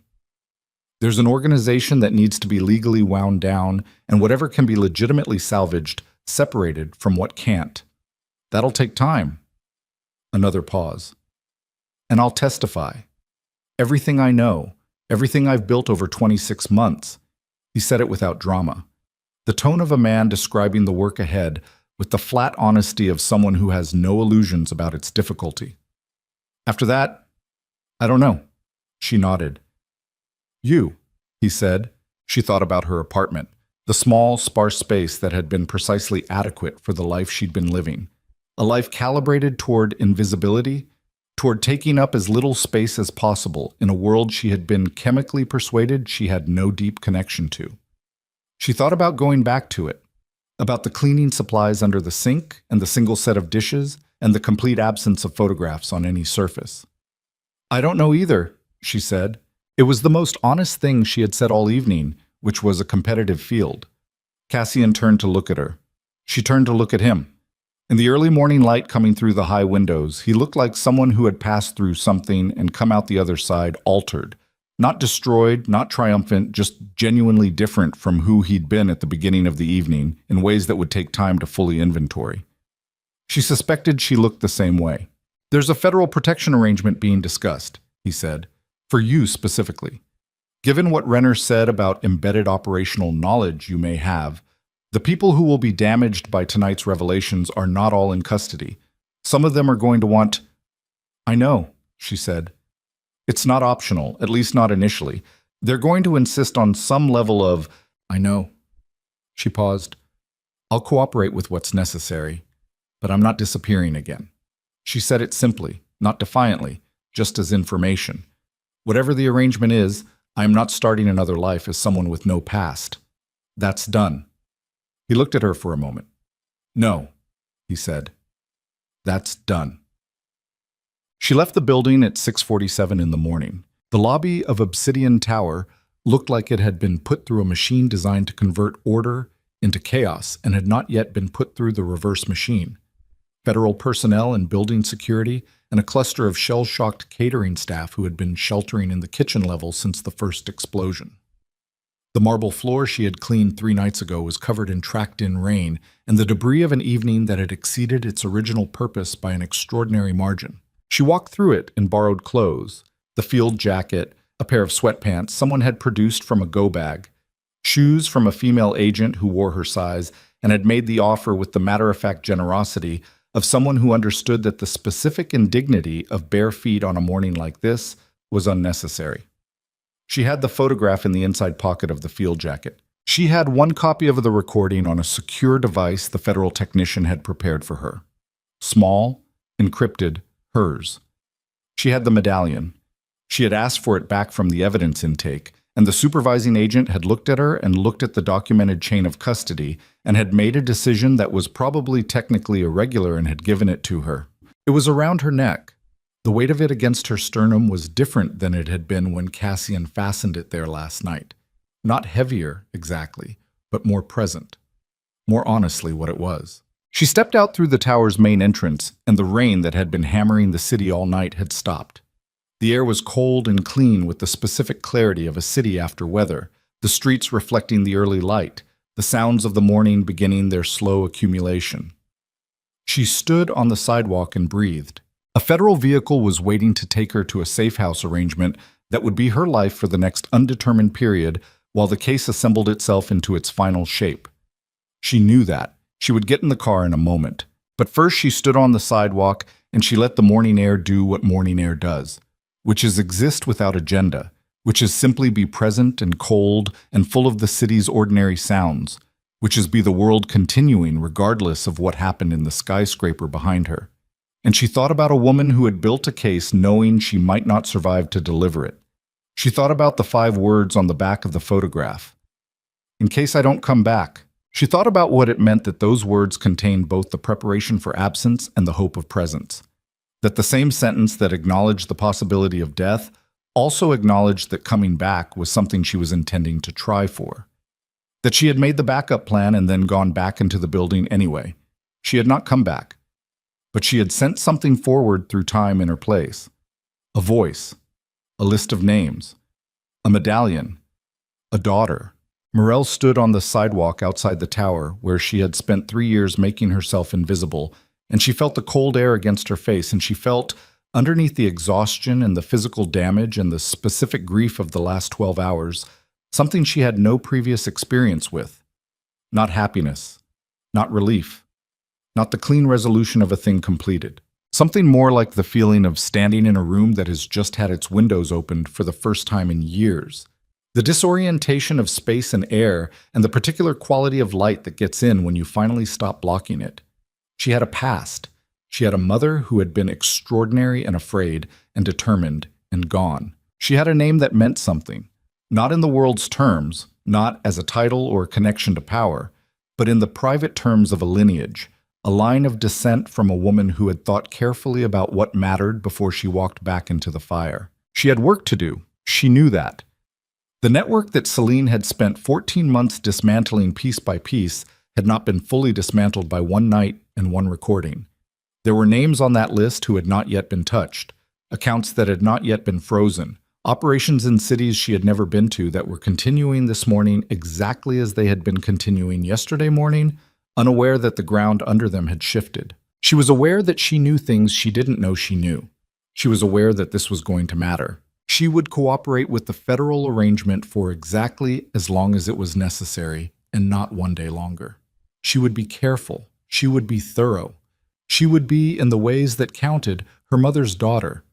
There's an organization that needs to be legally wound down, and whatever can be legitimately salvaged, separated from what can't. That'll take time. Another pause. And I'll testify. Everything I know, everything I've built over 26 months. He said it without drama. The tone of a man describing the work ahead with the flat honesty of someone who has no illusions about its difficulty. After that, I don't know. She nodded. You, he said. She thought about her apartment, the small, sparse space that had been precisely adequate for the life she'd been living. A life calibrated toward invisibility, toward taking up as little space as possible in a world she had been chemically persuaded she had no deep connection to. She thought about going back to it, about the cleaning supplies under the sink and the single set of dishes and the complete absence of photographs on any surface. I don't know either, she said. It was the most honest thing she had said all evening, which was a competitive field. Cassian turned to look at her. She turned to look at him. In the early morning light coming through the high windows, he looked like someone who had passed through something and come out the other side altered. Not destroyed, not triumphant, just genuinely different from who he'd been at the beginning of the evening in ways that would take time to fully inventory. She suspected she looked the same way. There's a federal protection arrangement being discussed, he said, for you specifically. Given what Renner said about embedded operational knowledge you may have, the people who will be damaged by tonight's revelations are not all in custody. Some of them are going to want... I know, she said. It's not optional, at least not initially. They're going to insist on some level of... I know. She paused. I'll cooperate with what's necessary, but I'm not disappearing again. She said it simply, not defiantly, just as information. Whatever the arrangement is, I am not starting another life as someone with no past. That's done. He looked at her for a moment. No, he said. That's done. She left the building at 6:47 in the morning. The lobby of Obsidian Tower looked like it had been put through a machine designed to convert order into chaos and had not yet been put through the reverse machine. Federal personnel and building security, and a cluster of shell-shocked catering staff who had been sheltering in the kitchen level since the first explosion. The marble floor she had cleaned 3 nights ago was covered in tracked-in rain and the debris of an evening that had exceeded its original purpose by an extraordinary margin. She walked through it in borrowed clothes, the field jacket, a pair of sweatpants someone had produced from a go bag, shoes from a female agent who wore her size and had made the offer with the matter-of-fact generosity of someone who understood that the specific indignity of bare feet on a morning like this was unnecessary. She had the photograph in the inside pocket of the field jacket. She had one copy of the recording on a secure device the federal technician had prepared for her. Small, encrypted, hers. She had the medallion. She had asked for it back from the evidence intake, and the supervising agent had looked at her and looked at the documented chain of custody and had made a decision that was probably technically irregular and had given it to her. It was around her neck. The weight of it against her sternum was different than it had been when Cassian fastened it there last night. Not heavier, exactly, but more present. more honestly what it was. She stepped out through the tower's main entrance, and the rain that had been hammering the city all night had stopped. The air was cold and clean with the specific clarity of a city after weather, the streets reflecting the early light, the sounds of the morning beginning their slow accumulation. She stood on the sidewalk and breathed. A federal vehicle was waiting to take her to a safe house arrangement that would be her life for the next undetermined period while the case assembled itself into its final shape. She knew that. She would get in the car in a moment. But first she stood on the sidewalk and she let the morning air do what morning air does, which is exist without agenda, which is simply be present and cold and full of the city's ordinary sounds, which is be the world continuing regardless of what happened in the skyscraper behind her. And she thought about a woman who had built a case knowing she might not survive to deliver it. She thought about the 5 words on the back of the photograph. In case I don't come back. She thought about what it meant that those words contained both the preparation for absence and the hope of presence. That the same sentence that acknowledged the possibility of death also acknowledged that coming back was something she was intending to try for. That she had made the backup plan and then gone back into the building anyway. She had not come back. But she had sent something forward through time in her place. A voice. A list of names. A medallion. A daughter. Morel stood on the sidewalk outside the tower, where she had spent 3 years making herself invisible, and she felt the cold air against her face, and she felt, underneath the exhaustion and the physical damage and the specific grief of the last 12 hours, something she had no previous experience with. Not happiness. Not relief. Not the clean resolution of a thing completed. Something more like the feeling of standing in a room that has just had its windows opened for the first time in years. The disorientation of space and air, and the particular quality of light that gets in when you finally stop blocking it. She had a past. She had a mother who had been extraordinary and afraid and determined and gone. She had a name that meant something, not in the world's terms, not as a title or a connection to power, but in the private terms of a lineage, a line of descent from a woman who had thought carefully about what mattered before she walked back into the fire. She had work to do. She knew that. The network that Celine had spent 14 months dismantling piece by piece had not been fully dismantled by one night and one recording. There were names on that list who had not yet been touched, accounts that had not yet been frozen, operations in cities she had never been to that were continuing this morning exactly as they had been continuing yesterday morning, unaware that the ground under them had shifted. She was aware that she knew things she didn't know she knew. She was aware that this was going to matter. She would cooperate with the federal arrangement for exactly as long as it was necessary, and not one day longer. She would be careful. She would be thorough. She would be, in the ways that counted, her mother's daughter,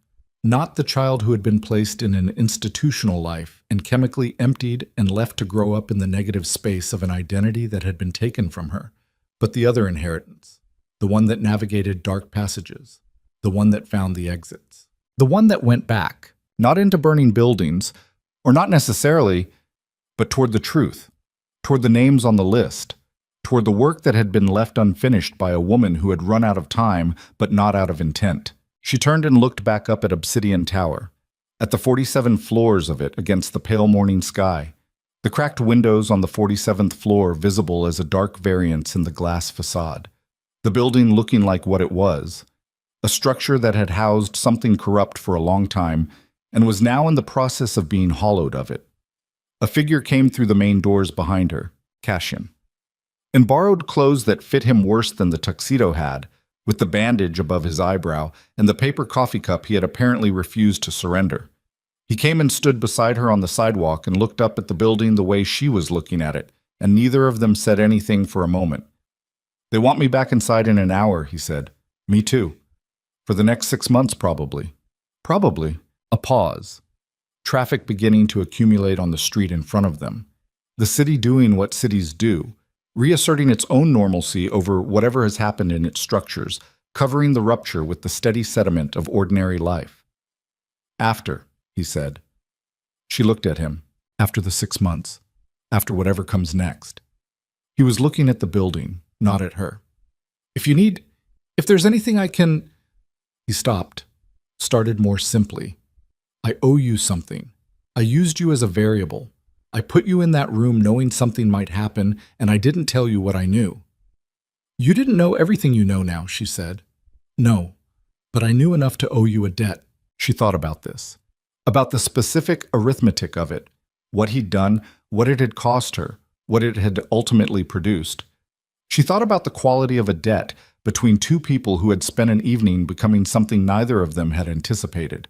not the child who had been placed in an institutional life and chemically emptied and left to grow up in the negative space of an identity that had been taken from her, but the other inheritance, the one that navigated dark passages, the one that found the exits, the one that went back. Not into burning buildings, or not necessarily, but toward the truth, toward the names on the list, toward the work that had been left unfinished by a woman who had run out of time but not out of intent. She turned and looked back up at Obsidian Tower, at the 47 floors of it against the pale morning sky, the cracked windows on the 47th floor visible as a dark variance in the glass facade, the building looking like what it was, a structure that had housed something corrupt for a long time and was now in the process of being hollowed of it. A figure came through the main doors behind her, Cassian. In borrowed clothes that fit him worse than the tuxedo had, with the bandage above his eyebrow and the paper coffee cup he had apparently refused to surrender. He came and stood beside her on the sidewalk and looked up at the building the way she was looking at it, and neither of them said anything for a moment. "They want me back inside in an hour," he said. "Me too. For the next 6 months, probably." Probably. A pause. Traffic beginning to accumulate on the street in front of them. The city doing what cities do, reasserting its own normalcy over whatever has happened in its structures, covering the rupture with the steady sediment of ordinary life. "After," he said. She looked at him. After the 6 months. After whatever comes next. He was looking at the building, not at her. If there's anything I can..." He stopped, started more simply. "I owe you something. I used you as a variable. I put you in that room knowing something might happen, and I didn't tell you what I knew. You didn't know everything you know now, she said. No, but I knew enough to owe you a debt. She thought about this, about the specific arithmetic of it, what he'd done, what it had cost her, what it had ultimately produced. She thought about the quality of a debt between two people who had spent an evening becoming something neither of them had anticipated.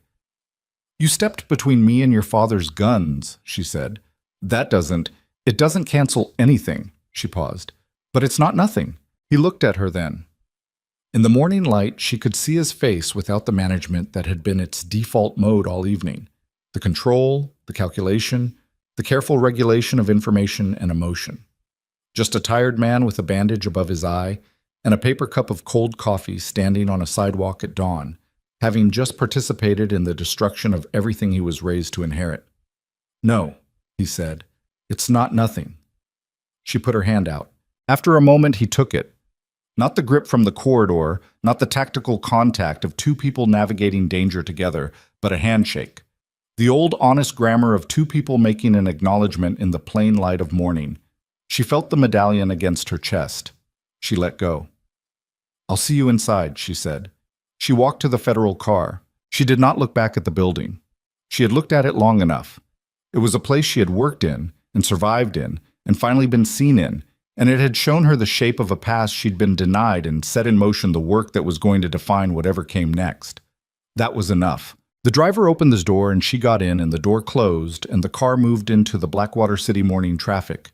You stepped between me and your father's guns, she said. It doesn't cancel anything, she paused. But it's not nothing. He looked at her then. In the morning light, she could see his face without the management that had been its default mode all evening. The control, the calculation, the careful regulation of information and emotion. Just a tired man with a bandage above his eye and a paper cup of cold coffee standing on a sidewalk at dawn, having just participated in the destruction of everything he was raised to inherit. No, he said, it's not nothing. She put her hand out. After a moment, he took it. Not the grip from the corridor, not the tactical contact of two people navigating danger together, but a handshake. The old honest grammar of two people making an acknowledgement in the plain light of morning. She felt the medallion against her chest. She let go. I'll see you inside, she said. She walked to the federal car. She did not look back at the building. She had looked at it long enough. It was a place she had worked in, and survived in, and finally been seen in, and it had shown her the shape of a past she'd been denied and set in motion the work that was going to define whatever came next. That was enough. The driver opened his door and she got in and the door closed and the car moved into the Blackwater City morning traffic,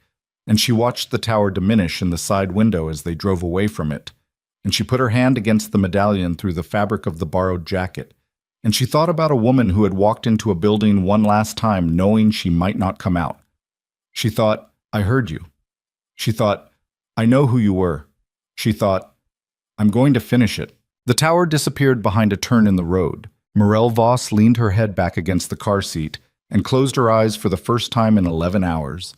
and she watched the tower diminish in the side window as they drove away from it, and she put her hand against the medallion through the fabric of the borrowed jacket, and she thought about a woman who had walked into a building one last time knowing she might not come out. She thought, I heard you. She thought, I know who you were. She thought, I'm going to finish it. The tower disappeared behind a turn in the road. Morel Voss leaned her head back against the car seat and closed her eyes for the first time in 11 hours.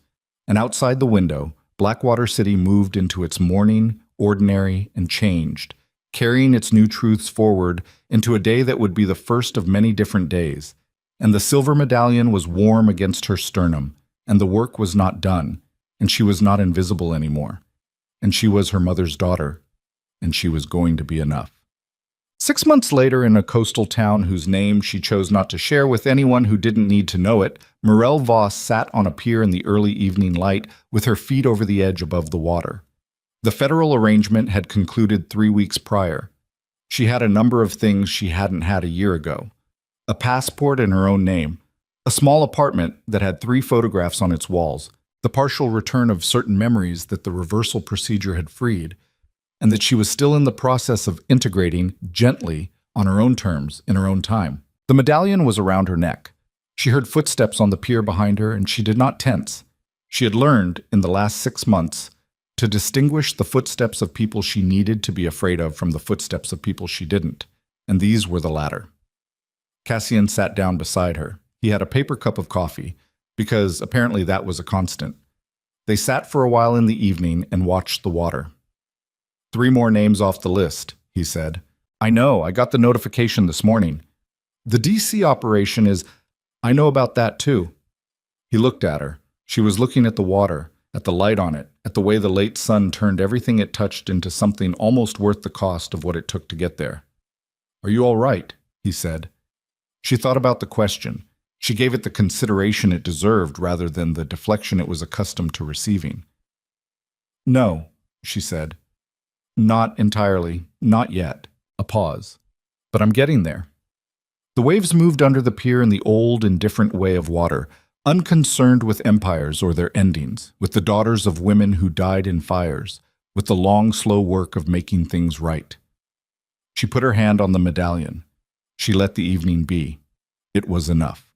And outside the window, Blackwater City moved into its morning, ordinary, and changed, carrying its new truths forward into a day that would be the first of many different days. And the silver medallion was warm against her sternum, and the work was not done, and she was not invisible anymore. And she was her mother's daughter, and she was going to be enough. 6 months later, in a coastal town whose name she chose not to share with anyone who didn't need to know it, Morel Voss sat on a pier in the early evening light with her feet over the edge above the water. The federal arrangement had concluded 3 weeks prior. She had a number of things she hadn't had a year ago. A passport in her own name, a small apartment that had 3 photographs on its walls, the partial return of certain memories that the reversal procedure had freed, and that she was still in the process of integrating gently on her own terms in her own time. The medallion was around her neck. She heard footsteps on the pier behind her, and she did not tense. She had learned, in the last 6 months, to distinguish the footsteps of people she needed to be afraid of from the footsteps of people she didn't, and these were the latter. Cassian sat down beside her. He had a paper cup of coffee, because apparently that was a constant. They sat for a while in the evening and watched the water. 3 more names off the list, he said. I know, I got the notification this morning. The DC operation is, I know about that too. He looked at her. She was looking at the water, at the light on it, at the way the late sun turned everything it touched into something almost worth the cost of what it took to get there. Are you all right? He said. She thought about the question. She gave it the consideration it deserved rather than the deflection it was accustomed to receiving. No, she said. Not entirely, not yet. A pause. But I'm getting there. The waves moved under the pier in the old, indifferent way of water, unconcerned with empires or their endings, with the daughters of women who died in fires, with the long, slow work of making things right. She put her hand on the medallion. She let the evening be. It was enough.